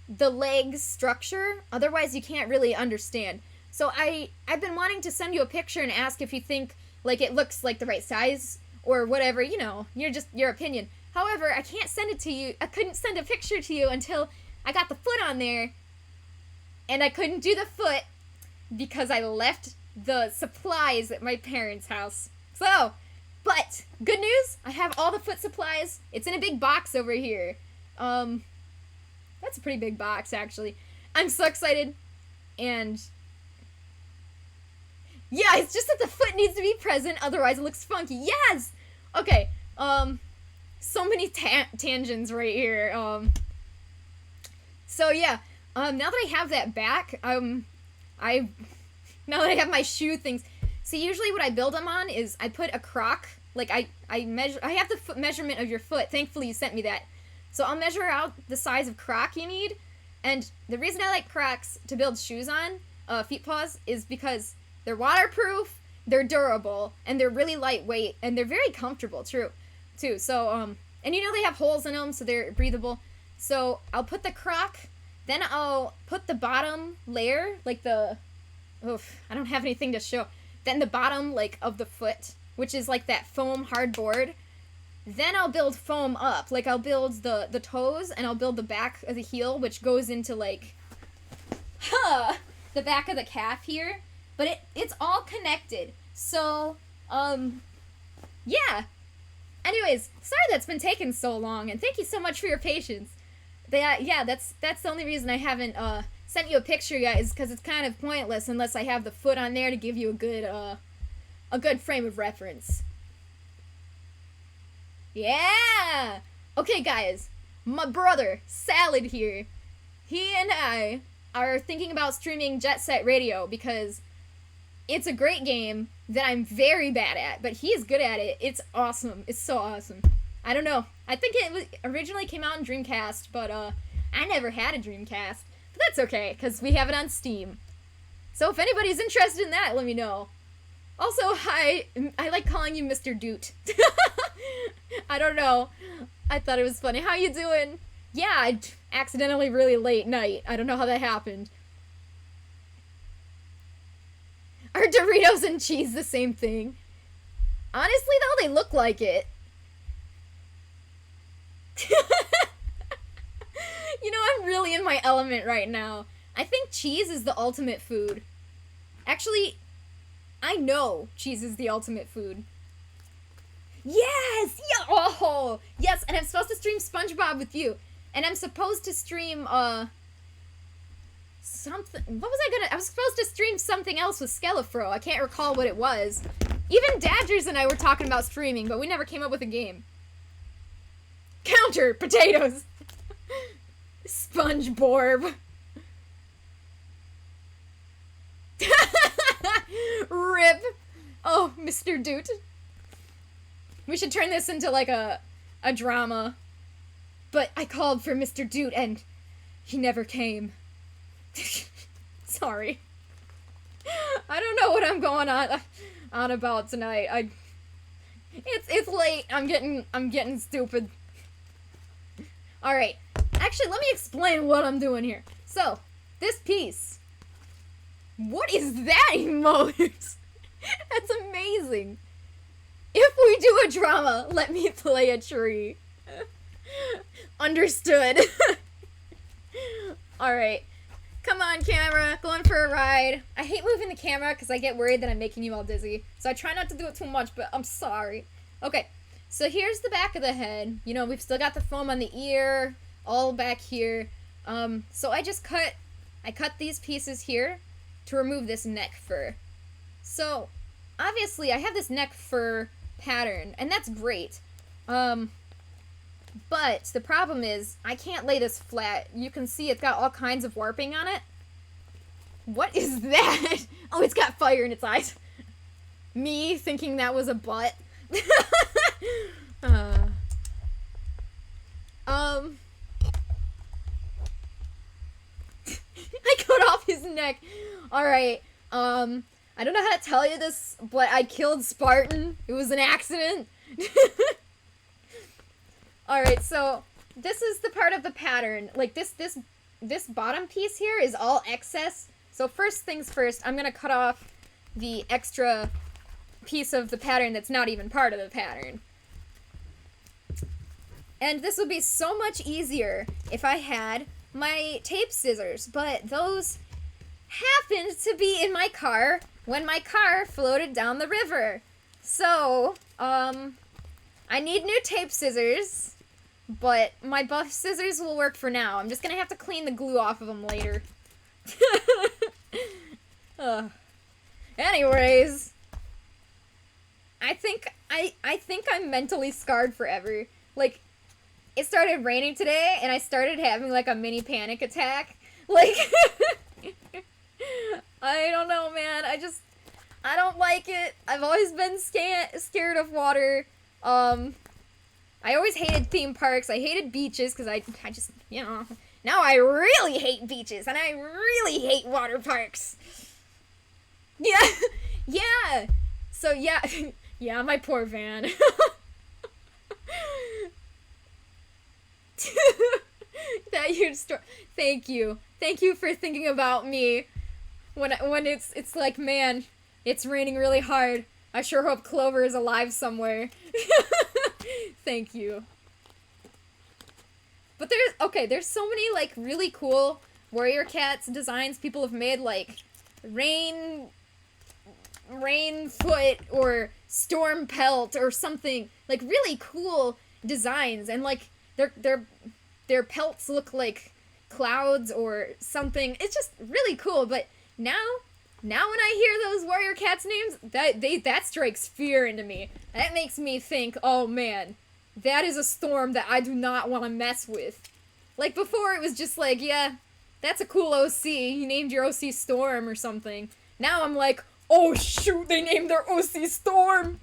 Speaker 1: the leg structure. Otherwise you can't really understand. So I've been wanting to send you a picture and ask if you think like it looks like the right size or whatever, you know, your opinion. However, I can't send it to you. I couldn't send a picture to you until I got the foot on there. And I couldn't do the foot because I left the supplies at my parents' house. So, but good news, I have all the foot supplies. It's in a big box over here. That's a pretty big box actually. I'm so excited. And yeah, it's just that the foot needs to be present, otherwise it looks funky. Yes! Okay, so many tangents right here. So yeah, now that I have that back, now that I have my shoe things, so usually what I build them on is I put a croc, like I have the measurement of your foot. Thankfully you sent me that. So I'll measure out the size of croc you need, and the reason I like crocs to build shoes on, feet paws, is because they're waterproof, they're durable, and they're really lightweight, and they're very comfortable, too. So, and you know they have holes in them, so they're breathable. So I'll put the croc, then I'll put the bottom layer, like I don't have anything to show. Then the bottom, like, of the foot, which is like that foam hard board. Then I'll build foam up. Like, I'll build the toes, and I'll build the back of the heel, which goes into, like, the back of the calf here. But it's all connected. So, yeah. Anyways, sorry that's been taking so long, and thank you so much for your patience. Yeah, that's the only reason I haven't sent you a picture yet, is because it's kind of pointless unless I have the foot on there to give you a good frame of reference. Yeah! Okay, guys, my brother, Salad here, he and I are thinking about streaming Jet Set Radio because it's a great game that I'm very bad at, but he's good at it. It's awesome. It's so awesome. I don't know. I think it originally came out in Dreamcast, but I never had a Dreamcast. But that's okay, because we have it on Steam. So if anybody's interested in that, let me know. Also, hi, I like calling you Mr. Doot. I don't know. I thought it was funny. How you doing? Yeah, I accidentally really late night. I don't know how that happened. Are Doritos and cheese the same thing? Honestly, though, they look like it. You know, I'm really in my element right now. I think cheese is the ultimate food. Actually, I know cheese is the ultimate food. Yes! Yeah! Oh! Yes, and I'm supposed to stream SpongeBob with you. And I'm supposed to stream, something. What was I was supposed to stream something else with Skelefro. I can't recall what it was. Even Dadgers and I were talking about streaming, but we never came up with a game. Counter potatoes. SpongeBob. Rip. Oh, Mr. Doot. We should turn this into like a drama. But I called for Mr. Doot and he never came. Sorry. I don't know what I'm going on about tonight. It's late. I'm getting stupid. All right. Actually, let me explain what I'm doing here. So, this piece. What is that emote? That's amazing. If we do a drama, let me play a tree. Understood. Alright. Come on, camera. Going for a ride. I hate moving the camera because I get worried that I'm making you all dizzy. So I try not to do it too much, but I'm sorry. Okay. So here's the back of the head. You know, we've still got the foam on the ear. All back here. So I cut these pieces here to remove this neck fur. So, obviously, I have this neck fur pattern, and that's great. But the problem is, I can't lay this flat. You can see it's got all kinds of warping on it. What is that? Oh, it's got fire in its eyes. me thinking that was a butt. I cut off his neck. Alright, I don't know how to tell you this, but I killed Spartan. It was an accident. Alright, so this is the part of the pattern. Like, this bottom piece here is all excess. So first things first, I'm gonna cut off the extra piece of the pattern that's not even part of the pattern. And this would be so much easier if I had my tape scissors, but those happened to be in my car when my car floated down the river. So, I need new tape scissors, but my buff scissors will work for now. I'm just gonna have to clean the glue off of them later. Anyways, I think I'm mentally scarred forever. Like, it started raining today, and I started having, like, a mini panic attack. Like, I don't know, man. I don't like it. I've always been scared of water. I always hated theme parks. I hated beaches, because I just, you know, now I really hate beaches, and I really hate water parks. Yeah, yeah. So, yeah, yeah, my poor van. That huge story. Thank you for thinking about me. When it's like, man, it's raining really hard. I sure hope Clover is alive somewhere. Thank you. But there's so many, like, really cool warrior cats designs people have made, like Rainfoot or Storm Pelt or something, like, really cool designs, and, like, their pelts look like clouds or something. It's just really cool. But now when I hear those warrior cats names, that strikes fear into me. That makes me think, oh man, that is a storm that I do not want to mess with. Like, before it was just like, yeah, that's a cool OC. You named your OC Storm or something. Now I'm like, oh shoot, they named their OC Storm.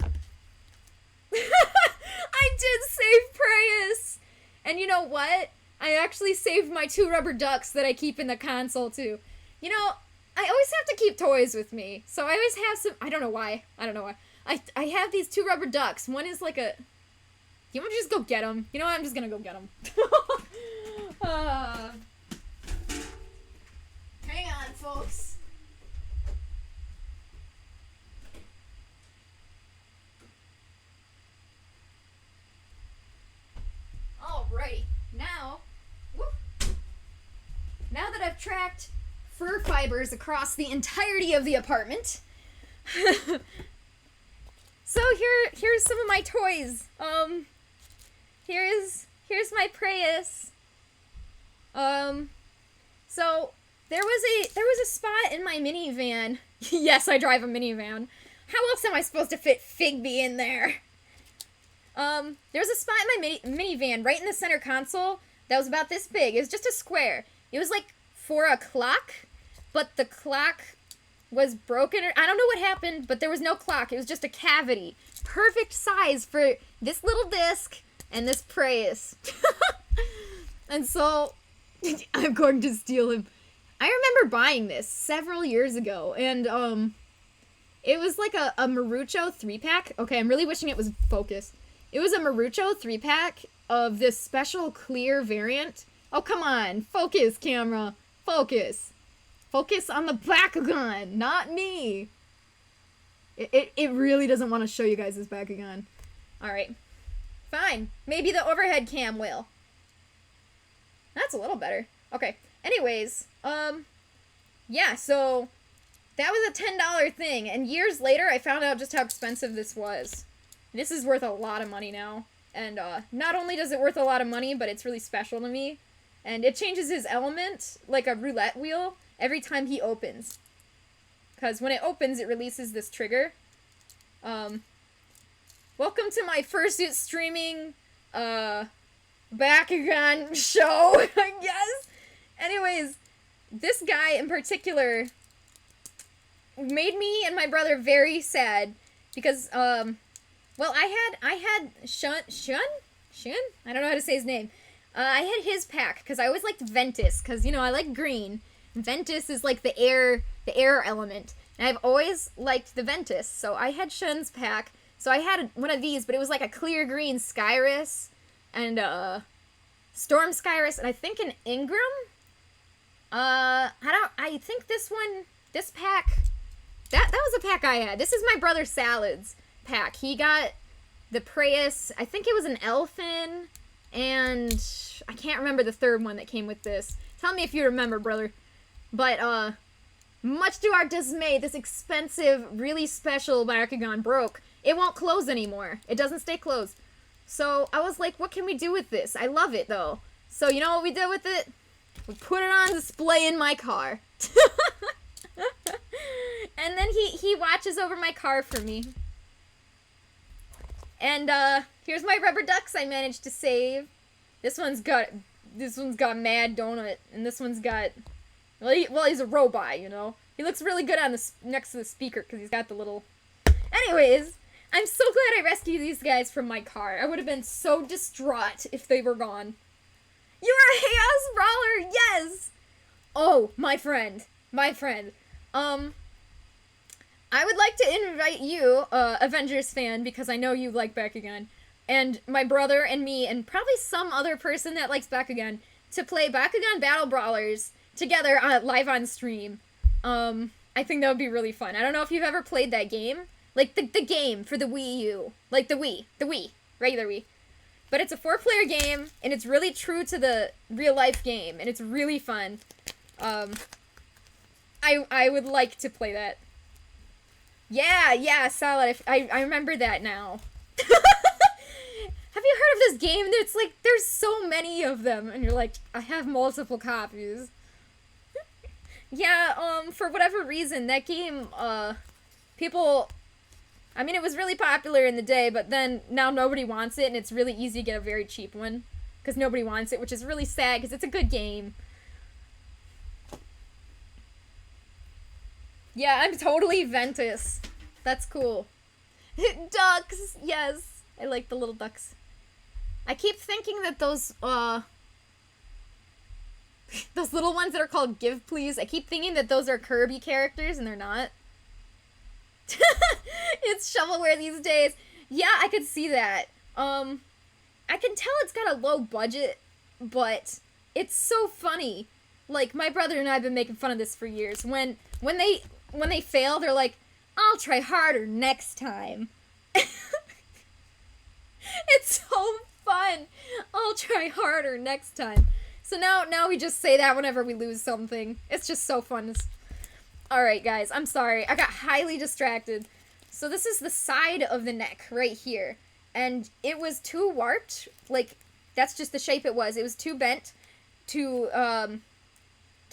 Speaker 1: I did save Preyas. And you know what? I actually saved my 2 rubber ducks that I keep in the console, too. You know, I always have to keep toys with me. So I always have some... I don't know why. I have these 2 rubber ducks. One is like a... You want to just go get them? You know what? I'm just gonna go get them. Hang on, folks. Alrighty, now that I've tracked fur fibers across the entirety of the apartment, so here's some of my toys. Here's my Preyas. So there was a spot in my minivan. Yes, I drive a minivan. How else am I supposed to fit Figby in there? There was a spot in my minivan right in the center console that was about this big. It was just a square. It was like for a clock, but the clock was broken. I don't know what happened, but there was no clock. It was just a cavity. Perfect size for this little disc and this Preyas. And so, I'm going to steal him. I remember buying this several years ago, and, it was like a Marucho 3-pack. Okay, I'm really wishing it was focused. It was a Marucho 3-pack of this special clear variant. Oh, come on. Focus, camera. Focus. Focus on the Bakugan, not me. It really doesn't want to show you guys this Bakugan. Alright. Fine. Maybe the overhead cam will. That's a little better. Okay. Anyways, yeah, so that was a $10 thing, and years later I found out just how expensive this was. This is worth a lot of money now, and not only does it worth a lot of money, but it's really special to me, and it changes his element, like a roulette wheel, every time he opens. Because when it opens, it releases this trigger. Welcome to my Fursuit streaming, Bakugan show, I guess. Anyways, this guy in particular made me and my brother very sad. because well, I had Shun? I don't know how to say his name. I had his pack because I always liked Ventus because you know I like green. Ventus is like the air element, and I've always liked the Ventus. So I had Shun's pack. So I had one of these, but it was like a clear green Skyrus and Storm Skyrus, and I think an Ingram. I think this pack. That was a pack I had. This is my brother Salad's pack. He got the Praeus, I think it was an Elfin, and I can't remember the third one that came with this. Tell me if you remember, brother. But, much to our dismay, this expensive, really special Bakugan broke. It won't close anymore. It doesn't stay closed. So, I was like, what can we do with this? I love it, though. So, you know what we did with it? We put it on display in my car. And then he watches over my car for me. And here's my rubber ducks I managed to save. This one's got Mad Donut, and this one's got he's a robot, you know. He looks really good on the next to the speaker because he's got the little. Anyways, I'm so glad I rescued these guys from my car. I would have been so distraught if they were gone. You're a Chaos Brawler, yes. Oh, my friend. I would like to invite you, Avengers fan, because I know you like Bakugan, and my brother and me, and probably some other person that likes Bakugan, to play Bakugan Battle Brawlers together live on stream. I think that would be really fun. I don't know if you've ever played that game. Like, the game for the Wii U. Like, the Wii. Regular Wii. But it's a 4-player game, and it's really true to the real-life game, and it's really fun. I would like to play that. Yeah, Solid. I remember that now. Have you heard of this game? It's like, there's so many of them, and you're like, I have multiple copies. Yeah, for whatever reason, that game, people... I mean, it was really popular in the day, but then now nobody wants it, and it's really easy to get a very cheap one. Because nobody wants it, which is really sad, because it's a good game. Yeah, I'm totally Ventus. That's cool. Ducks! Yes! I like the little ducks. I keep thinking that those little ones that are called Give Please, I keep thinking that those are Kirby characters, and they're not. It's shovelware these days. Yeah, I could see that. I can tell it's got a low budget, but it's so funny. Like, my brother and I have been making fun of this for years. When they fail, they're like, I'll try harder next time. It's so fun. I'll try harder next time. So now we just say that whenever we lose something. It's just so fun. Alright, guys, I'm sorry. I got highly distracted. So this is the side of the neck right here. And it was too warped. Like, that's just the shape it was. It was too bent to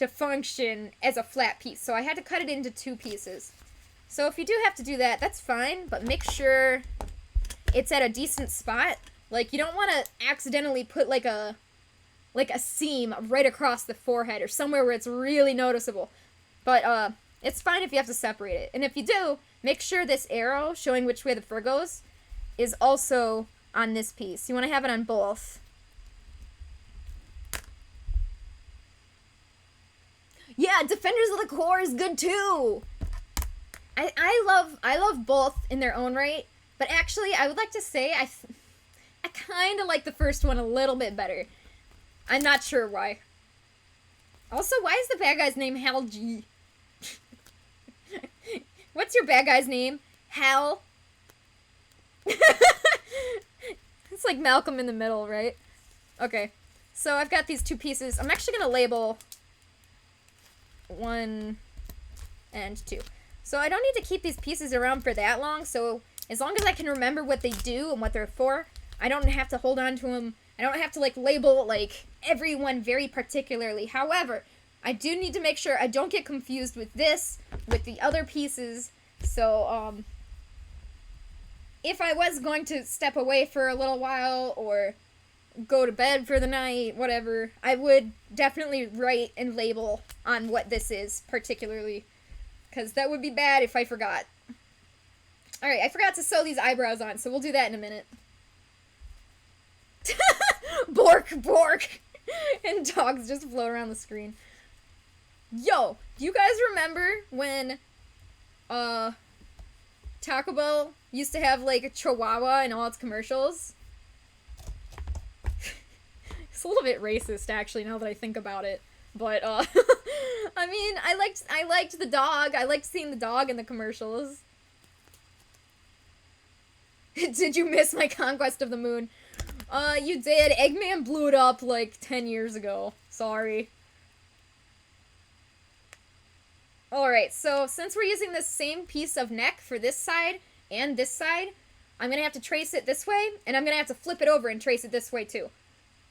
Speaker 1: function as a flat piece. So I had to cut it into 2 pieces. So if you do have to do that, that's fine. But make sure it's at a decent spot. Like, you don't want to accidentally put, like a seam right across the forehead or somewhere where it's really noticeable. But, it's fine if you have to separate it. And if you do, make sure this arrow showing which way the fur goes is also on this piece. You want to have it on both. Yeah, Defenders of the Core is good too! I love both in their own right, but actually, I would like to say I kind of like the first one a little bit better. I'm not sure why. Also, why is the bad guy's name Hal G? What's your bad guy's name? Hal? It's like Malcolm in the Middle, right? Okay. So I've got these 2 pieces. I'm actually going to label 1 and 2. So I don't need to keep these pieces around for that long. So as long as I can remember what they do and what they're for, I don't have to hold on to them. I don't have to, like, label, like, everyone very particularly. However, I do need to make sure I don't get confused with this, with the other pieces. So, if I was going to step away for a little while or go to bed for the night, whatever, I would definitely write and label on what this is particularly, because that would be bad if I forgot. Alright, I forgot to sew these eyebrows on, so we'll do that in a minute. Bork, bork! And dogs just float around the screen. Yo, do you guys remember when, Taco Bell used to have, like, a chihuahua in all its commercials? It's a little bit racist, actually, now that I think about it. But, I mean, I liked the dog. I liked seeing the dog in the commercials. Did you miss my conquest of the moon? You did. Eggman blew it up, like, 10 years ago. Sorry. Alright, so since we're using the same piece of neck for this side and this side, I'm gonna have to trace it this way, and I'm gonna have to flip it over and trace it this way, too.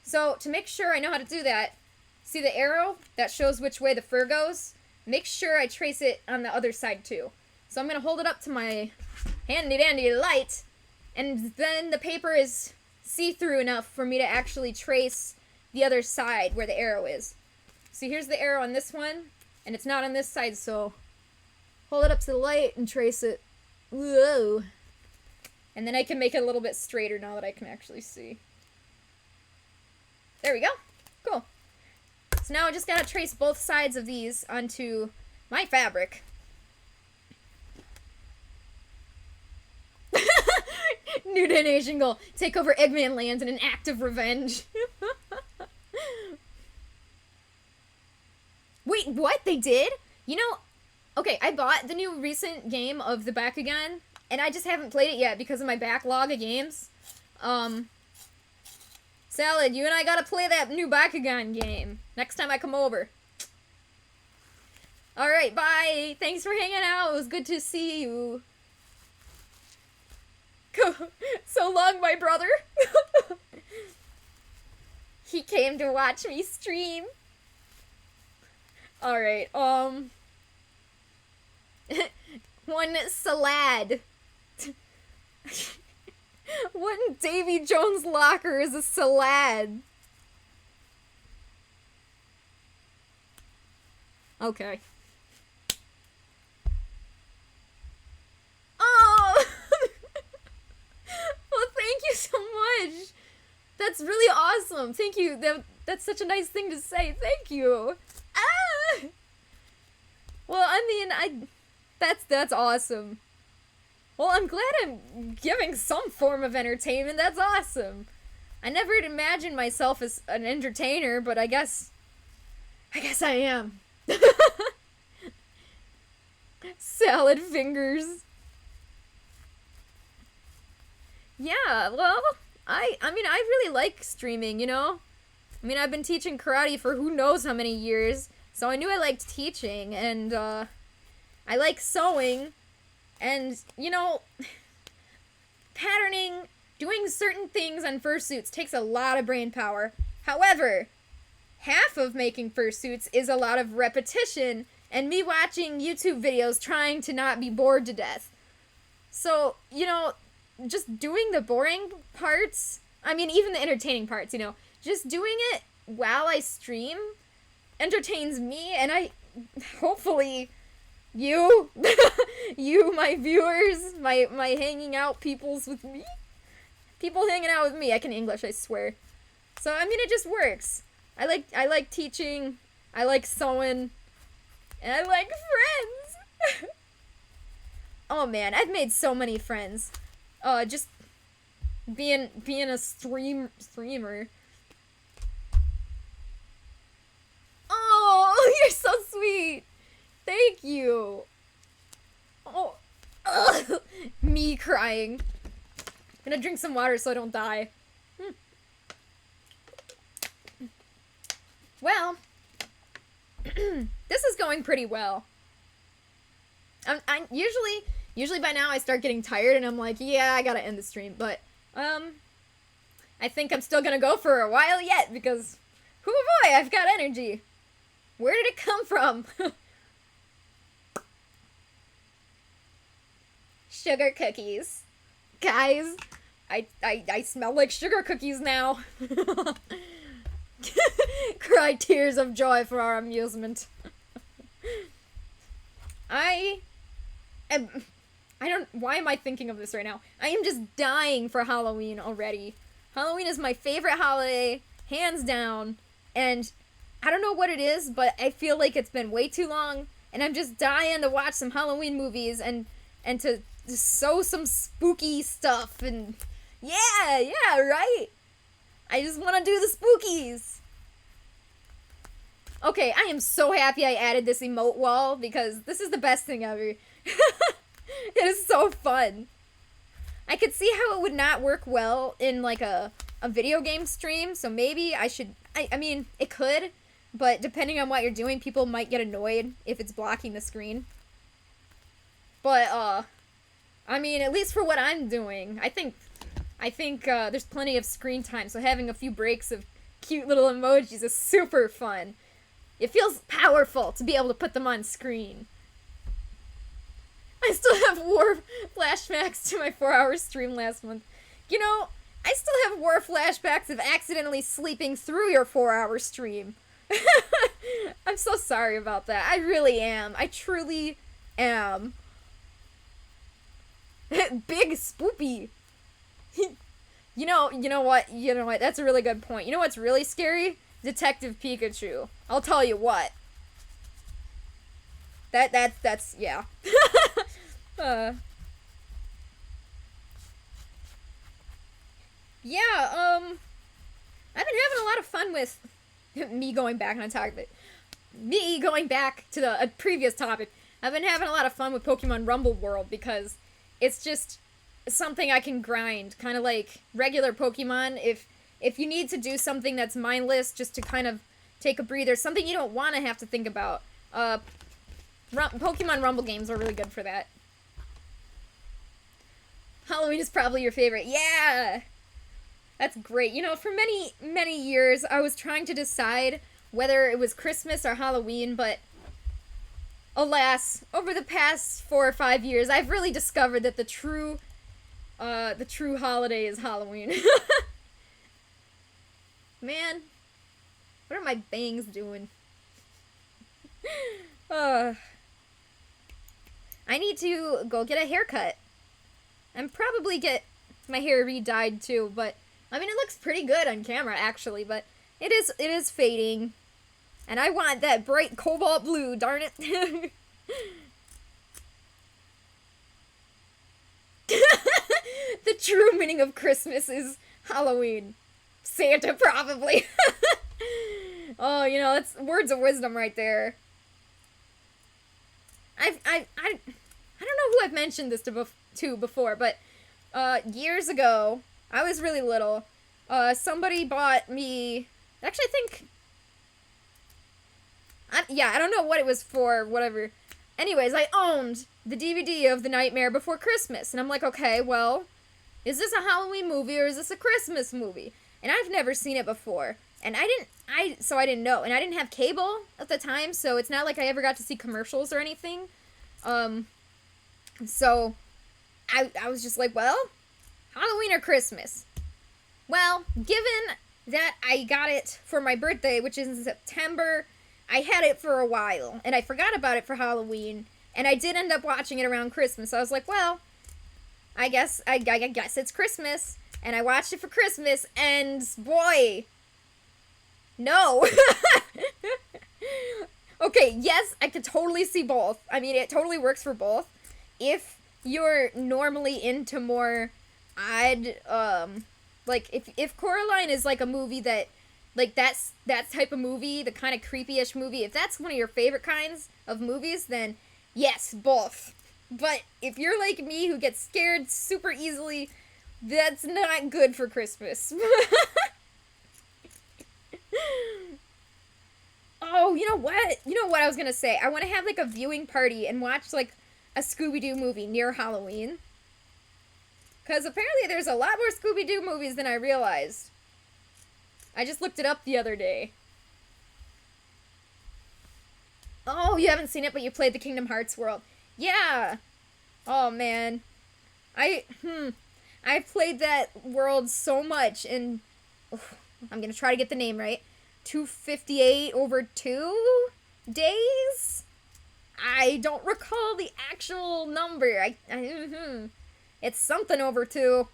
Speaker 1: So, to make sure I know how to do that, see the arrow that shows which way the fur goes? Make sure I trace it on the other side, too. So I'm gonna hold it up to my handy-dandy light, and then the paper is see-through enough for me to actually trace the other side where the arrow is. So here's the arrow on this one, and it's not on this side, so hold it up to the light and trace it. Whoa. And then I can make it a little bit straighter now that I can actually see. There we go. Cool. So now I just gotta trace both sides of these onto my fabric. New donation goal. Take over Eggman Lands in an act of revenge. Wait, what? They did? You know, okay, I bought the new recent game of the Bakugan, and I just haven't played it yet because of my backlog of games. Salad, you and I gotta play that new Bakugan game next time I come over. Alright, bye! Thanks for hanging out, it was good to see you. So long, my brother. He came to watch me stream. Alright, one salad. One Davy Jones locker is a salad. Okay. Oh! Well, thank you so much. That's really awesome. Thank you. That's such a nice thing to say. Thank you. Ah! Well, I mean, that's awesome. Well, I'm glad I'm giving some form of entertainment. That's awesome. I never imagined myself as an entertainer, but I guess I am. Salad fingers. Yeah, well, I mean, I really like streaming, you know? I mean, I've been teaching karate for who knows how many years, so I knew I liked teaching, and, I like sewing, and, you know, patterning, doing certain things on fursuits takes a lot of brain power. However, half of making fursuits is a lot of repetition, and me watching YouTube videos trying to not be bored to death. So, you know, just doing the boring parts, I mean, even the entertaining parts, you know, just doing it while I stream entertains me, and hopefully, you, you, my viewers, my hanging out peoples with me, people hanging out with me, I can English, I swear. So, I mean, it just works. I like teaching, I like sewing, and I like friends. Oh man, I've made so many friends. Just being a streamer. Oh, you're so sweet. Thank you. Oh, ugh. Me crying. I'm gonna drink some water so I don't die. Well, this is going pretty well. I'm usually by now I start getting tired and I'm like, yeah, I gotta end the stream, but, I think I'm still gonna go for a while yet because, hoo boy, I've got energy. Where did it come from? Sugar cookies. Guys, I smell like sugar cookies now. Cry tears of joy for our amusement. I why am I thinking of this right now? I am just dying for Halloween already. Halloween is my favorite holiday, hands down, and I don't know what it is, but I feel like it's been way too long, and I'm just dying to watch some Halloween movies and to sew some spooky stuff, and yeah, right? I just want to do the spookies. Okay, I am so happy I added this emote wall, because this is the best thing ever. It is so fun. I could see how it would not work well in, like, a video game stream, so maybe I should... I mean, it could, but depending on what you're doing, people might get annoyed if it's blocking the screen. But, I mean, at least for what I'm doing, I think there's plenty of screen time, so having a few breaks of cute little emojis is super fun. It feels powerful to be able to put them on screen. I still have war flashbacks to my 4-hour stream last month. You know, I still have war flashbacks of accidentally sleeping through your 4-hour stream. I'm so sorry about that. I really am. I truly am. Big spoopy. You know what? That's a really good point. You know what's really scary? Detective Pikachu. I'll tell you what. That's yeah. I've been having a lot of fun with me going back on topic. Me going back to the previous topic. I've been having a lot of fun with Pokemon Rumble World because it's just something I can grind, kind of like regular Pokemon. If you need to do something that's mindless, just to kind of take a breather, something you don't want to have to think about. Pokemon Rumble games are really good for that. Halloween is probably your favorite. Yeah! That's great. You know, for many, many years, I was trying to decide whether it was Christmas or Halloween, but alas, over the past 4 or 5 years, I've really discovered that the true holiday is Halloween. Man, what are my bangs doing? I need to go get a haircut. And probably get my hair re-dyed too, but I mean it looks pretty good on camera actually, but it is fading. And I want that bright cobalt blue, darn it. The true meaning of Christmas is Halloween. Santa, probably. Oh, you know, that's words of wisdom right there. I don't know who I've mentioned this to before, but years ago, I was really little. Somebody bought me. Actually, I don't know what it was for. Whatever. Anyways, I owned the DVD of The Nightmare Before Christmas, and I'm like, okay, well, is this a Halloween movie or is this a Christmas movie? And I've never seen it before, and I didn't know, and I didn't have cable at the time, so it's not like I ever got to see commercials or anything. So I was just like, well, Halloween or Christmas? Well, given that I got it for my birthday, which is in September, I had it for a while, and I forgot about it for Halloween, and I did end up watching it around Christmas. So I was like, well, I guess it's Christmas, and I watched it for Christmas, and boy, no. Okay, yes, I could totally see both. I mean, it totally works for both. If you're normally into more odd, like, if Coraline is, like, a movie that, like, that type of movie, the kind of creepy-ish movie, if that's one of your favorite kinds of movies, then yes, both. But if you're like me, who gets scared super easily, that's not good for Christmas. Oh, you know what? You know what I was gonna say? I want to have, like, a viewing party and watch, like, a Scooby-Doo movie near Halloween. Because apparently there's a lot more Scooby-Doo movies than I realized. I just looked it up the other day. Oh, you haven't seen it, but you played the Kingdom Hearts world. Yeah. Oh, man. I've played that world so much, and I'm gonna try to get the name right. 258 over 2 days? I don't recall the actual number. It's something over 2.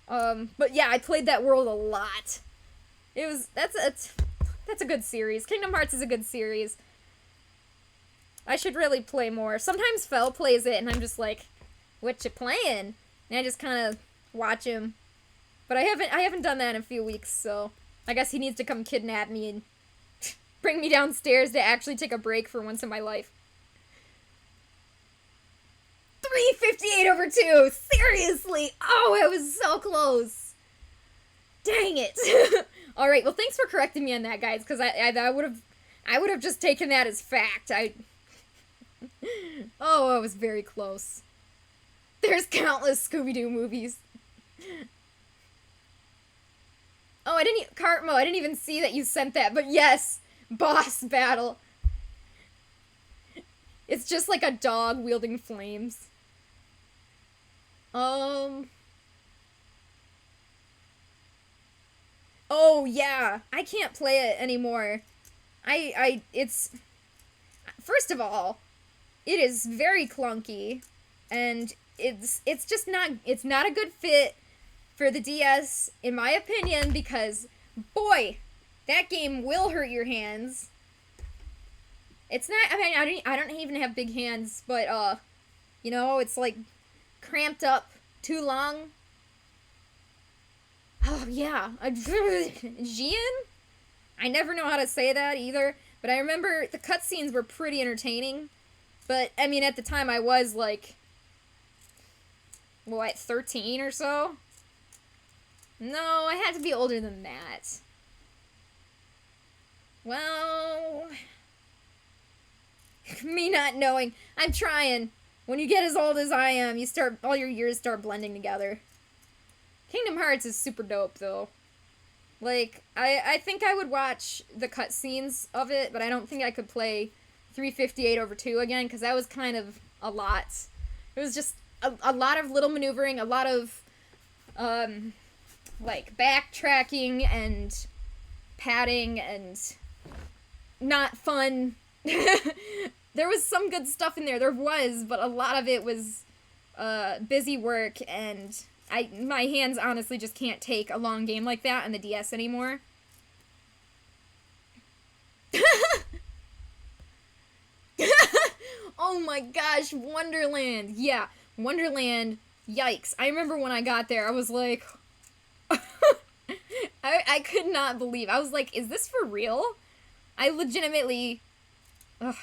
Speaker 1: But yeah, I played that world a lot. That's a good series. Kingdom Hearts is a good series. I should really play more. Sometimes Fel plays it, and I'm just like, "What you playing?" And I just kind of watch him. But I haven't done that in a few weeks, so I guess he needs to come kidnap me and bring me downstairs to actually take a break for once in my life. 358 over 2! Seriously! Oh, I was so close! Dang it! Alright, well thanks for correcting me on that, guys, because I would have just taken that as fact. Oh, I was very close. There's countless Scooby-Doo movies. Oh, Cartmo, I didn't even see that you sent that, but yes! Boss battle. It's just like a dog wielding flames. Oh yeah, I can't play it anymore. It's, first of all, it is very clunky, and it's just not a good fit for the DS, in my opinion, because, boy, that game will hurt your hands. It's not, I mean, I don't even have big hands, but, you know, it's like cramped up too long. Oh, yeah. Jian? I never know how to say that either, but I remember the cutscenes were pretty entertaining. But, I mean, at the time I was, like, what, 13 or so? No, I had to be older than that. Well, me not knowing. I'm trying. When you get as old as I am, all your years start blending together. Kingdom Hearts is super dope, though. Like, I think I would watch the cutscenes of it, but I don't think I could play 358 over 2 again, because that was kind of a lot. It was just a lot of little maneuvering, a lot of, like, backtracking and padding and not fun. There was some good stuff in there, but a lot of it was busy work, and my hands honestly just can't take a long game like that on the DS anymore. Oh my gosh, Wonderland! Yeah, Wonderland, yikes. I remember when I got there, I was like... I could not believe. I was like, is this for real? I legitimately... Ugh.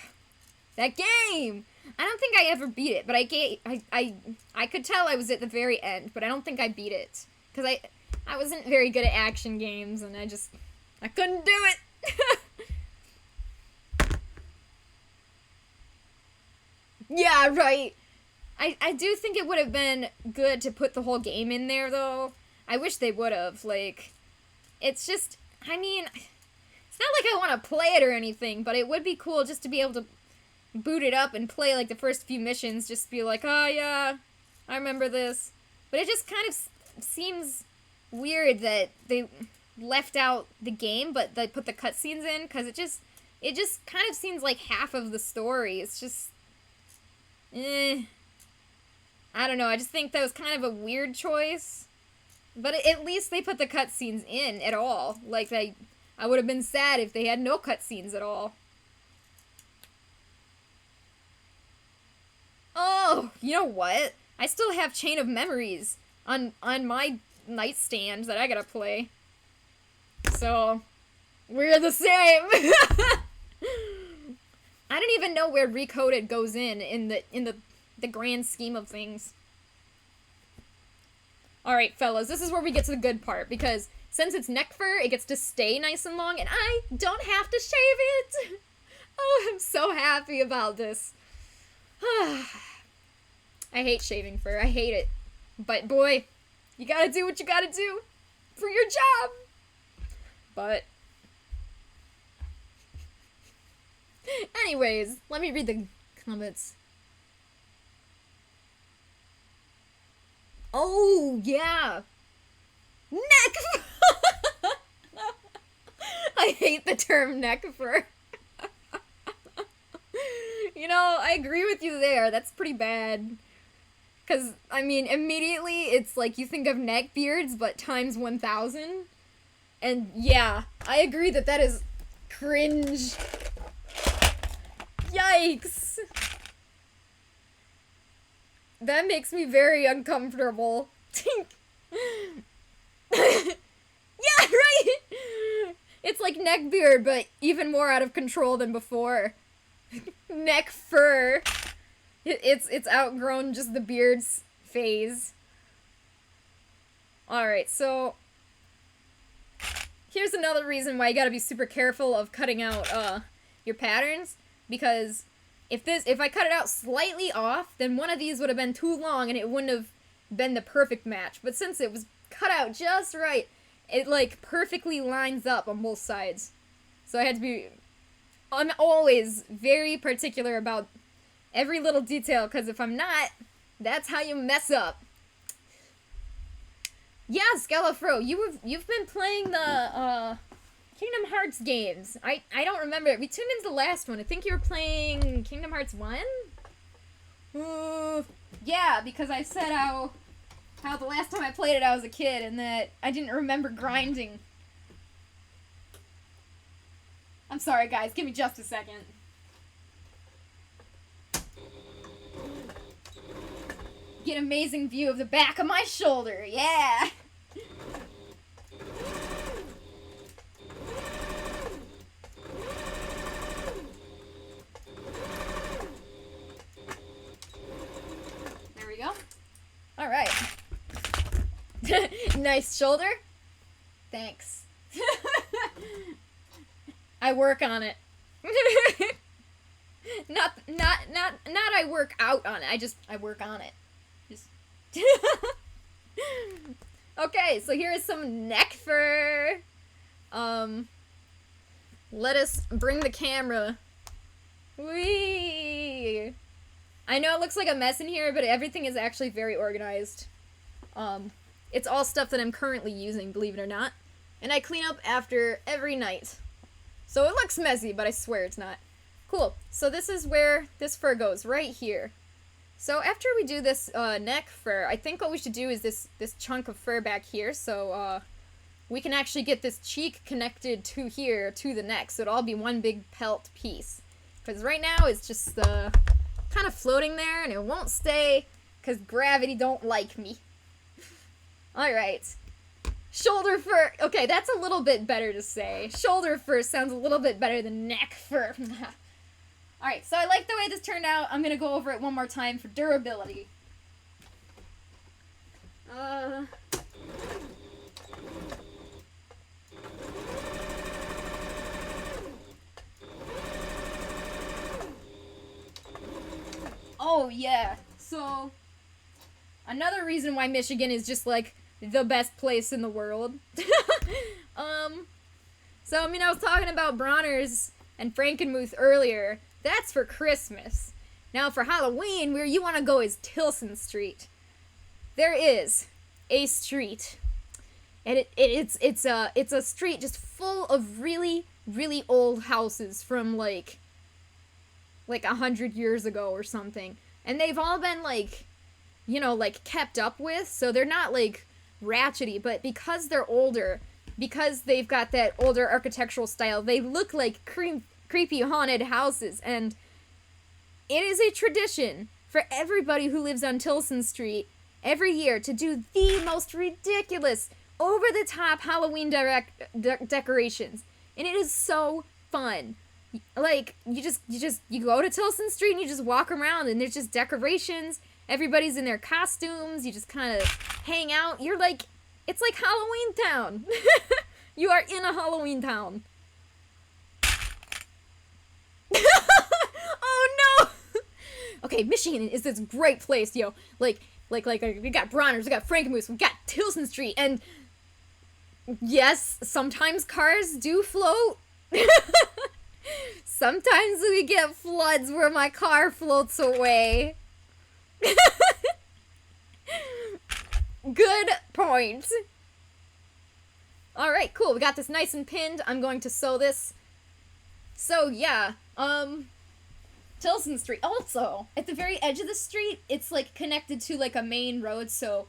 Speaker 1: That game! I don't think I ever beat it, but I could tell I was at the very end, but I don't think I beat it. Because I wasn't very good at action games, and I couldn't do it! Yeah, right! I do think it would have been good to put the whole game in there, though. I wish they would have, like... It's just... I mean... It's not like I want to play it or anything, but it would be cool just to be able to boot it up and play, like, the first few missions, just be like, oh, yeah, I remember this. But it just kind of seems weird that they left out the game, but they put the cutscenes in, because it just kind of seems like half of the story. It's just... I don't know, I just think that was kind of a weird choice. But at least they put the cutscenes in at all. Like, I would have been sad if they had no cutscenes at all. Oh, you know what? I still have Chain of Memories on my nightstand that I gotta play. So, we're the same! I don't even know where Recoded goes in the grand scheme of things. Alright, fellas, this is where we get to the good part, because since it's neck fur, it gets to stay nice and long, and I don't have to shave it! Oh, I'm so happy about this. I hate shaving fur, I hate it. But boy, you gotta do what you gotta do for your job! But... anyways, let me read the comments. Oh, yeah. Neck fur. I hate the term neck fur. You know, I agree with you there. That's pretty bad. Because, I mean, immediately it's like you think of neck beards, but times 1,000. And yeah, I agree that that is cringe. Yikes. That makes me very uncomfortable. Yeah, right? It's like neck beard, but even more out of control than before. Neck fur. It's outgrown just the beard's phase. Alright, so here's another reason why you gotta be super careful of cutting out your patterns, because if I cut it out slightly off, then one of these would have been too long and it wouldn't have been the perfect match. But since it was cut out just right, it like perfectly lines up on both sides. So I had to be, I'm always very particular about every little detail, because if I'm not, that's how you mess up. Yeah, Skelefro, you've been playing the Kingdom Hearts games. I don't remember. We tuned into the last one. I think you were playing Kingdom Hearts 1? Yeah, because I said how the last time I played it I was a kid and that I didn't remember grinding. I'm sorry, guys. Give me just a second. Get an amazing view of the back of my shoulder. Yeah! There we go. Alright. Nice shoulder. Thanks. I work on it. Not I work out on it. I work on it. Just Okay, so here is some neck fur. Let us bring the camera. Whee! I know it looks like a mess in here, but everything is actually very organized. It's all stuff that I'm currently using, believe it or not. And I clean up after every night. So it looks messy, but I swear it's not. Cool. So this is where this fur goes, right here. So after we do this neck fur, I think what we should do is this chunk of fur back here, so we can actually get this cheek connected to here, to the neck, so it'll all be one big pelt piece. Because right now it's just kind of floating there, and it won't stay, because gravity don't like me. Alright. Shoulder fur. Okay, that's a little bit better to say. Shoulder fur sounds a little bit better than neck fur. Alright, so I like the way this turned out. I'm gonna go over it one more time for durability. Oh, yeah. So, another reason why Michigan is just, like, the best place in the world. So, I mean, I was talking about Bronner's and Frankenmuth earlier. That's for Christmas. Now, for Halloween, where you want to go is Tilson Street. There is a street, and it's a street just full of really, really old houses from, like 100 years ago or something. And they've all been, like, you know, like, kept up with, so they're not, like, ratchety, but because they're older, because they've got that older architectural style, they look like creepy haunted houses, and it is a tradition for everybody who lives on Tilson Street every year to do the most ridiculous, over-the-top Halloween decorations, and it is so fun. Like, you go to Tilson Street and you just walk around, and there's just decorations, everybody's in their costumes, you just kind of hang out, you're like, it's like Halloween Town. You are in a Halloween town. Oh no! Okay, Michigan is this great place, yo. Like we got Bronner's, we got Frankenmuth, we got Tilson Street, and yes, sometimes cars do float. Sometimes we get floods where my car floats away. Good point. Alright, cool. We got this nice and pinned. I'm going to sew this. So, yeah. Tilson Street. Also, at the very edge of the street, it's like connected to like a main road, so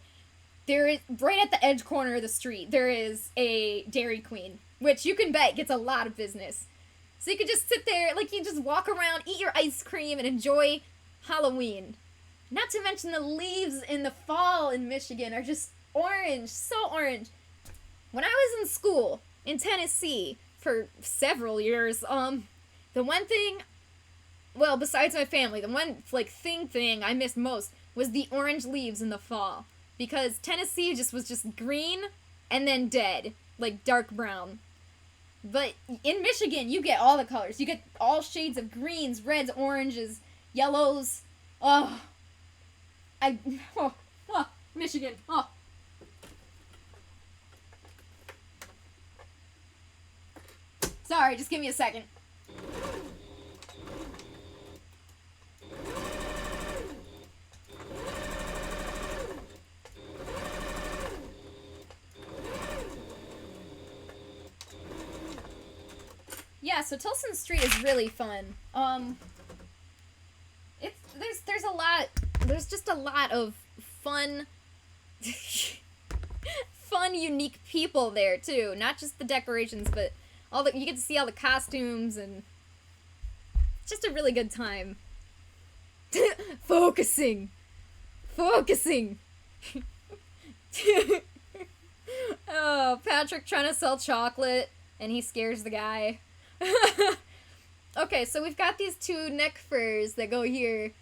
Speaker 1: there is, right at the edge corner of the street, there is a Dairy Queen, which you can bet gets a lot of business. So you could just sit there, like you just walk around, eat your ice cream, and enjoy Halloween. Not to mention the leaves in the fall in Michigan are just orange, so orange. When I was in school in Tennessee for several years, the one thing, well, besides my family, the one, like, thing I missed most was the orange leaves in the fall. Because Tennessee was just green and then dead, like dark brown. But in Michigan, you get all the colors. You get all shades of greens, reds, oranges, yellows. Oh, Michigan. Oh. Sorry, just give me a second. Yeah, so Tilson Street is really fun. There's just a lot of fun, unique people there too. Not just the decorations, but you get to see all the costumes, and it's just a really good time. Focusing. Oh, Patrick trying to sell chocolate, and he scares the guy. Okay, so we've got these two neck furs that go here.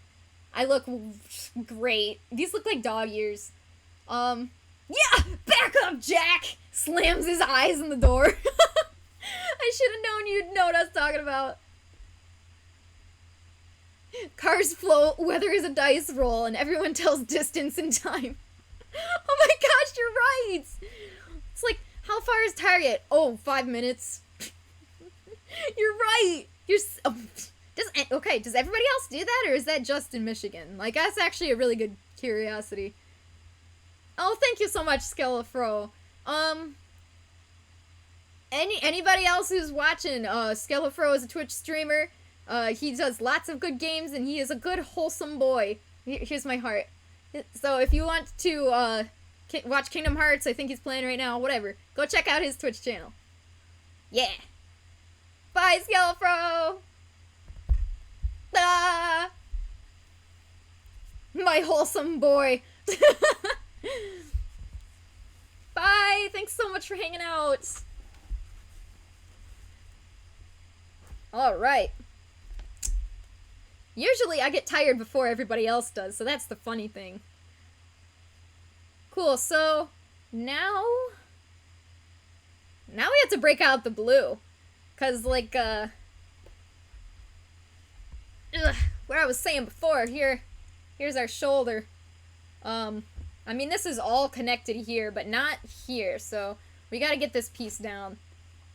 Speaker 1: I look great. These look like dog ears. Yeah! Back up, Jack! Slams his eyes in the door. I should have known you'd know what I was talking about. Cars float, weather is a dice roll, and everyone tells distance and time. Oh my gosh, you're right! It's like, how far is Target? Oh, 5 minutes. You're right! Does everybody else do that, or is that just in Michigan? Like, that's actually a really good curiosity. Oh, thank you so much, Skellafro. Anybody else who's watching, Skellafro is a Twitch streamer. He does lots of good games, and he is a good, wholesome boy. Here's my heart. So if you want to, watch Kingdom Hearts, I think he's playing right now, whatever, go check out his Twitch channel. Yeah. Bye, Skellafro! Ah! My wholesome boy. Bye! Thanks so much for hanging out. Alright. Usually I get tired before everybody else does, so that's the funny thing. Cool, so now we have to break out the blue. 'Cause, like, what I was saying before, here's our shoulder. I mean, this is all connected here, but not here, so we gotta get this piece down.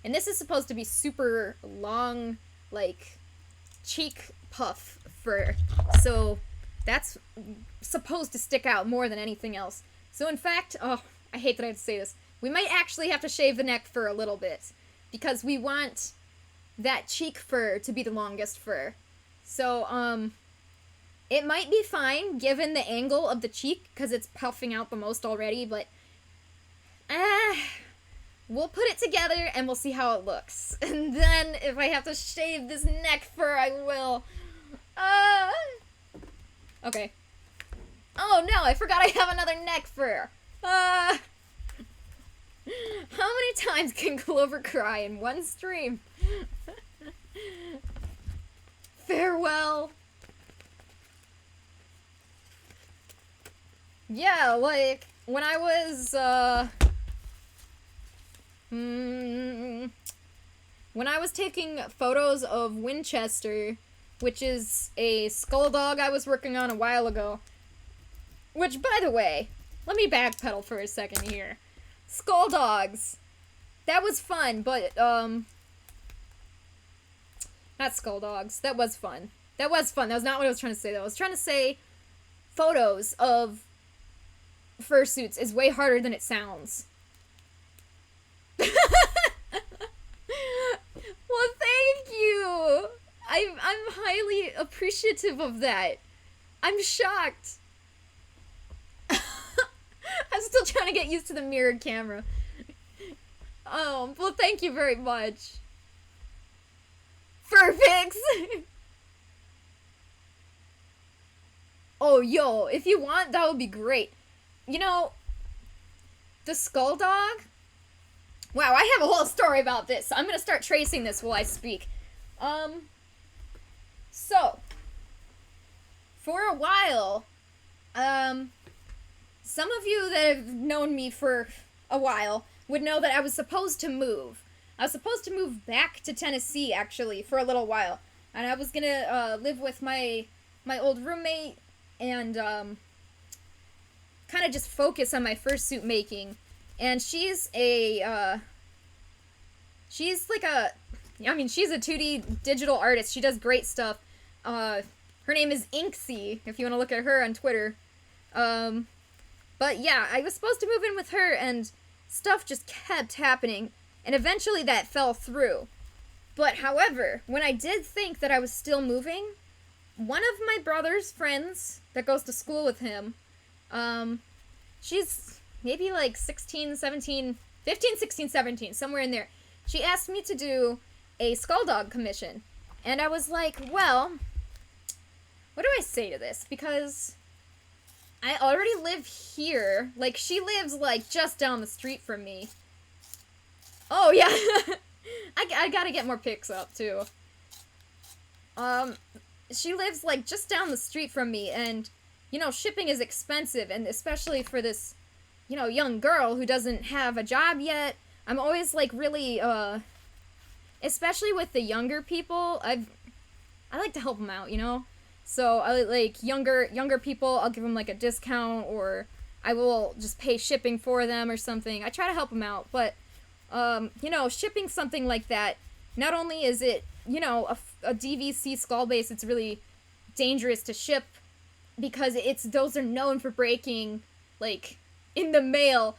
Speaker 1: And this is supposed to be super long, like, cheek puff fur, so that's supposed to stick out more than anything else. So in fact, oh, I hate that I have to say this, we might actually have to shave the neck fur a little bit, because we want that cheek fur to be the longest fur. So, it might be fine, given the angle of the cheek, because it's puffing out the most already, but, we'll put it together, and we'll see how it looks. And then, if I have to shave this neck fur, I will. Okay. Oh no, I forgot I have another neck fur. How many times can Clover cry in one stream? Farewell. Yeah, like, when I was, when I was taking photos of Winchester, which is a skull dog I was working on a while ago, which, by the way, let me backpedal for a second here. Skull dogs. That was fun, but, not skull dogs. That was fun. That was fun. That was not what I was trying to say, though. I was trying to say photos of fursuits is way harder than it sounds. Well, thank you! I'm highly appreciative of that. I'm shocked. I'm still trying to get used to the mirrored camera. Oh, well, thank you very much. Furfix! Oh, yo, if you want, that would be great. You know, the skull dog? Wow, I have a whole story about this. So I'm gonna start tracing this while I speak. So, for a while, some of you that have known me for a while would know that I was supposed to move. I was supposed to move back to Tennessee, actually, for a little while. And I was gonna, live with my old roommate and, kind of just focus on my fursuit making. And she's a, she's like she's a 2D digital artist. She does great stuff. Her name is Inksy, if you want to look at her on Twitter. But yeah, I was supposed to move in with her, and stuff just kept happening, and eventually that fell through. But however, when I did think that I was still moving, one of my brother's friends that goes to school with him, she's maybe like 16, 17, 15, 16, 17, somewhere in there. She asked me to do a skull dog commission. And I was like, well, what do I say to this? Because I already live here. Like, she lives, like, just down the street from me. Oh, yeah. I gotta get more pics up, too. She lives, like, just down the street from me, and, you know, shipping is expensive, and especially for this, you know, young girl who doesn't have a job yet. I'm always, like, really, especially with the younger people, I like to help them out, you know? So, I like, younger people, I'll give them, like, a discount, or I will just pay shipping for them or something. I try to help them out, but, you know, shipping something like that, not only is it, you know, a DVC skull base, it's really dangerous to ship, because those are known for breaking, like, in the mail,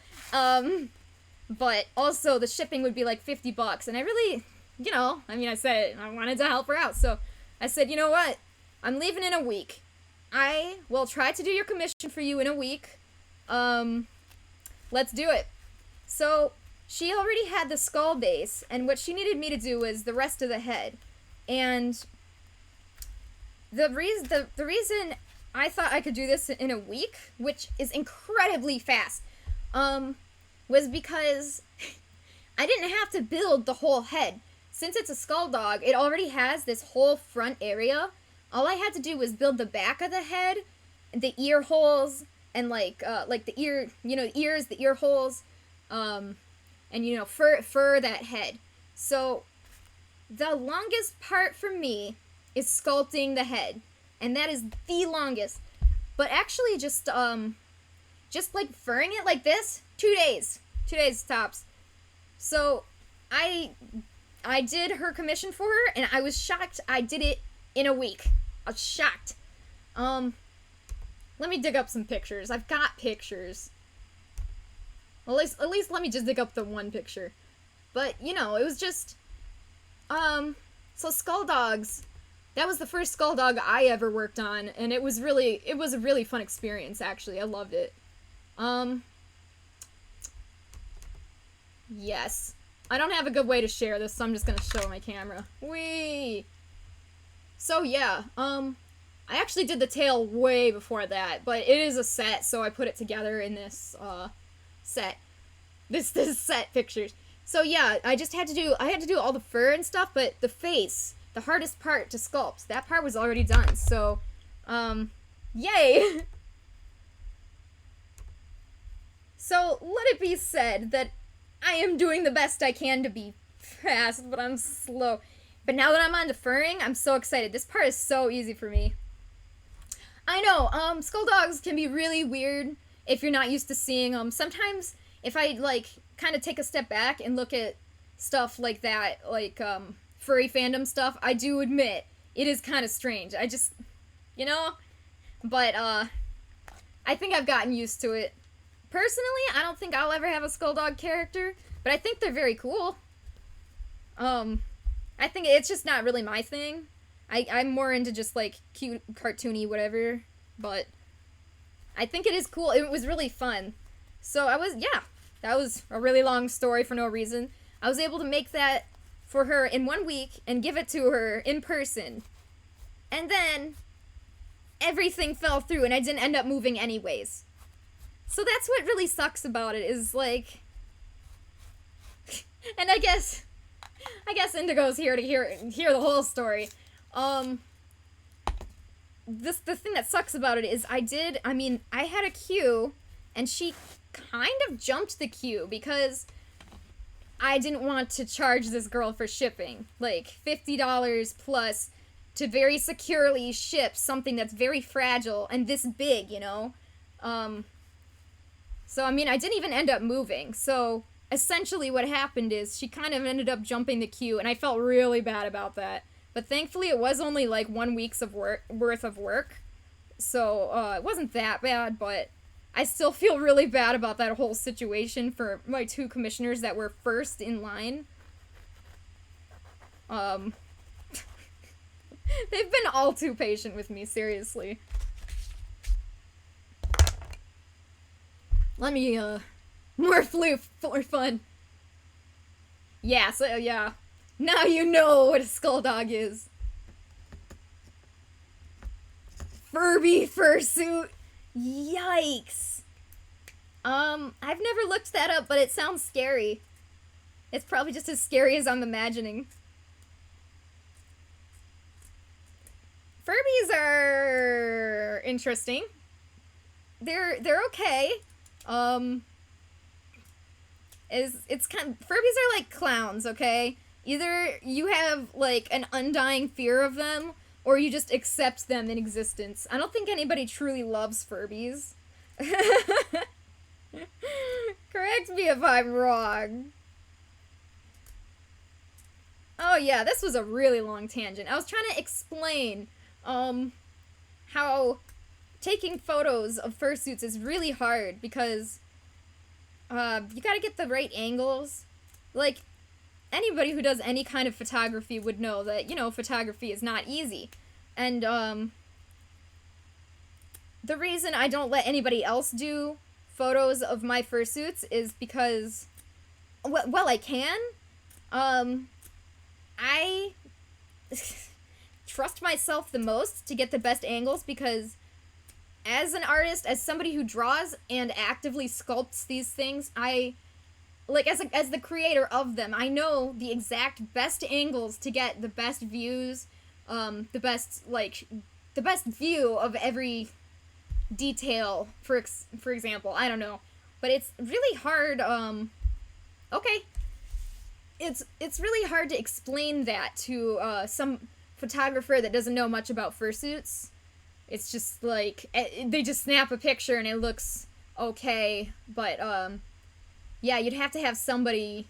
Speaker 1: but also the shipping would be like $50, and I really, you know, I mean, I said I wanted to help her out, so I said, you know what, I'm leaving in a week. I will try to do your commission for you in a week. Let's do it. So, she already had the skull base, and what she needed me to do was the rest of the head. And the reason I thought I could do this in a week, which is incredibly fast, was because I didn't have to build the whole head. Since it's a skull dog, it already has this whole front area. All I had to do was build the back of the head, the ear holes, and like the ear, you know, ears, the ear holes, and, you know, fur that head. So, the longest part for me is sculpting the head, and that is the longest. But actually, just like furring it like this, 2 days. 2 days tops. So, I did her commission for her, and I was shocked I did it in a week. I was shocked. Let me dig up some pictures. I've got pictures. Well, at least let me just dig up the one picture. But, you know, it was just, so Skull Dogs, that was the first Skull Dog I ever worked on, and it was a really fun experience, actually. I loved it. Yes. I don't have a good way to share this, so I'm just gonna show my camera. Whee! So, yeah, I actually did the tail way before that, but it is a set, so I put it together in this, set. This set pictures. So, yeah, I had to do all the fur and stuff, but the face, the hardest part to sculpt, that part was already done, so, yay! So, let it be said that I am doing the best I can to be fast, but I'm slow. But now that I'm on to furring, I'm so excited. This part is so easy for me. I know, skull dogs can be really weird if you're not used to seeing them. Sometimes, if I, like, kind of take a step back and look at stuff like that, like, furry fandom stuff, I do admit, it is kind of strange. I just, you know? But, I think I've gotten used to it. Personally, I don't think I'll ever have a skull dog character, but I think they're very cool. I think it's just not really my thing. I'm more into just, like, cute, cartoony, whatever, but I think it is cool. It was really fun. So that was a really long story for no reason. I was able to make that for her in 1 week and give it to her in person. And then everything fell through and I didn't end up moving anyways. So that's what really sucks about it, is like... and I guess Indigo's here to hear the whole story. The thing that sucks about it is I had a queue, and she kind of jumped the queue because I didn't want to charge this girl for shipping. Like, $50 plus to very securely ship something that's very fragile and this big, you know? So, I mean, I didn't even end up moving. So, essentially what happened is she kind of ended up jumping the queue, and I felt really bad about that. But thankfully it was only like 1 week's worth of work. So, it wasn't that bad, but I still feel really bad about that whole situation for my 2 commissioners that were first in line. They've been all too patient with me, seriously. Let me, more fun. Yeah, so, yeah. Now you know what a skull dog is. Furby Fursuit. Yikes. I've never looked that up, but it sounds scary. It's probably just as scary as I'm imagining. Furbies are interesting. They're okay. Furbies are like clowns, okay? Either you have, like, an undying fear of them, or you just accept them in existence. I don't think anybody truly loves Furbies. Correct me if I'm wrong. Oh yeah, this was a really long tangent. I was trying to explain, how taking photos of fursuits is really hard because, you gotta get the right angles. Like, anybody who does any kind of photography would know that, you know, photography is not easy. And, the reason I don't let anybody else do photos of my fursuits is because, well, I can. I trust myself the most to get the best angles because as an artist, as somebody who draws and actively sculpts these things, as the creator of them, I know the exact best angles to get the best views, the best view of every detail, for example. I don't know. But it's really hard, It's really hard to explain that to, some photographer that doesn't know much about fursuits. It's just, like, they just snap a picture and it looks okay, but, yeah, you'd have to have somebody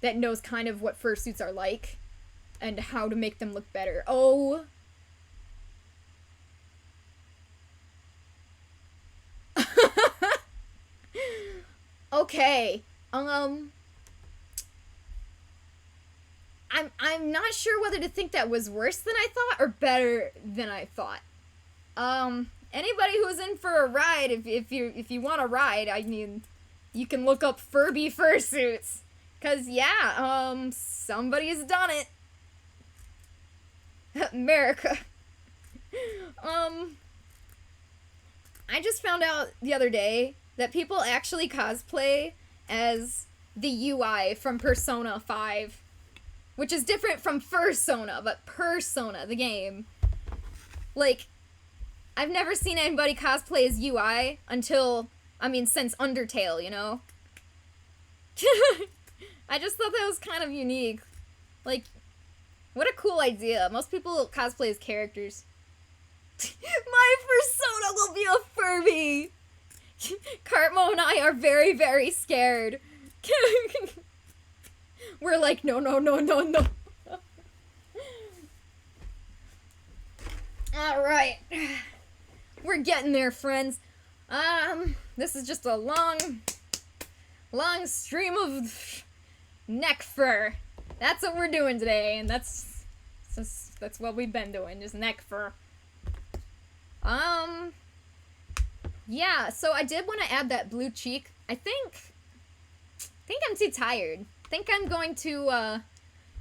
Speaker 1: that knows kind of what fursuits are like and how to make them look better. Oh. Okay. I'm not sure whether to think that was worse than I thought or better than I thought. Anybody who's in for a ride, if you want a ride, I mean, you can look up Furby Fursuits. 'Cause yeah, somebody's done it. America. I just found out the other day that people actually cosplay as the UI from Persona 5. Which is different from Fursona, but Persona, the game. Like, I've never seen anybody cosplay as UI until, since Undertale, you know? I just thought that was kind of unique. Like, what a cool idea. Most people cosplay as characters. My Fursona will be a Furby! Cartmo and I are very, very scared. We're like, no. Alright. We're getting there, friends. This is just a long stream of neck fur. That's what we're doing today, and that's That's what we've been doing, just neck fur. Yeah, so I did want to add that blue cheek. I think I'm too tired. I think I'm going to,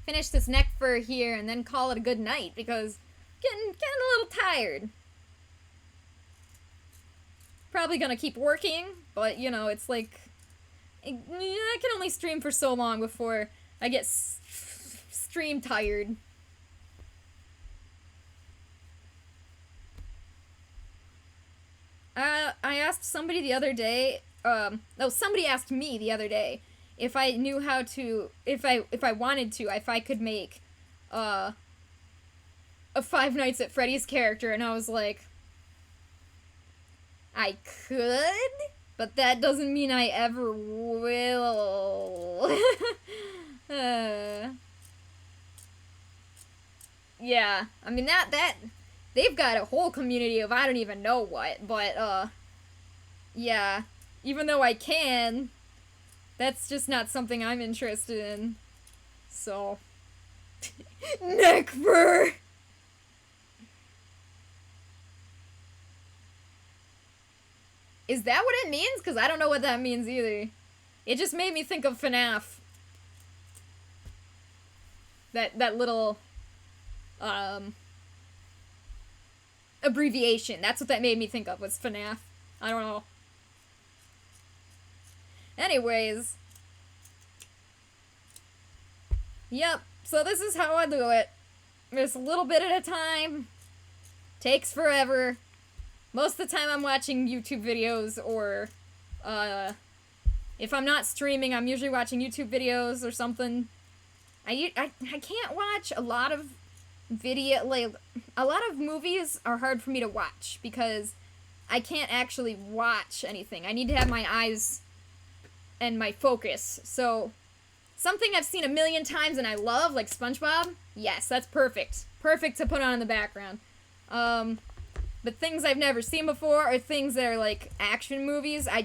Speaker 1: finish this neck fur here and then call it a good night, because getting a little tired. Probably gonna keep working, but, you know, it's like, I can only stream for so long before I get stream tired. I asked somebody the other day, somebody asked me the other day if I knew how to, if I wanted to, if I could make, a Five Nights at Freddy's character, and I was like, I could, but that doesn't mean I ever will. Yeah, I mean, that, they've got a whole community of I don't even know what, but, yeah, even though I can, that's just not something I'm interested in, so, neck fur! Is that what it means? Because I don't know what that means either. It just made me think of FNAF. That little, abbreviation. That's what that made me think of, was FNAF. I don't know. Anyways. Yep, so this is how I do it. Just a little bit at a time. Takes forever. Most of the time I'm watching YouTube videos, or, if I'm not streaming, I'm usually watching YouTube videos or something. I can't watch a lot of a lot of movies are hard for me to watch, because I can't actually watch anything. I need to have my eyes and my focus. So, something I've seen a million times and I love, like SpongeBob, yes, that's perfect. Perfect to put on in the background. But things I've never seen before, or things that are like action movies, I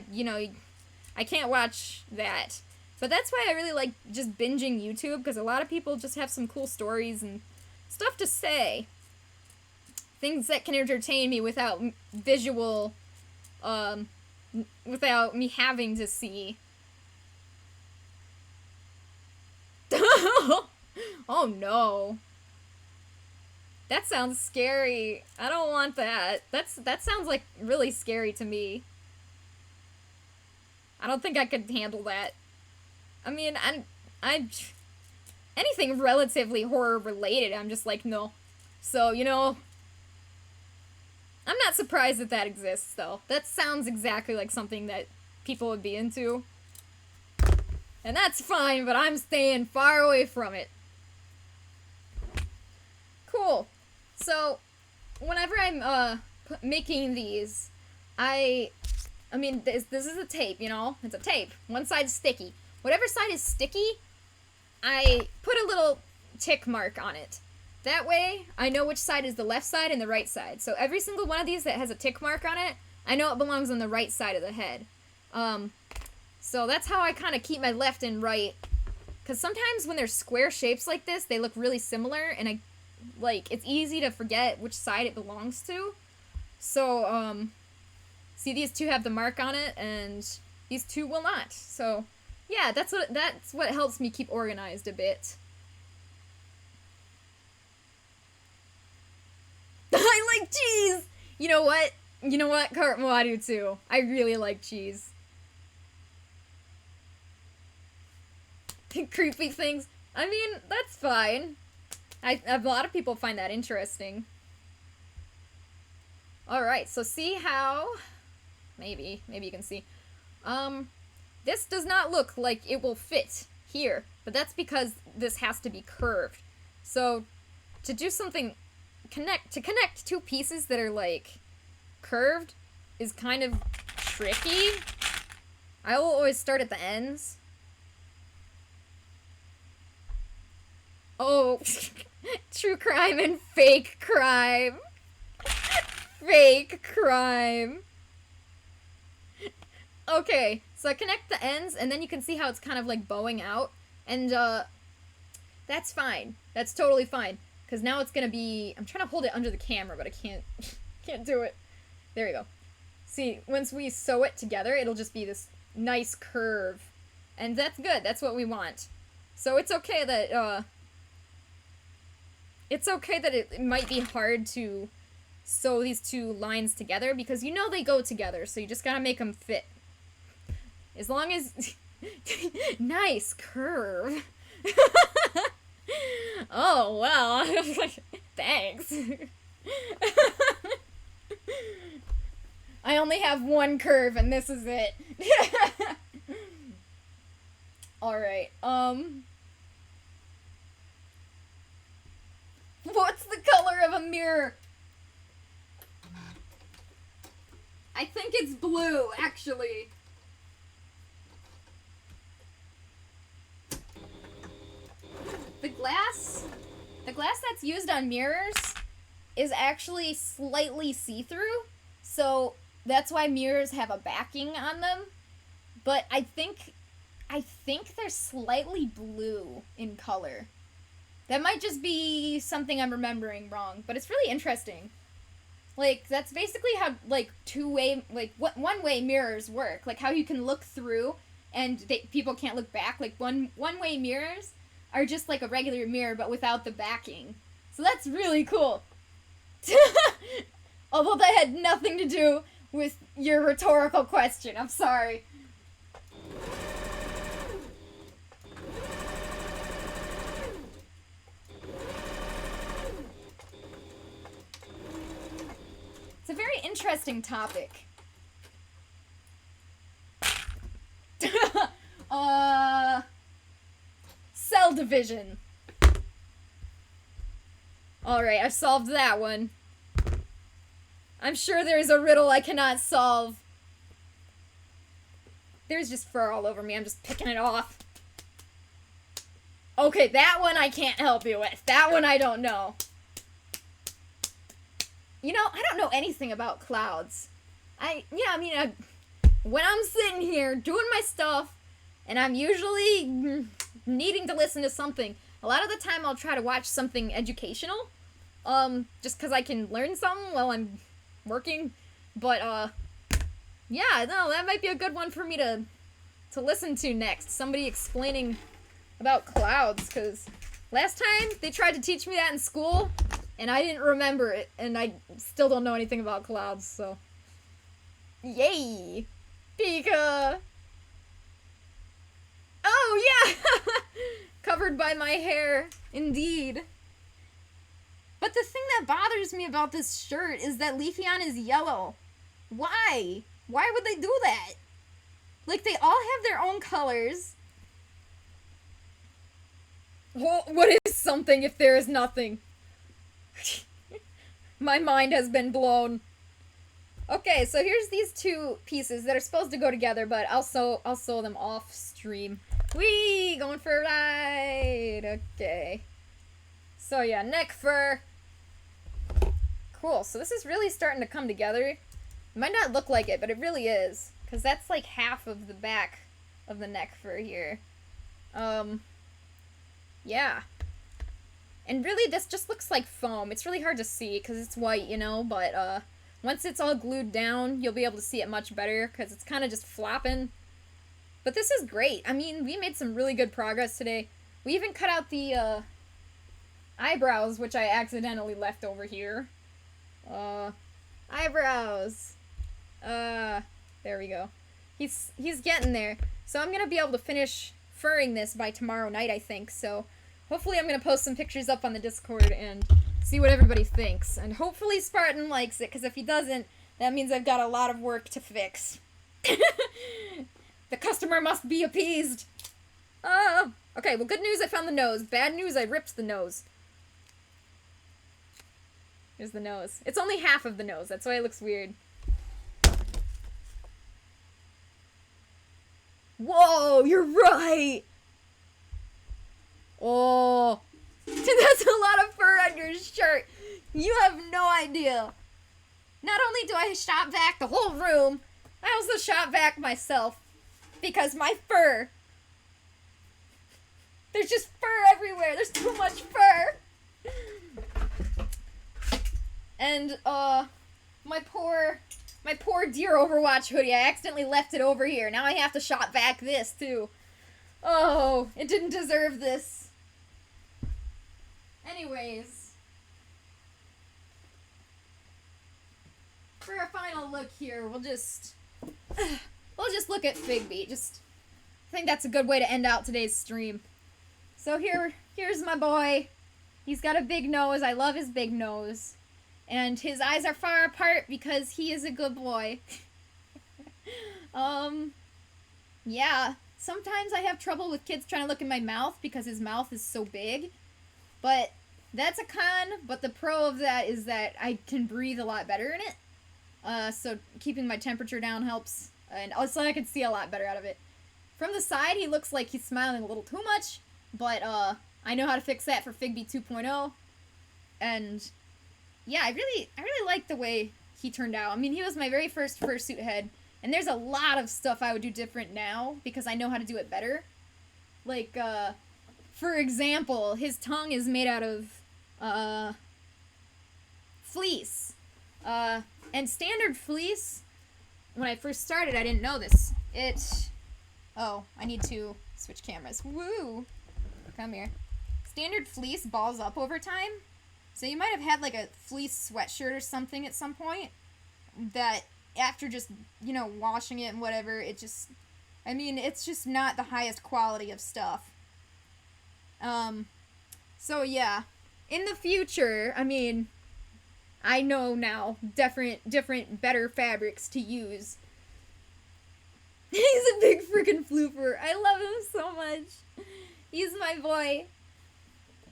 Speaker 1: can't watch that. But that's why I really like just binging YouTube, because a lot of people just have some cool stories and stuff to say. Things that can entertain me without visual, without me having to see. Oh no. That sounds scary. I don't want that. That sounds like really scary to me. I don't think I could handle that. I mean, I'm anything relatively horror related, I'm just like, no. So, you know, I'm not surprised that exists, though. That sounds exactly like something that people would be into. And that's fine, but I'm staying far away from it. Cool. So, whenever I'm, making these, I mean, this is a tape, you know? It's a tape. One side's sticky. Whatever side is sticky, I put a little tick mark on it. That way, I know which side is the left side and the right side. So every single one of these that has a tick mark on it, I know it belongs on the right side of the head. So that's how I kind of keep my left and right. Because sometimes when there's square shapes like this, they look really similar, and it's easy to forget which side it belongs to. So, see, these two have the mark on it, and these two will not. So, yeah, that's what helps me keep organized a bit. I like cheese! You know what? Cartmo, I do too. I really like cheese. Creepy things. I mean, that's fine. A lot of people find that interesting. Alright, so see how... Maybe you can see. This does not look like it will fit here, but that's because this has to be curved. So, to do something... To connect two pieces that are, like, curved is kind of tricky. I will always start at the ends. Oh, true crime and fake crime. Fake crime. Okay, so I connect the ends, and then you can see how it's kind of like bowing out. And, that's fine. That's totally fine. Because now it's gonna be... I'm trying to hold it under the camera, but I can't... can't do it. There we go. See, once we sew it together, it'll just be this nice curve. And that's good. That's what we want. So it's okay that, it's okay that it might be hard to sew these two lines together, because you know they go together, so you just gotta make them fit. As long as... Nice curve. Oh, well. Thanks. I only have one curve, and this is it. Alright, what's the color of a mirror? I think it's blue, actually. The glass that's used on mirrors is actually slightly see-through, so that's why mirrors have a backing on them. But I think they're slightly blue in color. That might just be something I'm remembering wrong, but it's really interesting. Like, that's basically how, like, one-way mirrors work. Like, how you can look through and people can't look back. Like, one-way mirrors are just like a regular mirror, but without the backing. So that's really cool. Although that had nothing to do with your rhetorical question. I'm sorry. It's a very interesting topic. Cell division. Alright, I've solved that one. I'm sure there's a riddle I cannot solve. There's just fur all over me. I'm just picking it off. Okay, that one I can't help you with. That one I don't know. You know, I don't know anything about clouds. When I'm sitting here doing my stuff, and I'm usually needing to listen to something, a lot of the time I'll try to watch something educational, just because I can learn something while I'm working. But, yeah, no, that might be a good one for me to listen to next. Somebody explaining about clouds, because last time they tried to teach me that in school, and I didn't remember it, and I still don't know anything about clouds, so... Yay! Pika! Oh, yeah! Covered by my hair, indeed. But the thing that bothers me about this shirt is that Leafeon is yellow. Why? Why would they do that? Like, they all have their own colors. What is something if there is nothing? My mind has been blown. Okay, so here's these two pieces that are supposed to go together, but I'll sew them off stream. Whee! Going for a ride! Okay. So yeah, neck fur. Cool, so this is really starting to come together. It might not look like it, but it really is. Because that's like half of the back of the neck fur here. Yeah. And really, this just looks like foam. It's really hard to see because it's white, you know, but, once it's all glued down, you'll be able to see it much better because it's kind of just flopping. But this is great. I mean, we made some really good progress today. We even cut out the, eyebrows, which I accidentally left over here. Eyebrows. There we go. He's getting there. So I'm gonna be able to finish furring this by tomorrow night, I think. So hopefully I'm gonna post some pictures up on the Discord and see what everybody thinks. And hopefully Spartan likes it, because if he doesn't, that means I've got a lot of work to fix. The customer must be appeased. Okay, well, good news, I found the nose. Bad news, I ripped the nose. Here's the nose. It's only half of the nose, that's why it looks weird. Whoa, you're right! Oh, that's a lot of fur on your shirt. You have no idea. Not only do I shop vac the whole room, I also shop vac myself. Because my fur. There's just fur everywhere. There's too much fur. And, my poor dear Overwatch hoodie, I accidentally left it over here. Now I have to shop back this, too. Oh, it didn't deserve this. Anyways. For our final look here, we'll just look at Figby. I think that's a good way to end out today's stream. So here's my boy. He's got a big nose. I love his big nose. And his eyes are far apart because he is a good boy. Yeah. Sometimes I have trouble with kids trying to look in my mouth because his mouth is so big. But that's a con, but the pro of that is that I can breathe a lot better in it. So keeping my temperature down helps. And also I can see a lot better out of it. From the side, he looks like he's smiling a little too much. But, I know how to fix that for Figby 2.0. And yeah, I really like the way he turned out. I mean, he was my very first fursuit head. And there's a lot of stuff I would do different now because I know how to do it better. Like, for example, his tongue is made out of, fleece. And standard fleece, when I first started, I didn't know this. Oh, I need to switch cameras. Woo! Come here. Standard fleece balls up over time. So you might have had like a fleece sweatshirt or something at some point that after just, washing it and whatever, it's just not the highest quality of stuff. So yeah. In the future, I know now different better fabrics to use. He's a big freaking flooper. I love him so much. He's my boy.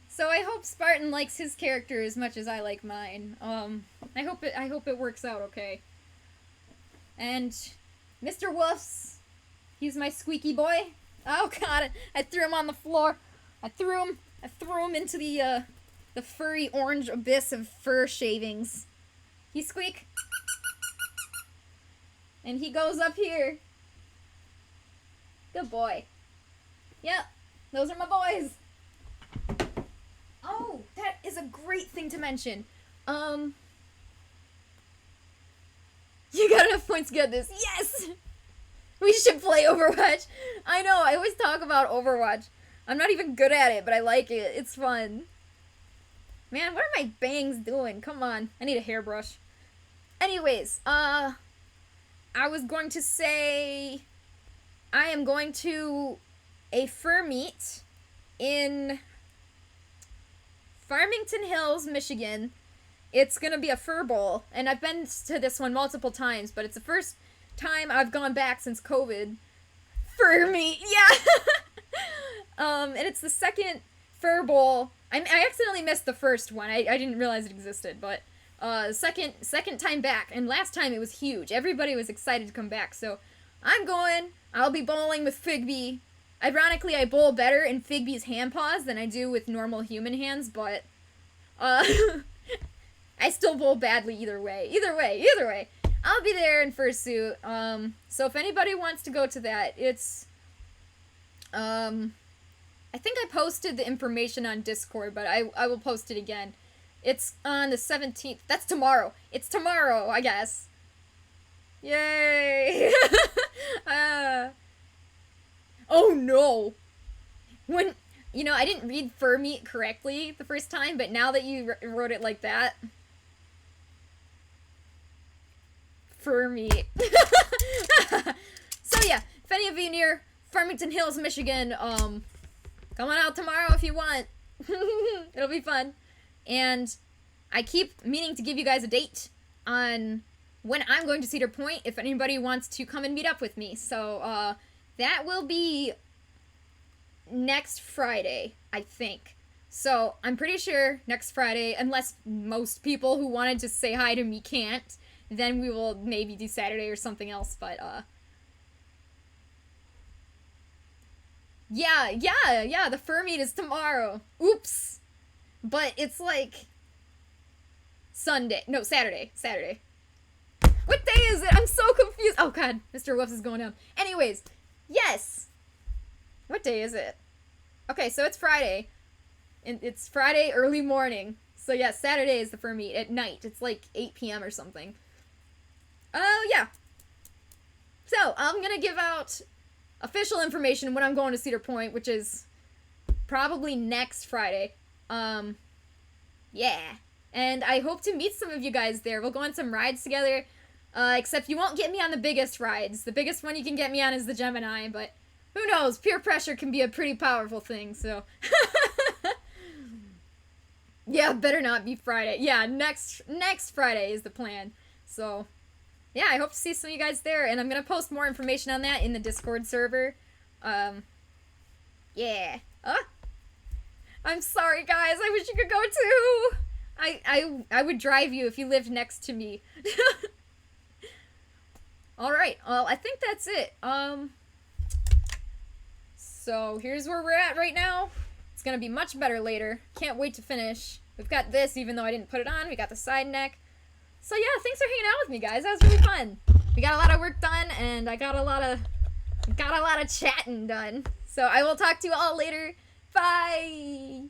Speaker 1: So I hope Spartan likes his character as much as I like mine. I hope it works out okay. And Mr. Woofs, he's my squeaky boy. Oh god, I threw him on the floor. I threw him into the furry orange abyss of fur shavings. He squeak. And he goes up here. Good boy. Yep, those are my boys. Oh, that is a great thing to mention. You got enough points to get this. Yes! We should play Overwatch. I know, I always talk about Overwatch. I'm not even good at it, but I like it. It's fun. Man, what are my bangs doing? Come on. I need a hairbrush. Anyways, I was going to say I am going to a fur meet in Farmington Hills, Michigan. It's gonna be a fur bowl, and I've been to this one multiple times, but it's the first time I've gone back since COVID. Fur meet, yeah! And it's the second fur bowl. I accidentally missed the first one. I didn't realize it existed, but second time back, and last time it was huge. Everybody was excited to come back, so I'm going. I'll be bowling with Figby. Ironically, I bowl better in Figby's hand paws than I do with normal human hands, but I still bowl badly either way. Either way. I'll be there in Fursuit. So if anybody wants to go to that, it's I think I posted the information on Discord, but I will post it again. It's on the 17th. That's tomorrow. It's tomorrow, I guess. Yay! Oh no! I didn't read fur meat correctly the first time, but now that you wrote it like that. Fur meat. So yeah, if any of you near Farmington Hills, Michigan, come on out tomorrow if you want. It'll be fun. And I keep meaning to give you guys a date on when I'm going to Cedar Point if anybody wants to come and meet up with me. So, that will be next Friday, I think. So, I'm pretty sure next Friday, unless most people who wanted to say hi to me can't, then we will maybe do Saturday or something else, but, Yeah, the fur meet is tomorrow. Oops. But it's like Saturday. What day is it? I'm so confused. Oh god, Mr. Woofs is going down. Anyways, yes. What day is it? Okay, so it's Friday. And it's Friday early morning. So yeah, Saturday is the fur meet at night. It's like 8 p.m. or something. Yeah. So, I'm gonna give out official information when I'm going to Cedar Point, which is probably next Friday. Yeah. And I hope to meet some of you guys there. We'll go on some rides together. Except you won't get me on the biggest rides. The biggest one you can get me on is the Gemini, but who knows? Peer pressure can be a pretty powerful thing, so. Yeah, better not be Friday. Yeah, next Friday is the plan. So, yeah, I hope to see some of you guys there, and I'm gonna post more information on that in the Discord server. Yeah. I'm sorry, guys. I wish you could go too. I would drive you if you lived next to me. Alright, well, I think that's it. So here's where we're at right now. It's gonna be much better later. Can't wait to finish. We've got this, even though I didn't put it on. We got the side neck. So yeah, thanks for hanging out with me, guys. That was really fun. We got a lot of work done, and I got a lot of chatting done. So I will talk to you all later. Bye!